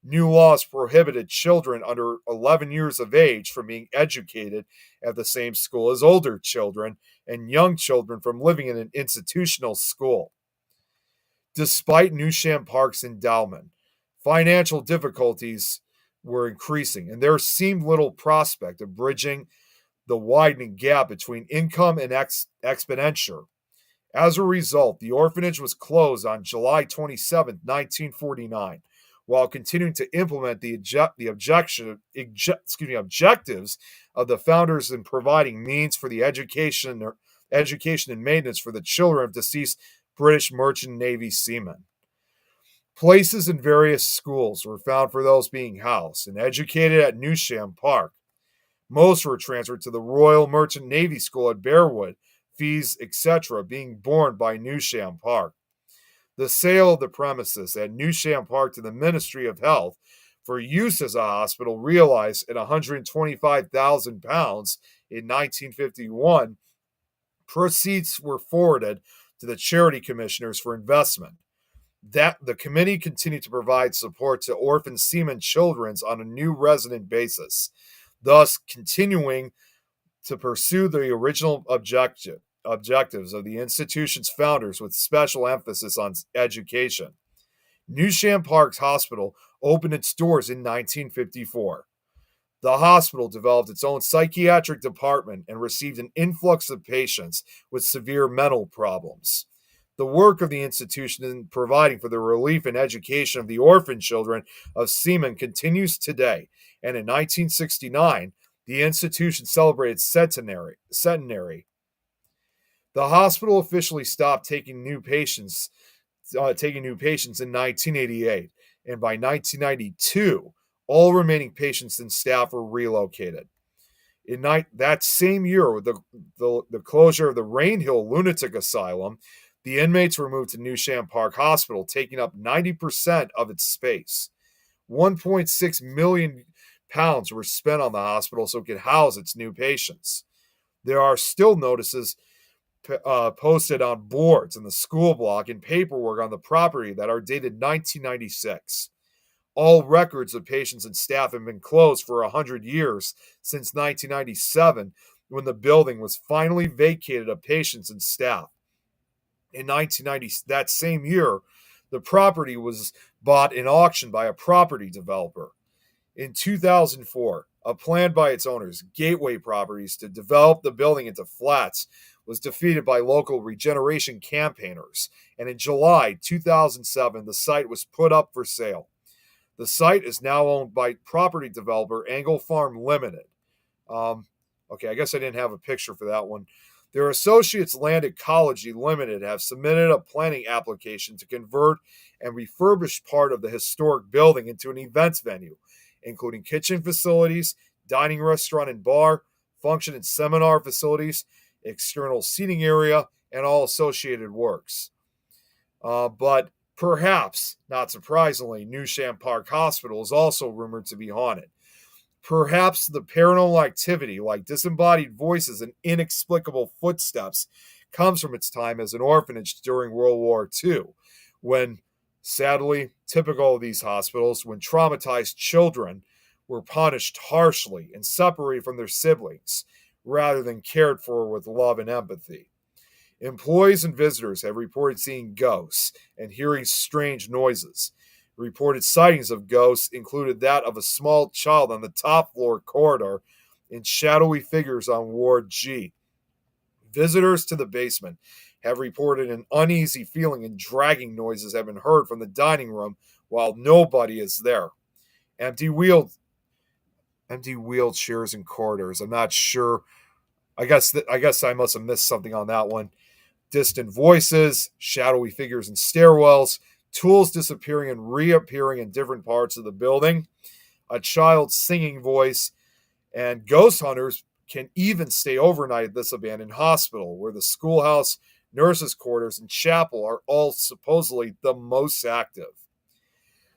New laws prohibited children under 11 years of age from being educated at the same school as older children, and young children from living in an institutional school. Despite Newsham Park's endowment, financial difficulties were increasing, and there seemed little prospect of bridging the widening gap between income and expenditure. As a result, the orphanage was closed on July 27, 1949, while continuing to implement the objectives of the founders in providing means for the education and maintenance for the children of deceased British Merchant Navy seamen. Places in various schools were found for those being housed and educated at Newsham Park. Most were transferred to the Royal Merchant Navy School at Bearwood, fees, etc., being borne by Newsham Park. The sale of the premises at Newsham Park to the Ministry of Health for use as a hospital, realized at £125,000 in 1951, proceeds were forwarded to the charity commissioners for investment. That the committee continued to provide support to orphan seamen children on a new resident basis, thus continuing to pursue the original objectives of the institution's founders with special emphasis on education. Newsham Park's hospital opened its doors in 1954. The hospital developed its own psychiatric department and received an influx of patients with severe mental problems. The work of the institution in providing for the relief and education of the orphan children of seamen continues today, and in 1969, the institution celebrated centenary. The hospital officially stopped taking new patients in 1988, and by 1992, all remaining patients and staff were relocated. In that same year, with the closure of the Rainhill Lunatic Asylum, the inmates were moved to Newsham Park Hospital, taking up 90% of its space. £1.6 million were spent on the hospital so it could house its new patients. There are still notices posted on boards in the school block and paperwork on the property that are dated 1996. All records of patients and staff have been closed for 100 years since 1997, when the building was finally vacated of patients and staff. In 1990, that same year, the property was bought in auction by a property developer. In 2004, a plan by its owners, Gateway Properties, to develop the building into flats was defeated by local regeneration campaigners, and in July 2007, the site was put up for sale. The site is now owned by property developer Angle Farm Limited. Okay, I guess I didn't have a picture for that one. Their associates Land Ecology Limited have submitted a planning application to convert and refurbish part of the historic building into an events venue, including kitchen facilities, dining restaurant and bar, function and seminar facilities, external seating area, and all associated works. But perhaps, not surprisingly, Newsham Park Hospital is also rumored to be haunted. Perhaps the paranormal activity, like disembodied voices and inexplicable footsteps, comes from its time as an orphanage during World War II, when, sadly, typical of these hospitals, when traumatized children were punished harshly and separated from their siblings, rather than cared for with love and empathy. Employees and visitors have reported seeing ghosts and hearing strange noises. Reported sightings of ghosts included that of a small child on the top floor corridor and shadowy figures on Ward G. Visitors to the basement have reported an uneasy feeling and dragging noises have been heard from the dining room while nobody is there. Empty wheelchairs and corridors. I'm not sure. I guess I must have missed something on that one. Distant voices, shadowy figures in stairwells, tools disappearing and reappearing in different parts of the building, a child's singing voice, and ghost hunters can even stay overnight at this abandoned hospital, where the schoolhouse, nurses' quarters, and chapel are all supposedly the most active.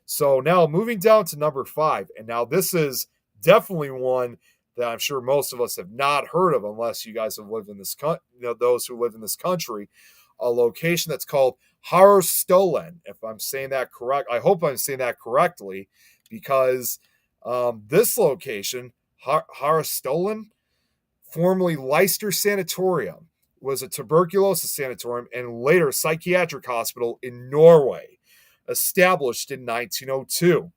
So now moving down to number 5, and now this is definitely one that I'm sure most of us have not heard of, unless you guys have lived in this those who live in this country, a location that's called Harstolen. If I'm saying that correct, I hope I'm saying that correctly, because this location, Harstolen, formerly Leicester Sanatorium, was a tuberculosis sanatorium and later psychiatric hospital in Norway, established in 1902.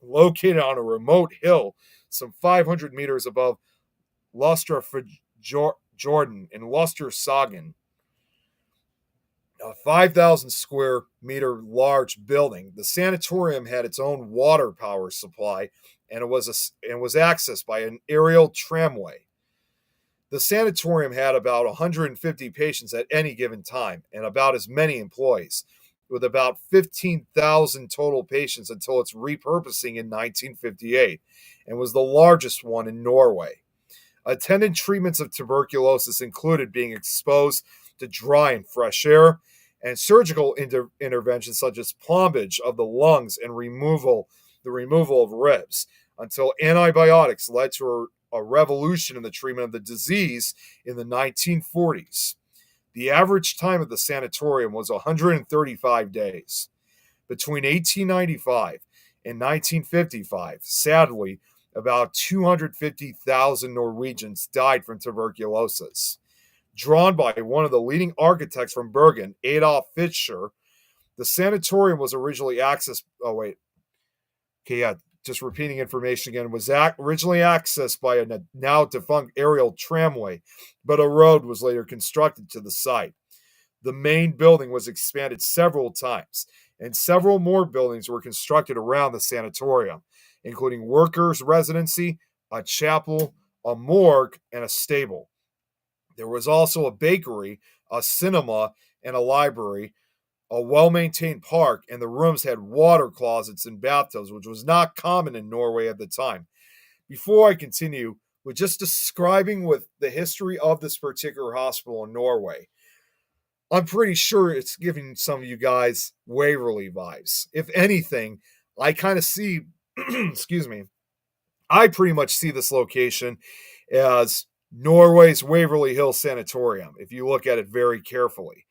Located on a remote hill some 500 meters above Jordan in Luster-Sagen, a 5,000 square meter large building. The sanatorium had its own water power supply, and it was accessed by an aerial tramway. The sanatorium had about 150 patients at any given time and about as many employees, with about 15,000 total patients until its repurposing in 1958, and was the largest one in Norway. Attendant treatments of tuberculosis included being exposed to dry and fresh air, and surgical interventions such as plombage of the lungs and the removal of ribs, until antibiotics led to a revolution in the treatment of the disease in the 1940s. The average time of the sanatorium was 135 days. Between 1895 and 1955, sadly, about 250,000 Norwegians died from tuberculosis. Drawn by one of the leading architects from Bergen, Adolf Fischer, the sanatorium was originally just repeating information again, was originally accessed by a now defunct aerial tramway, but a road was later constructed to the site. The main building was expanded several times, and several more buildings were constructed around the sanatorium, including workers' residency, a chapel, a morgue, and a stable. There was also a bakery, a cinema, and a library, a well-maintained park, and the rooms had water closets and bathtubs, which was not common in Norway at the time. Before I continue with just describing with the history of this particular hospital in Norway, I'm pretty sure it's giving some of you guys Waverly vibes. If anything, I kind of see, excuse me, I pretty much see this location as Norway's Waverly Hill Sanatorium, if you look at it very carefully.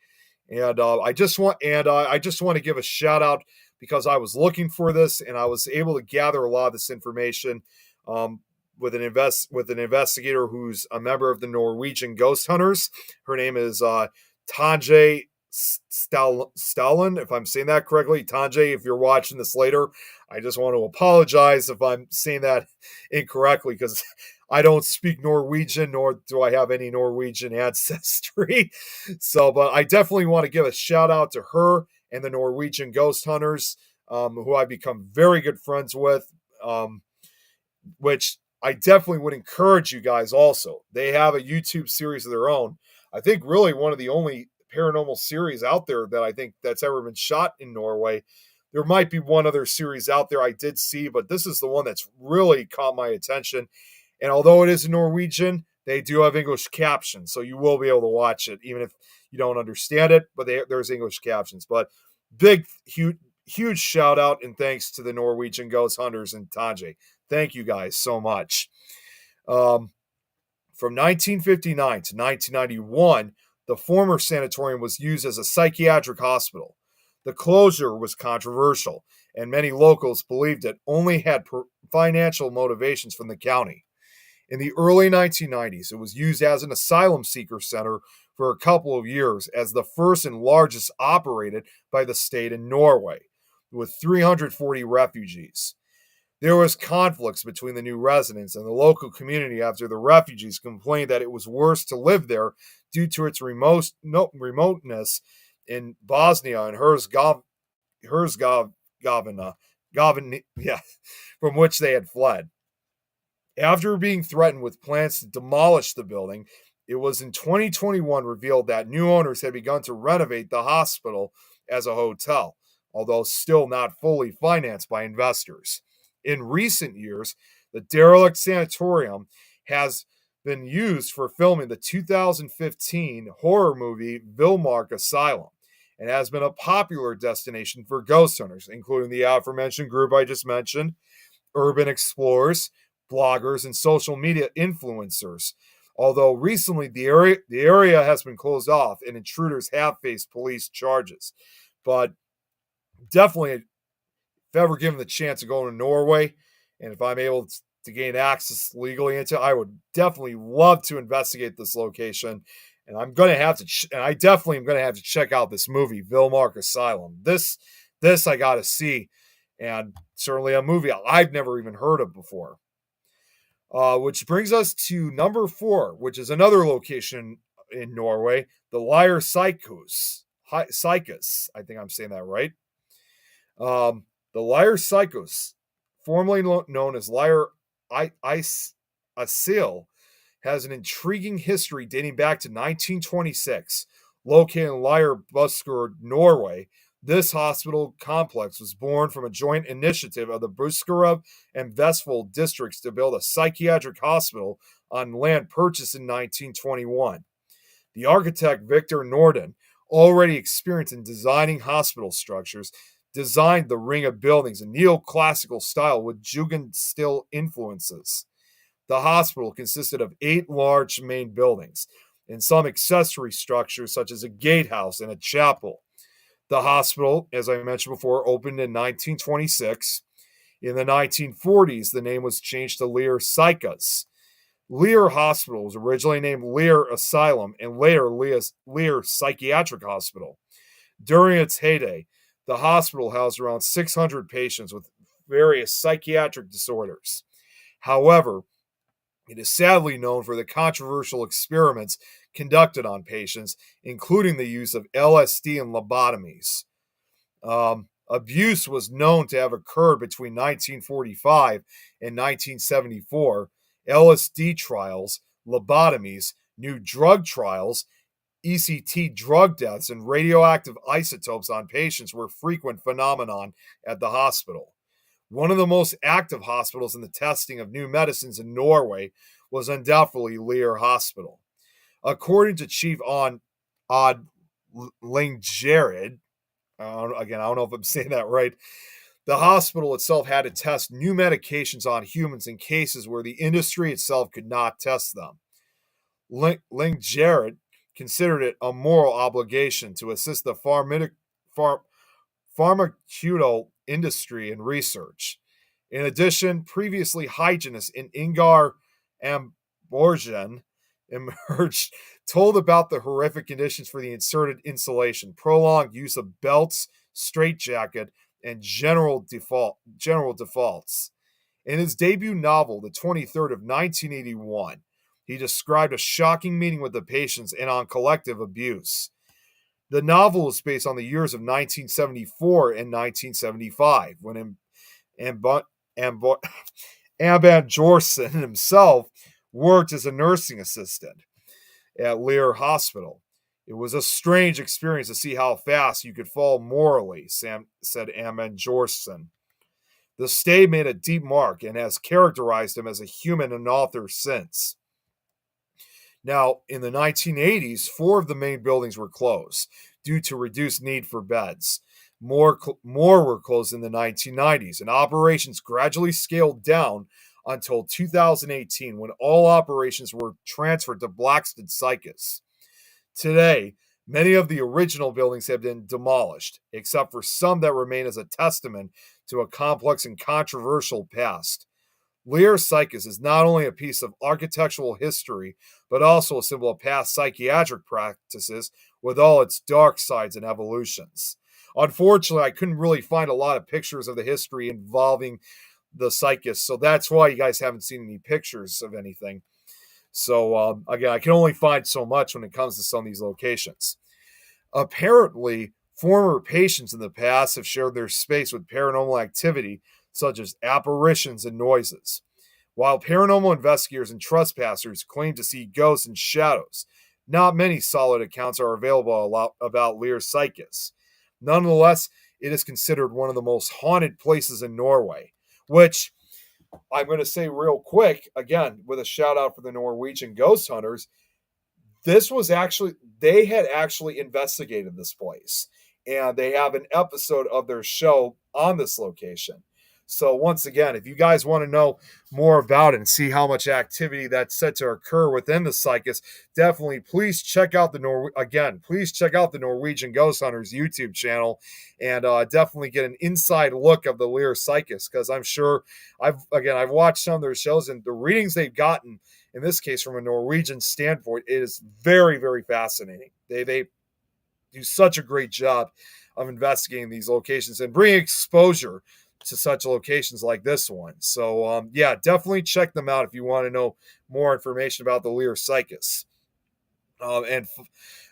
And I just want to give a shout out, because I was looking for this and I was able to gather a lot of this information with an investigator who's a member of the Norwegian Ghost Hunters. Her name is Tanje Stalin, if I'm saying that correctly. Tanje, if you're watching this later, I just want to apologize if I'm saying that incorrectly, because I don't speak Norwegian, nor do I have any Norwegian ancestry. So, but I definitely want to give a shout out to her and the Norwegian Ghost Hunters, who I've become very good friends with, which I definitely would encourage you guys also. They have a YouTube series of their own. I think really one of the only paranormal series out there that I think that's ever been shot in Norway. There might be one other series out there I did see, but this is the one that's really caught my attention. And although it is in Norwegian, they do have English captions, so you will be able to watch it, even if you don't understand it, but there's English captions. But big, huge shout out and thanks to the Norwegian Ghost Hunters and Tanje. Thank you guys so much. From 1959 to 1991, the former sanatorium was used as a psychiatric hospital. The closure was controversial, and many locals believed it only had financial motivations from the county. In the early 1990s, it was used as an asylum seeker center for a couple of years, as the first and largest operated by the state in Norway, with 340 refugees. There was conflicts between the new residents and the local community after the refugees complained that it was worse to live there due to its remoteness in Bosnia and Herzegovina, yeah, from which they had fled. After being threatened with plans to demolish the building, it was in 2021 revealed that new owners had begun to renovate the hospital as a hotel, although still not fully financed by investors. In recent years, the derelict sanatorium has been used for filming the 2015 horror movie Vilmark Asylum and has been a popular destination for ghost hunters, including the aforementioned group I just mentioned, urban explorers, bloggers, and social media influencers. Although recently the area has been closed off and intruders have faced police charges. But definitely, if ever given the chance of going to Norway, and if I'm able to gain access legally into it, I would definitely love to investigate this location. And I'm going to have to, and I definitely am going to have to check out this movie, Vilmark Asylum. This I got to see, and certainly a movie I've never even heard of before. Which brings us to number 4, which is another location in Norway, the Lyre Psychos. I think I'm saying that right. The Lyre Psychos, formerly known as Lyre Asyl, has an intriguing history dating back to 1926. Located in Lyre, Buskerud, Norway, this hospital complex was born from a joint initiative of the Buskerud and Vestfold districts to build a psychiatric hospital on land purchased in 1921. The architect Victor Norden, already experienced in designing hospital structures, designed the ring of buildings in neoclassical style with Jugendstil influences. The hospital consisted of 8 large main buildings and some accessory structures such as a gatehouse and a chapel. The hospital, as I mentioned before, opened in 1926. In the 1940s, the name was changed to Lyre Psychos. Lyre Hospital was originally named Lyre Asylum and later Lyre Psychiatric Hospital. During its heyday, the hospital housed around 600 patients with various psychiatric disorders. However, it is sadly known for the controversial experiments conducted on patients, including the use of LSD and lobotomies. Abuse was known to have occurred between 1945 and 1974. LSD trials, lobotomies, new drug trials, ECT drug deaths, and radioactive isotopes on patients were a frequent phenomenon at the hospital. One of the most active hospitals in the testing of new medicines in Norway was undoubtedly Lyre Hospital. According to Chief Odd Lingjared, again, I don't know if I'm saying that right, the hospital itself had to test new medications on humans in cases where the industry itself could not test them. Lingjared considered it a moral obligation to assist the pharmaceutical industry and research. In addition, previously hygienist in Ingar Amborgen emerged, told about the horrific conditions for the inserted insulation, prolonged use of belts, straitjacket, and general defaults. In his debut novel, The 23rd of 1981, he described a shocking meeting with the patients and on collective abuse. The novel is based on the years of 1974 and 1975, when Amban Jorson himself worked as a nursing assistant at Lyre Hospital. It was a strange experience to see how fast you could fall morally, said Amban Jorson. The stay made a deep mark and has characterized him as a human and author since. Now, in the 1980s, 4 of the main buildings were closed due to reduced need for beds. More were closed in the 1990s, and operations gradually scaled down until 2018, when all operations were transferred to Blackstad Psychos. Today, many of the original buildings have been demolished, except for some that remain as a testament to a complex and controversial past. Lyre Psychos is not only a piece of architectural history, but also a symbol of past psychiatric practices with all its dark sides and evolutions. Unfortunately, I couldn't really find a lot of pictures of the history involving the Psychos, so that's why you guys haven't seen any pictures of anything. So, again, I can only find so much when it comes to some of these locations. Apparently, Former patients in the past have shared their space with paranormal activity, such as apparitions and noises. While paranormal investigators and trespassers claim to see ghosts and shadows, not many solid accounts are available about Lear Psychus. Nonetheless, it is considered one of the most haunted places in Norway, which I'm going to say real quick, again, with a shout out for the Norwegian ghost hunters. They had actually investigated this place, and they have an episode of their show on this location. So once again, if you guys want to know more about it and see how much activity that's set to occur within the Psychus, definitely please check out the Norwegian Ghost Hunters YouTube channel, and definitely get an inside look of the Lear Psychus, because I'm sure I've watched some of their shows, and the readings they've gotten in this case from a Norwegian standpoint, it is very, very fascinating. They do such a great job of investigating these locations and bringing exposure to such locations like this one. So, definitely check them out if you want to know more information about the Lear Psychus.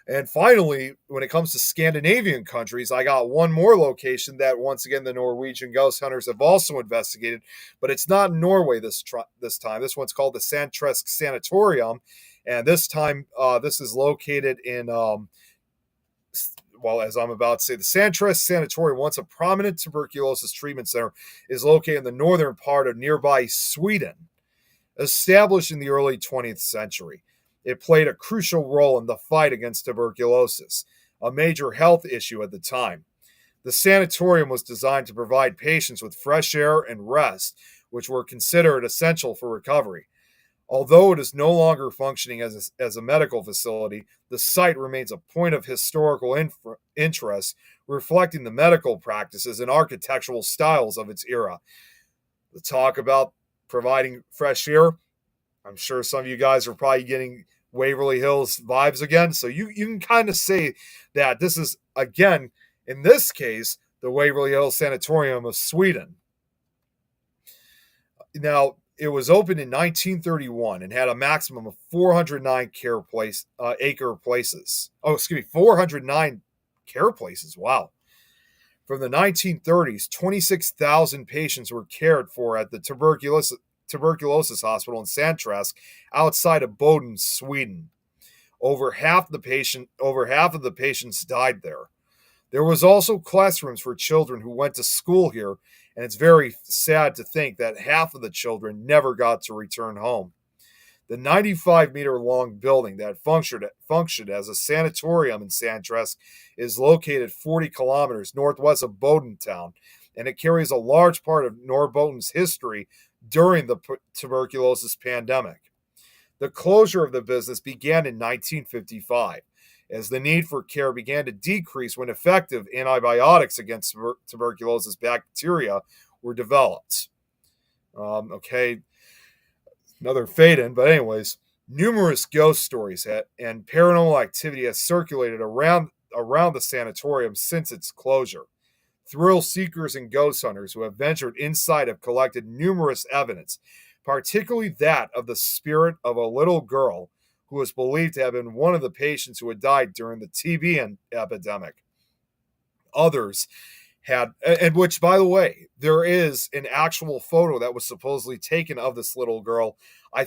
And finally, when it comes to Scandinavian countries, I got one more location that, once again, the Norwegian ghost hunters have also investigated, but it's not in Norway this time. This one's called the Sandtresk Sanatorium, and this time this is located in as I'm about to say, the Sandtresk Sanatorium, once a prominent tuberculosis treatment center, is located in the northern part of nearby Sweden. Established in the early 20th century, it played a crucial role in the fight against tuberculosis, a major health issue at the time. The sanatorium was designed to provide patients with fresh air and rest, which were considered essential for recovery. Although it is no longer functioning as a medical facility, the site remains a point of historical interest, reflecting the medical practices and architectural styles of its era. The talk about providing fresh air, I'm sure some of you guys are probably getting Waverly Hills vibes again. So you can kind of say that this is, again, in this case, the Waverly Hills Sanatorium of Sweden. Now, it was opened in 1931 and had a maximum of 409 acre places. 409 care places. Wow. From the 1930s, 26,000 patients were cared for at the tuberculosis hospital in Sandträsk outside of Boden, Sweden. Over half of the patients died there. There was also classrooms for children who went to school here, and it's very sad to think that half of the children never got to return home. The 95-meter-long building that functioned as a sanatorium in Sandträsk is located 40 kilometers northwest of Boden town, and it carries a large part of Norrboten's history during the tuberculosis pandemic. The closure of the business began in 1955, as the need for care began to decrease when effective antibiotics against tuberculosis bacteria were developed. Another fade in, but anyways, numerous ghost stories and paranormal activity has circulated around the sanatorium since its closure. Thrill seekers and ghost hunters who have ventured inside have collected numerous evidence, particularly that of the spirit of a little girl who was believed to have been one of the patients who had died during the TB epidemic. Others had, and which, by the way, there is an actual photo that was supposedly taken of this little girl. I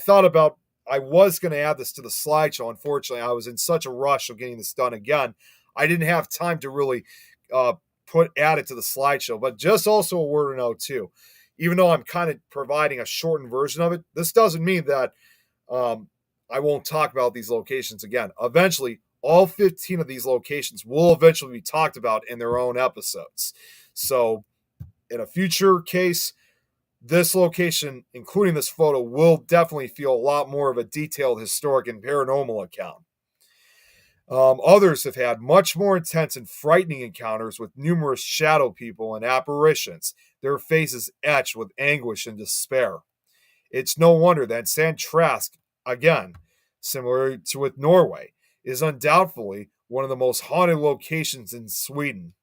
was going to add this to the slideshow. Unfortunately, I was in such a rush of getting this done again. I didn't have time to really add it to the slideshow, but just also a word to note too. Even though I'm kind of providing a shortened version of it, this doesn't mean that I won't talk about these locations again. Eventually, all 15 of these locations will eventually be talked about in their own episodes. So in a future case, this location, including this photo, will definitely feel a lot more of a detailed historic and paranormal account. Others have had much more intense and frightening encounters with numerous shadow people and apparitions, their faces etched with anguish and despair. It's no wonder that Sandträsk, again, similar to with Norway, is undoubtedly one of the most haunted locations in Sweden.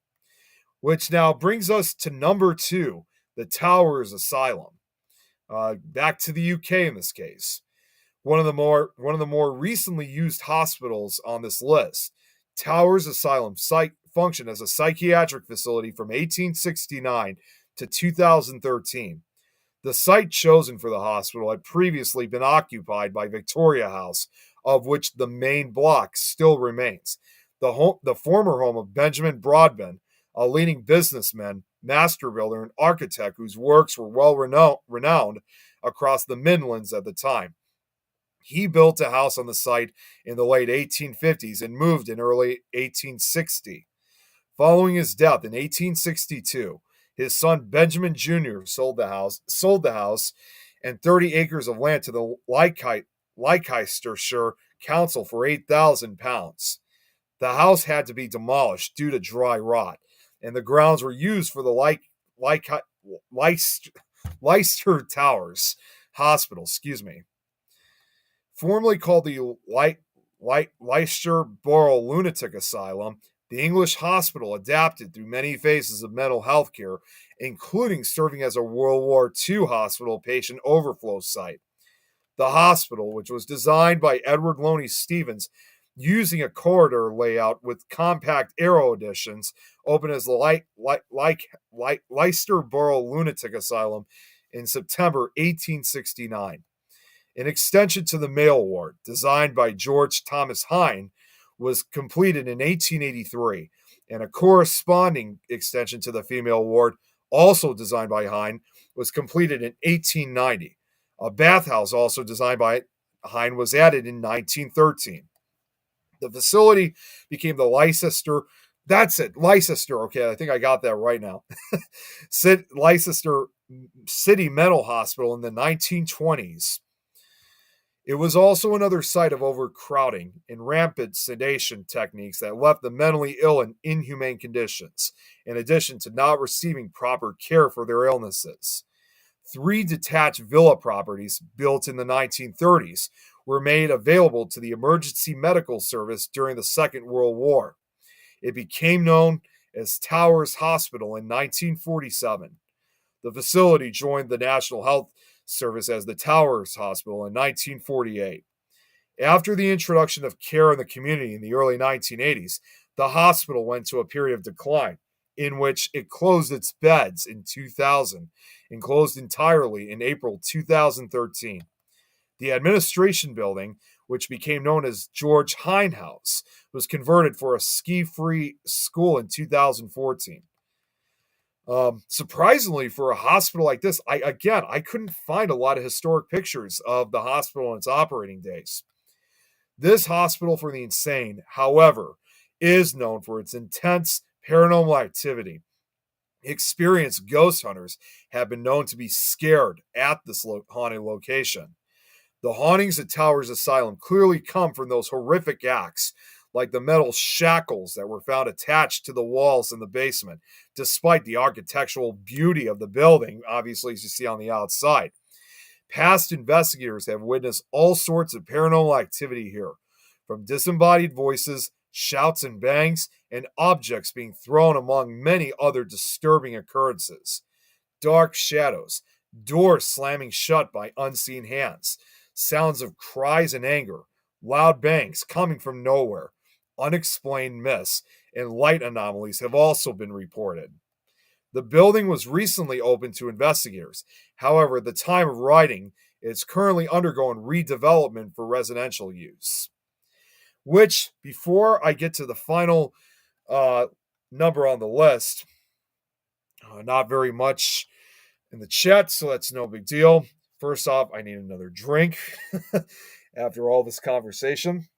Which now brings us to number 2, the Towers Asylum. Back to the UK in this case. One of the more recently used hospitals on this list, Towers Asylum functioned as a psychiatric facility from 1869 to 2013. The site chosen for the hospital had previously been occupied by Victoria House, of which the main block still remains. The former home of Benjamin Broadbent, a leading businessman, master builder, and architect whose works were well renowned across the Midlands at the time. He built a house on the site in the late 1850s and moved in early 1860. Following his death in 1862, his son Benjamin Jr. sold the house and 30 acres of land to the Leicestershire Council for £8,000. The house had to be demolished due to dry rot, and the grounds were used for the Leicester Towers Hospital, formerly called the Leicester Borough Lunatic Asylum. The English hospital adapted through many phases of mental health care, including serving as a World War II hospital patient overflow site. The hospital, which was designed by Edward Loney Stevens using a corridor layout with compact aero additions, opened as the Leicester Borough Lunatic Asylum in September 1869. An extension to the male ward, designed by George Thomas Hine, was completed in 1883, and a corresponding extension to the female ward, also designed by Hine, was completed in 1890. A bathhouse, also designed by Hine, was added in 1913. The facility became the Leicester, okay, I think I got that right now, Leicester City Mental Hospital in the 1920s. It was also another site of overcrowding and rampant sedation techniques that left the mentally ill in inhumane conditions, in addition to not receiving proper care for their illnesses. 3 detached villa properties built in the 1930s were made available to the emergency medical service during the Second World War. It became known as Towers Hospital in 1947. The facility joined the National Health Service as the Towers Hospital in 1948. After the introduction of care in the community in the early 1980s, the hospital went to a period of decline, in which it closed its beds in 2000 and closed entirely in April 2013. The administration building, which became known as George Hine House, was converted for a ski-free school in 2014. Surprisingly, for a hospital like this, I couldn't find a lot of historic pictures of the hospital in its operating days. This hospital for the insane, however, is known for its intense paranormal activity. Experienced ghost hunters have been known to be scared at this haunted location. The hauntings at Towers Asylum clearly come from those horrific acts, like the metal shackles that were found attached to the walls in the basement, despite the architectural beauty of the building, obviously, as you see on the outside. Past investigators have witnessed all sorts of paranormal activity here, from disembodied voices, shouts and bangs, and objects being thrown, among many other disturbing occurrences. Dark shadows, doors slamming shut by unseen hands, sounds of cries and anger, loud bangs coming from nowhere, unexplained myths, and light anomalies have also been reported. The building was recently opened to investigators. However, at the time of writing, it's currently undergoing redevelopment for residential use. Which, before I get to the final number on the list, not very much in the chat, so that's no big deal. First off, I need another drink after all this conversation.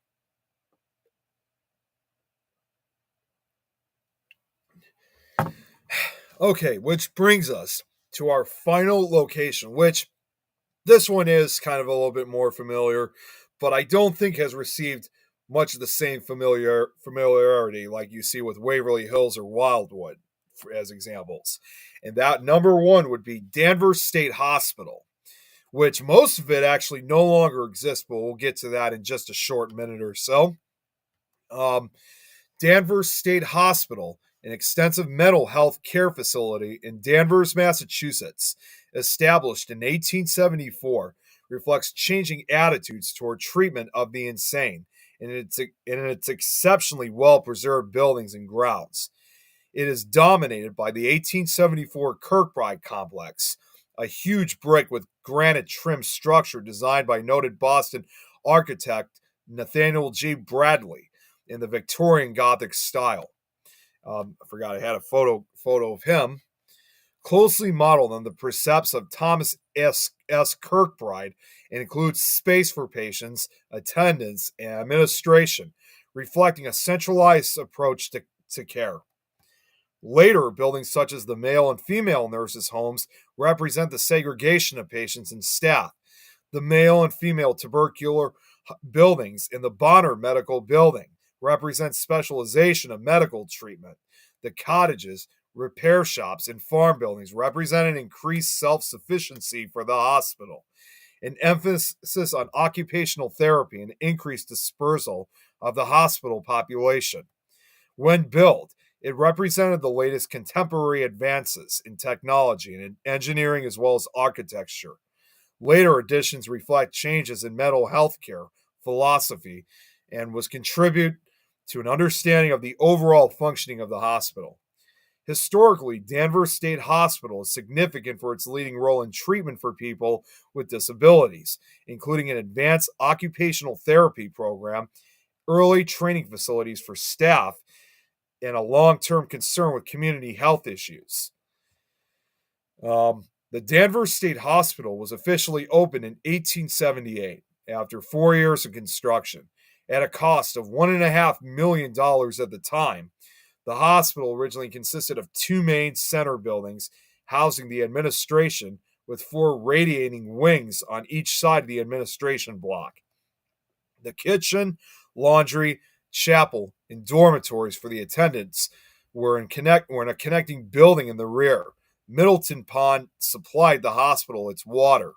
Okay, which brings us to our final location, which this one is kind of a little bit more familiar, but I don't think has received much of the same familiarity like you see with Waverly Hills or Wildwood, as examples. And that number 1 would be Danvers State Hospital, which most of it actually no longer exists, but we'll get to that in just a short minute or so. Danvers State Hospital, an extensive mental health care facility in Danvers, Massachusetts, established in 1874, reflects changing attitudes toward treatment of the insane in its exceptionally well-preserved buildings and grounds. It is dominated by the 1874 Kirkbride complex, a huge brick with granite trim structure designed by noted Boston architect Nathaniel G. Bradley in the Victorian Gothic style. I forgot I had a photo of him. Closely modeled on the precepts of Thomas S. Kirkbride, and includes space for patients, attendants, and administration, reflecting a centralized approach to care. Later, buildings such as the male and female nurses' homes represent the segregation of patients and staff. The male and female tubercular buildings in the Bonner Medical Building represent specialization of medical treatment. The cottages, repair shops, and farm buildings represent an increased self-sufficiency for the hospital. An emphasis on occupational therapy and increased dispersal of the hospital population. When built, it represented the latest contemporary advances in technology and in engineering as well as architecture. Later additions reflect changes in mental health care philosophy and was contribute to an understanding of the overall functioning of the hospital. Historically, Danvers State Hospital is significant for its leading role in treatment for people with disabilities, including an advanced occupational therapy program, early training facilities for staff, and a long-term concern with community health issues. The Danvers State Hospital was officially opened in 1878 after 4 years of construction at a cost of $1.5 million at the time. The hospital originally consisted of 2 main center buildings housing the administration with 4 radiating wings on each side of the administration block. The kitchen, laundry, chapel, and dormitories for the attendants were in a connecting building in the rear. Middleton Pond supplied the hospital its water.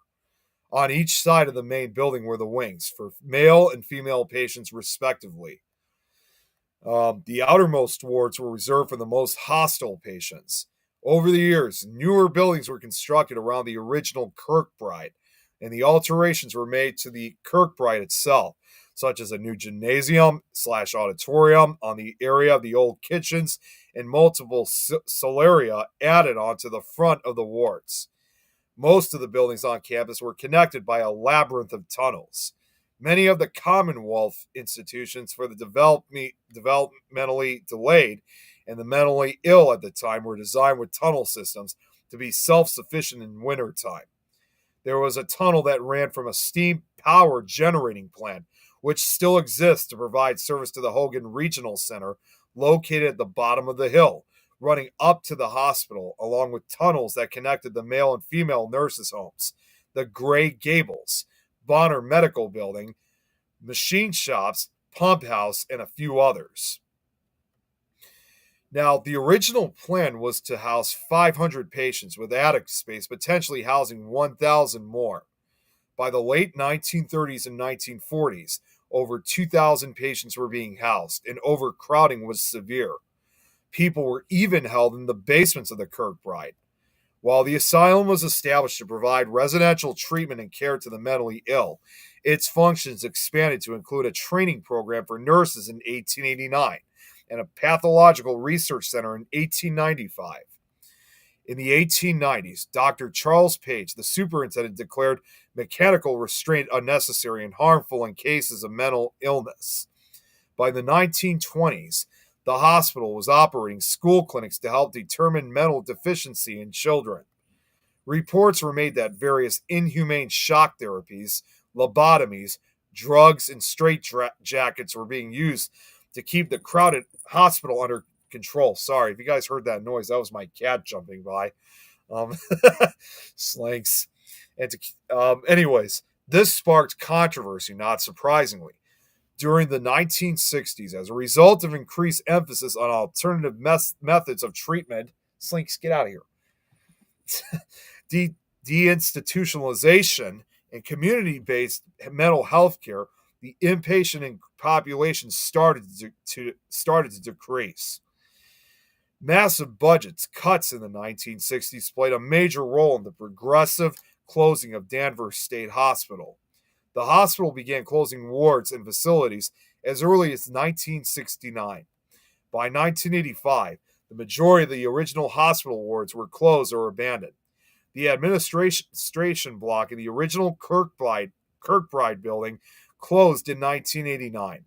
On each side of the main building were the wings for male and female patients, respectively. The outermost wards were reserved for the most hostile patients. Over the years, newer buildings were constructed around the original Kirkbride, and the alterations were made to the Kirkbride itself, such as a new gymnasium/auditorium on the area of the old kitchens and multiple solaria added onto the front of the wards. Most of the buildings on campus were connected by a labyrinth of tunnels. Many of the Commonwealth institutions for the developmentally delayed and the mentally ill at the time were designed with tunnel systems to be self-sufficient in wintertime. There was a tunnel that ran from a steam power generating plant, which still exists to provide service to the Hogan Regional Center, located at the bottom of the hill, running up to the hospital, along with tunnels that connected the male and female nurses' homes, the Gray Gables, Bonner Medical Building, machine shops, pump house, and a few others. Now, the original plan was to house 500 patients with attic space, potentially housing 1,000 more. By the late 1930s and 1940s, over 2,000 patients were being housed, and overcrowding was severe. People were even held in the basements of the Kirkbride. While the asylum was established to provide residential treatment and care to the mentally ill, its functions expanded to include a training program for nurses in 1889 and a pathological research center in 1895. In the 1890s, Dr. Charles Page, the superintendent, declared mechanical restraint unnecessary and harmful in cases of mental illness. By the 1920s, the hospital was operating school clinics to help determine mental deficiency in children. Reports were made that various inhumane shock therapies, lobotomies, drugs, and straitjackets were being used to keep the crowded hospital under control. Sorry, if you guys heard that noise, that was my cat jumping by. Slanks. Anyways, this sparked controversy, not surprisingly. During the 1960s, as a result of increased emphasis on alternative methods of treatment, Slinks, get out of here, deinstitutionalization and community-based mental health care, the inpatient population started to decrease. Massive budgets cuts in the 1960s played a major role in the progressive closing of Danvers State Hospital. The hospital began closing wards and facilities as early as 1969. By 1985, the majority of the original hospital wards were closed or abandoned. The administration block in the original Kirkbride building closed in 1989.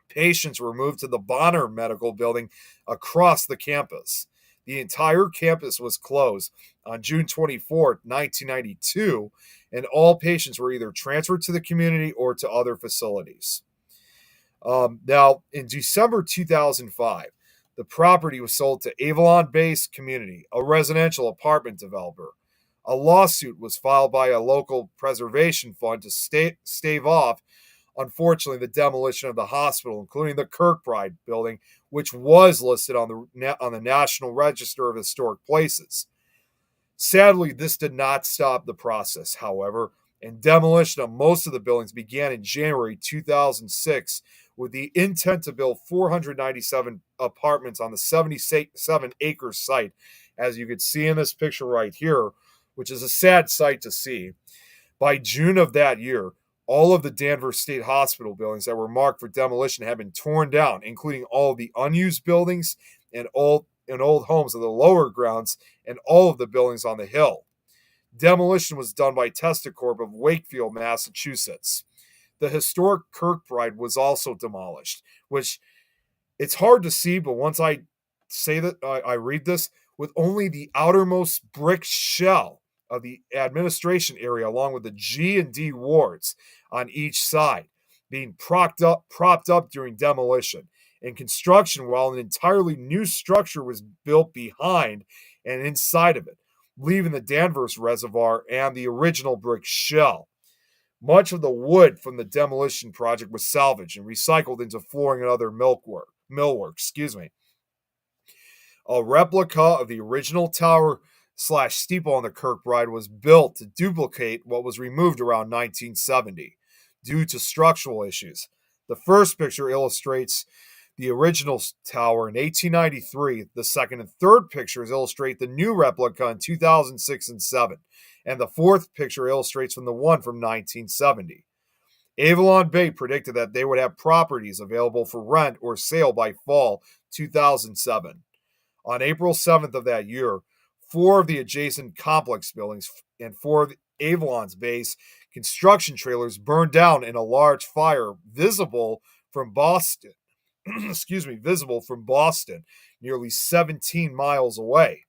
Patients were moved to the Bonner Medical Building across the campus. The entire campus was closed on June 24, 1992, and all patients were either transferred to the community or to other facilities. Now, in December 2005, the property was sold to Avalon-based Community, a residential apartment developer. A lawsuit was filed by a local preservation fund to stave off, unfortunately, the demolition of the hospital, including the Kirkbride building, which was listed on the National Register of Historic Places. Sadly, this did not stop the process, however, and demolition of most of the buildings began in January 2006 with the intent to build 497 apartments on the 77-acre site, as you can see in this picture right here, which is a sad sight to see. By June of that year, all of the Danvers State Hospital buildings that were marked for demolition had been torn down, including all of the unused buildings and old homes of the lower grounds and all of the buildings on the hill. Demolition was done by Testacorp of Wakefield, Massachusetts. The historic Kirkbride was also demolished, which it's hard to see, but once I say that, I read this, with only the outermost brick shell of the administration area, along with the G and D wards on each side, being propped up during demolition and construction, while an entirely new structure was built behind and inside of it, leaving the Danvers Reservoir and the original brick shell. Much of the wood from the demolition project was salvaged and recycled into flooring and other millwork. A replica of the original tower/steeple on the Kirkbride was built to duplicate what was removed around 1970 due to structural issues. The first picture illustrates the original tower in 1893. The second and third pictures illustrate the new replica in 2006 and 7. And the fourth picture illustrates from the one from 1970. Avalon Bay predicted that they would have properties available for rent or sale by fall 2007. On April 7th of that year, 4 of the adjacent complex buildings and 4 of Avalon's base construction trailers burned down in a large fire visible from Boston, nearly 17 miles away.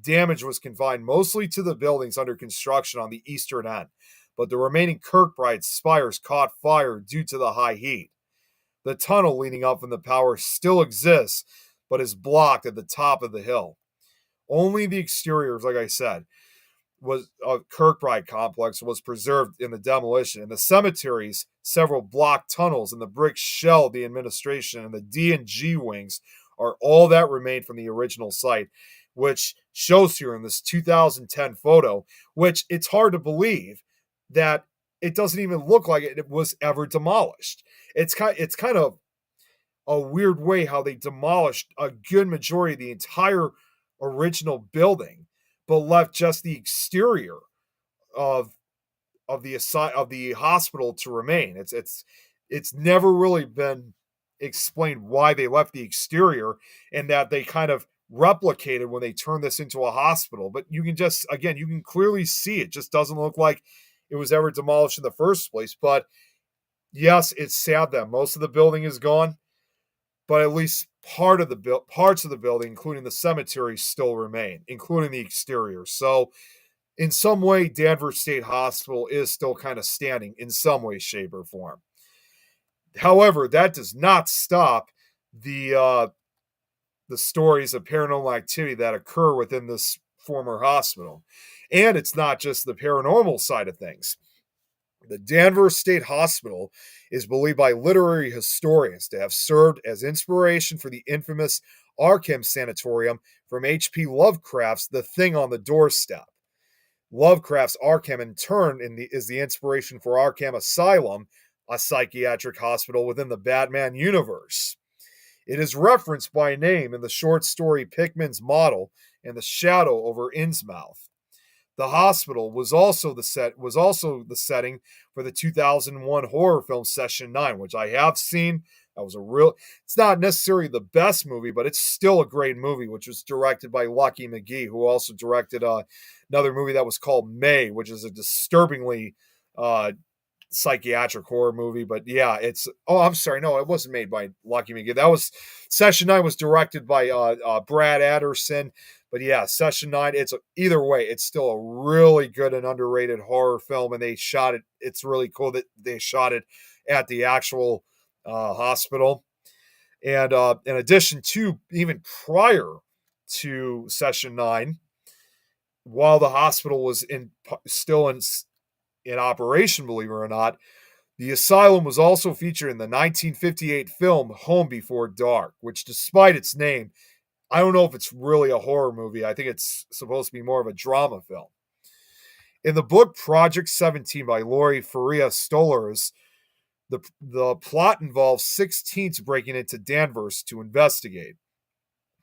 Damage was confined mostly to the buildings under construction on the eastern end, but the remaining Kirkbride spires caught fire due to the high heat. The tunnel leading up from the power still exists, but is blocked at the top of the hill. Only the exteriors, like I said, was Kirkbride complex was preserved in the demolition. In the cemeteries, several block tunnels and the brick shell of the administration and the D and G wings are all that remained from the original site, which shows here in this 2010 photo, which it's hard to believe that it doesn't even look like it was ever demolished. It's kind of a weird way how they demolished a good majority of the entire original building, but left just the exterior of the hospital to remain. It's never really been explained why they left the exterior, and that they kind of replicated when they turned this into a hospital. But you can clearly see it just doesn't look like it was ever demolished in the first place. But yes, it's sad that most of the building is gone, but at least parts of the building, including the cemetery, still remain, including the exterior. So in some way, Danvers State Hospital is still kind of standing in some way, shape, or form. However, that does not stop the stories of paranormal activity that occur within this former hospital. And it's not just the paranormal side of things. The Danvers State Hospital is believed by literary historians to have served as inspiration for the infamous Arkham Sanatorium from H.P. Lovecraft's The Thing on the Doorstep. Lovecraft's Arkham, in turn, is the inspiration for Arkham Asylum, a psychiatric hospital within the Batman universe. It is referenced by name in the short story Pickman's Model and The Shadow over Innsmouth. The hospital was also the setting for the 2001 horror film Session 9, which I have seen. That was a real, it's not necessarily the best movie, but it's still a great movie, which was directed by Lucky McGee, who also directed another movie that was called May, which is a disturbingly psychiatric horror movie. But yeah, I'm sorry, no, it wasn't made by Lucky McGee. That was Session 9 was directed by Brad Anderson. But yeah, Session 9, either way, it's still a really good and underrated horror film, and they shot it. It's really cool that they shot it at the actual hospital. And in addition to, even prior to Session 9, while the hospital was still in operation, believe it or not, the asylum was also featured in the 1958 film Home Before Dark, which, despite its name, I don't know if it's really a horror movie. I think it's supposed to be more of a drama film. In the book Project 17 by Lori Faria Stolars, the plot involves 6 teens breaking into Danvers to investigate.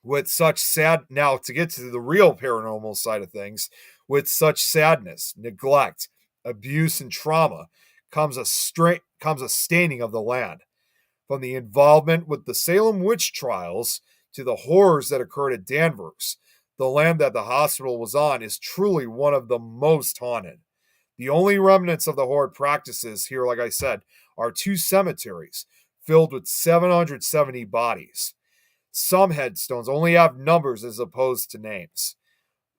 With such now to get to the real paranormal side of things, with such sadness, neglect, abuse, and trauma comes a staining of the land. From the involvement with the Salem witch trials to the horrors that occurred at Danvers, the land that the hospital was on is truly one of the most haunted. The only remnants of the horrid practices here, like I said, are 2 cemeteries filled with 770 bodies. Some headstones only have numbers as opposed to names.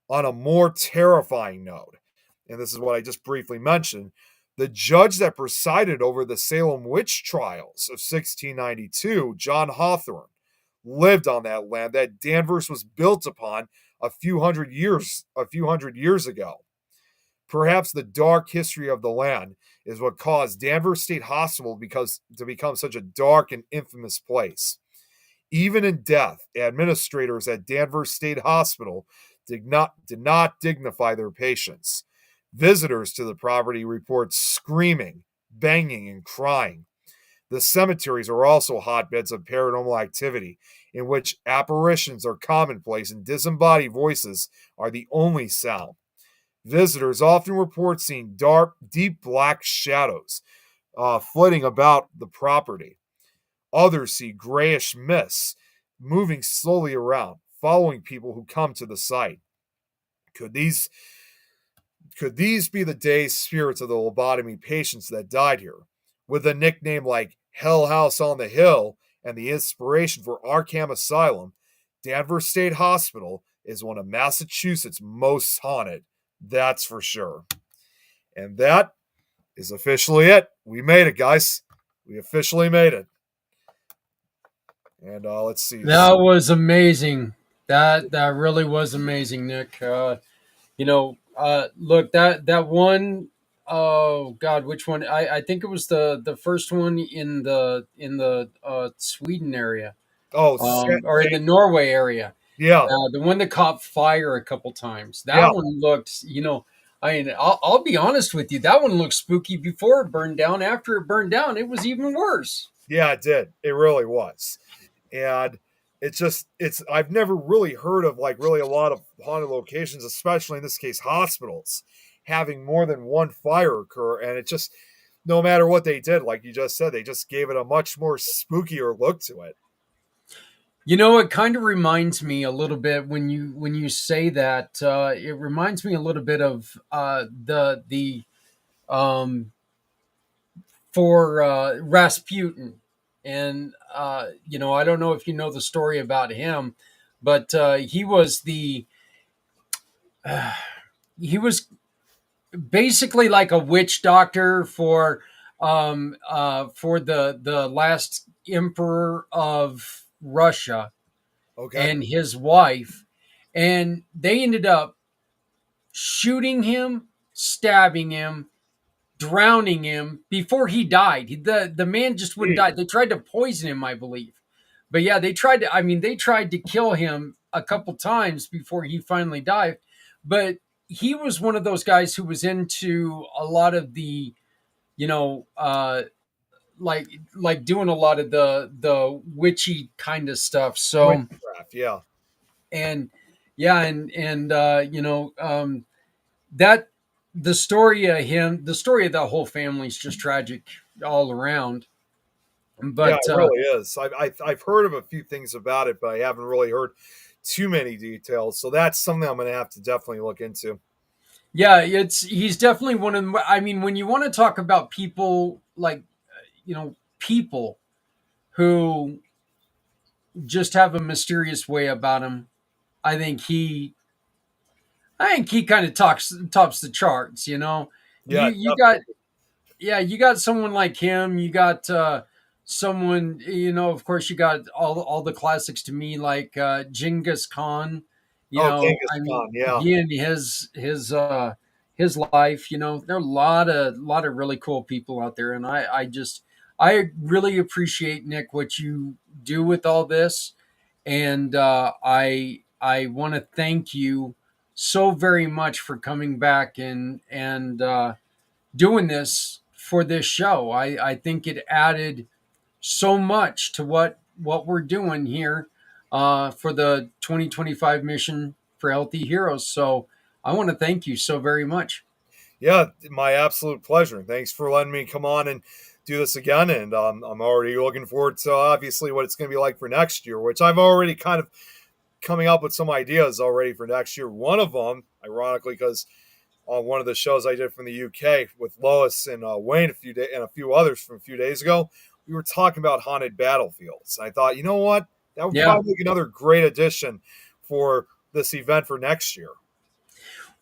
On a more terrifying note, and this is what I just briefly mentioned, the judge that presided over the Salem witch trials of 1692, John Hawthorne, lived on that land that Danvers was built upon a few hundred years ago. Perhaps the dark history of the land is what caused Danvers State Hospital to become such a dark and infamous place. Even in death, administrators at Danvers State Hospital did not dignify their patients. Visitors to the property report screaming, banging, and crying. The cemeteries are also hotbeds of paranormal activity, in which apparitions are commonplace and disembodied voices are the only sound. Visitors often report seeing dark, deep black shadows flitting about the property. Others see grayish mists moving slowly around, following people who come to the site. Could these be the dazed spirits of the lobotomy patients that died here? With a nickname like Hell House on the Hill and the inspiration for Arkham Asylum, Danvers State Hospital is one of Massachusetts' most haunted. That's for sure. And that is officially it. We made it, guys. We officially made it. And let's see. That was amazing. That really was amazing, Nick. Look, that one, oh God, which one? I think it was the first one in the Sweden area, or in the Norway area. Yeah. The one that caught fire a couple times. That one looked, I mean, I'll be honest with you. That one looked spooky before it burned down. After it burned down, it was even worse. Yeah, it did. It really was. And I've never really heard of really a lot of haunted locations, especially in this case, hospitals, having more than one fire occur. And it just, no matter what they did, like you just said, they just gave it a much more spookier look to it. It kind of reminds me a little bit when you say that. It reminds me a little bit of for Rasputin, and I don't know if you know the story about him, but he was basically like a witch doctor for the last emperor of Russia, okay, and his wife, and they ended up shooting him, stabbing him, drowning him before he died. The man just wouldn't die. They tried to poison him, I believe. But yeah, they tried to kill him a couple times before he finally died. But he was one of those guys who was into a lot of the, like doing a lot of the witchy kind of stuff. So witchcraft, yeah. and yeah, and that the story of him, the story of the whole family is just tragic all around. Yeah, But it really is. I've heard of a few things about it, but I haven't really heard too many details. So that's something I'm going to have to definitely look into. yeah, he's definitely one of the, I mean, when you want to talk about people like, people who just have a mysterious way about him, I think he I think he kind of tops the charts. Yeah, You got, yeah, you got someone like him. You got someone, of course, you got all the classics to me, like Genghis Khan. oh, Genghis I mean, Khan. Yeah, he and his life. There are a lot of really cool people out there, and I really appreciate, Nick, what you do with all this, and I want to thank you so very much for coming back and doing this for this show. I think it added so much to what we're doing here for the 2025 mission for Healthy Heroes. So I want to thank you so very much. yeah, my absolute pleasure. Thanks for letting me come on and do this again. And I'm already looking forward to obviously what it's going to be like for next year, which I've already kind of coming up with some ideas already for next year. One of them, ironically, because on one of the shows I did from the UK with Lois and Wayne and a few others from a few days ago, we were talking about haunted battlefields. I thought, you know what, that would Yeah, probably make another great addition for this event for next year.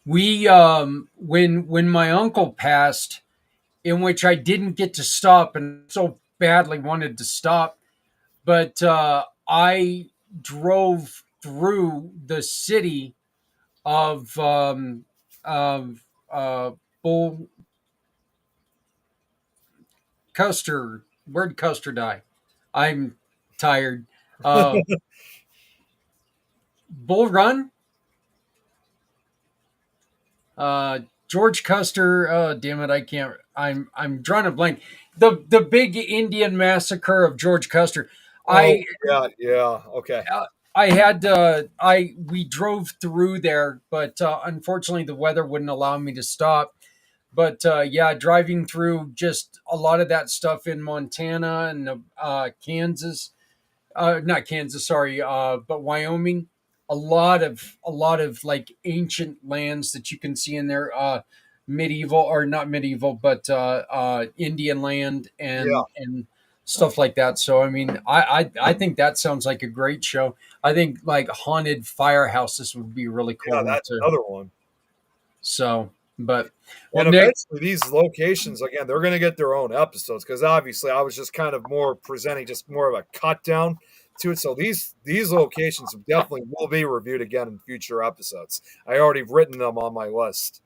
we when my uncle passed, in which I didn't get to stop and so badly wanted to stop, but I drove through the city of Bull Custer. Where'd Custer die? I'm tired. Uh, Bull Run. George Custer. Oh, damn it! I can't. I'm drawing a blank. The big Indian massacre of George Custer. Oh I yeah, yeah, okay. I had we drove through there, but unfortunately the weather wouldn't allow me to stop. But yeah, driving through just a lot of that stuff in Montana and Kansas, not Kansas, sorry, but Wyoming. A lot of like ancient lands that you can see in there, medieval or not medieval, but Indian land Yeah, and stuff like that. So I mean, I think that sounds like a great show. I think like haunted firehouses would be a really cool yeah, one that's too. another one. So, but well, And Nick, eventually, these locations again, they're going to get their own episodes because obviously, I was just kind of more presenting just more of a cut down to it. So these locations definitely will be reviewed again in future episodes. I already written them on my list.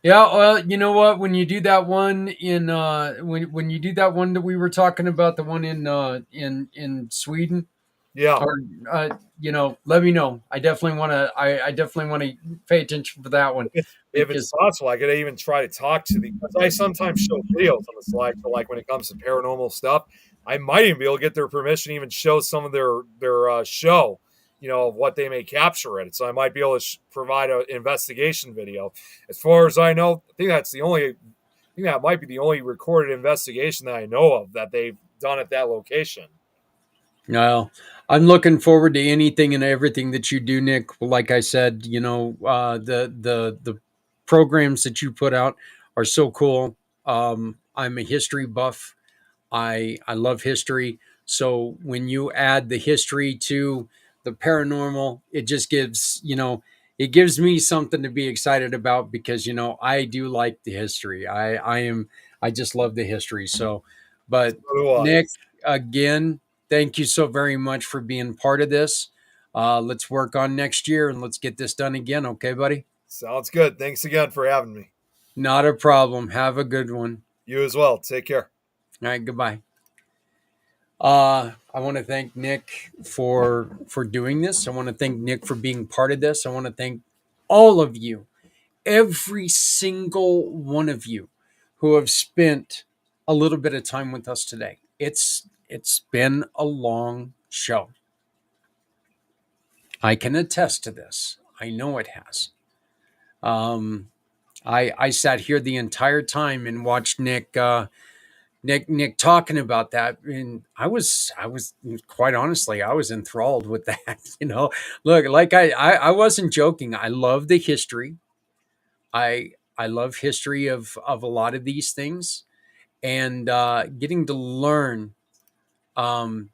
yeah, well, you know what? When you do that one in when you do that one that we were talking about, the one in Sweden, Yeah, or let me know. I definitely want to pay attention for that one if it's because possible, I could even try to talk to the. Because I sometimes show videos on the slide for like when it comes to paranormal stuff. I might even be able to get their permission, to even show some of their show, of what they may capture in it. So I might be able to provide an investigation video. As far as I know, I think that's the only. I think that might be the only recorded investigation that I know of that they've done at that location. no, I'm looking forward to anything and everything that you do, Nick. Like I said, the programs that you put out are so cool. I'm a history buff. I love history. So when you add the history to the paranormal, it just it gives me something to be excited about because I do like the history. I just love the history. So, So but do I. Nick, again, thank you so very much for being part of this. Let's work on next year and let's get this done again. Okay, buddy? Sounds good. Thanks again for having me. Not a problem. Have a good one. You as well. Take care. All right, goodbye. I want to thank Nick for doing this. I want to thank Nick for being part of this. I want to thank all of you, every single one of you, who have spent a little bit of time with us today. It's been a long show. I can attest to this. I know it has. Um, I sat here the entire time and watched Nick talking about that, and I was quite honestly, I was enthralled with that. Look, like I wasn't joking. I love the history. I love history of a lot of these things, and getting to learn, um,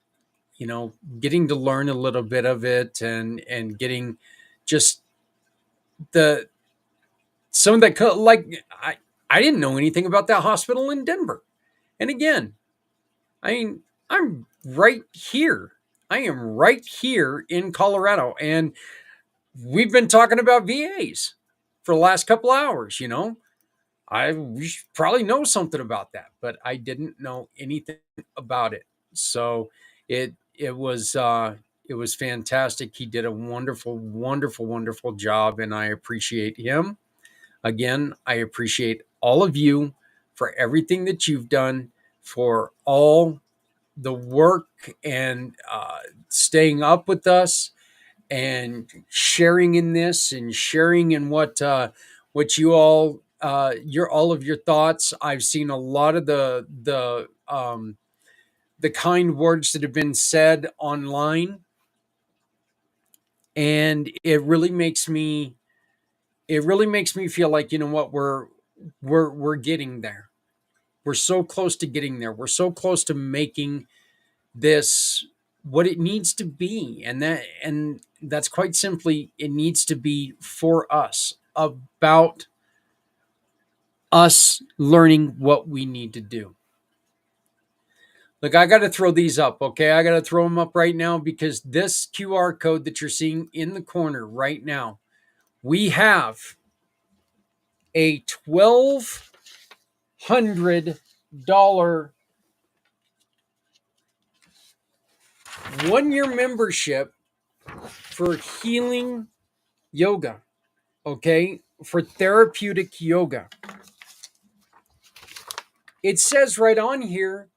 getting to learn a little bit of it, and getting just the some of that like I didn't know anything about that hospital in Denver, and again, I mean, I'm right here. I am right here in Colorado, and we've been talking about VAs for the last couple hours. We should probably know something about that, but I didn't know anything about it. So it was fantastic. He did a wonderful, wonderful, wonderful job, and I appreciate him. Again, I appreciate all of you for everything that you've done, for all the work, and staying up with us, and sharing in this, and sharing in what you all your all of your thoughts. I've seen a lot of the kind words that have been said online, and it really makes me feel like, you know what, we're getting there. We're so close to getting there. We're so close to making this what it needs to be, and that's quite simply, it needs to be for us, about us learning what we need to do. Look, I got to throw these up, okay? I got to throw them up right now, because this QR code that you're seeing in the corner right now, we have a $1,200 one-year membership for healing yoga, okay? For therapeutic yoga. It says right on here,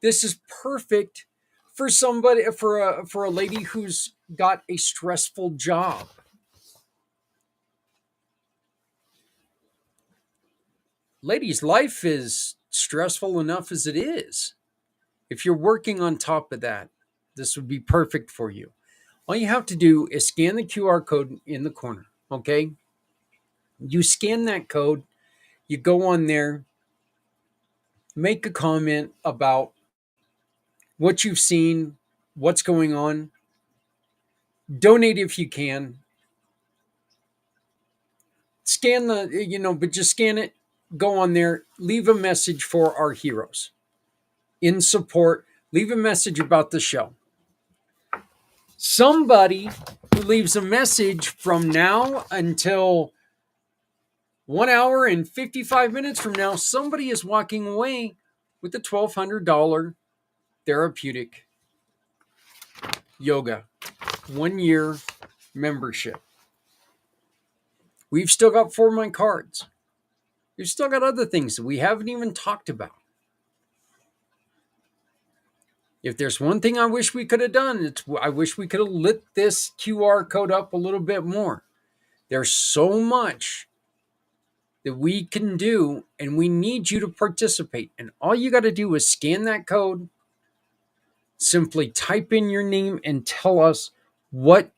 this is perfect for somebody, for a lady who's got a stressful job. Ladies, life is stressful enough as it is. If you're working on top of that, this would be perfect for you. All you have to do is scan the QR code in the corner, okay? You scan that code, you go on there, make a comment about what you've seen, what's going on, donate if you can. Scan but just scan it, go on there, leave a message for our heroes in support, leave a message about the show. Somebody who leaves a message from now until 1 hour and 55 minutes from now, somebody is walking away with a $1,200 therapeutic yoga 1-year membership. We've still got 4 month cards. We've still got other things that we haven't even talked about. If there's one thing I wish we could have done, I wish we could have lit this QR code up a little bit more. There's so much that we can do, and we need you to participate. And all you got to do is scan that code, simply type in your name, and tell us what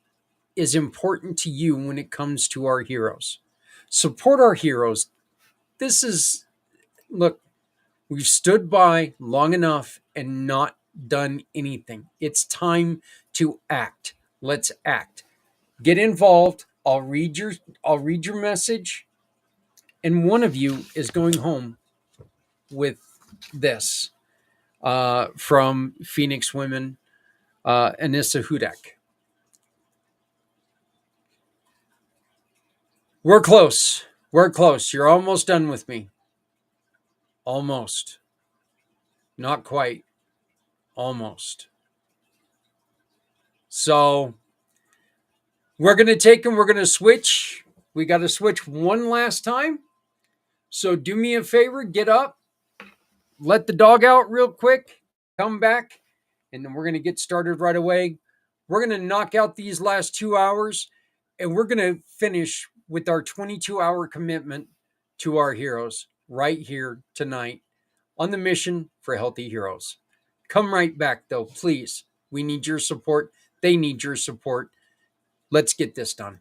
is important to you when it comes to our heroes. Support our heroes. Look, we've stood by long enough and not done anything. It's time to act. Let's act. Get involved. I'll read your message, and one of you is going home with this from Phoenix Women, Anissa Hudak. We're close. We're close. You're almost done with me. Almost. Not quite. Almost. So we're going to take and we're going to switch. We got to switch one last time. So do me a favor, get up, let the dog out real quick, come back, and then we're going to get started right away. We're going to knock out these last 2 hours, and we're going to finish with our 22-hour commitment to our heroes right here tonight on the mission for healthy heroes. Come right back, though, please. We need your support. They need your support. Let's get this done.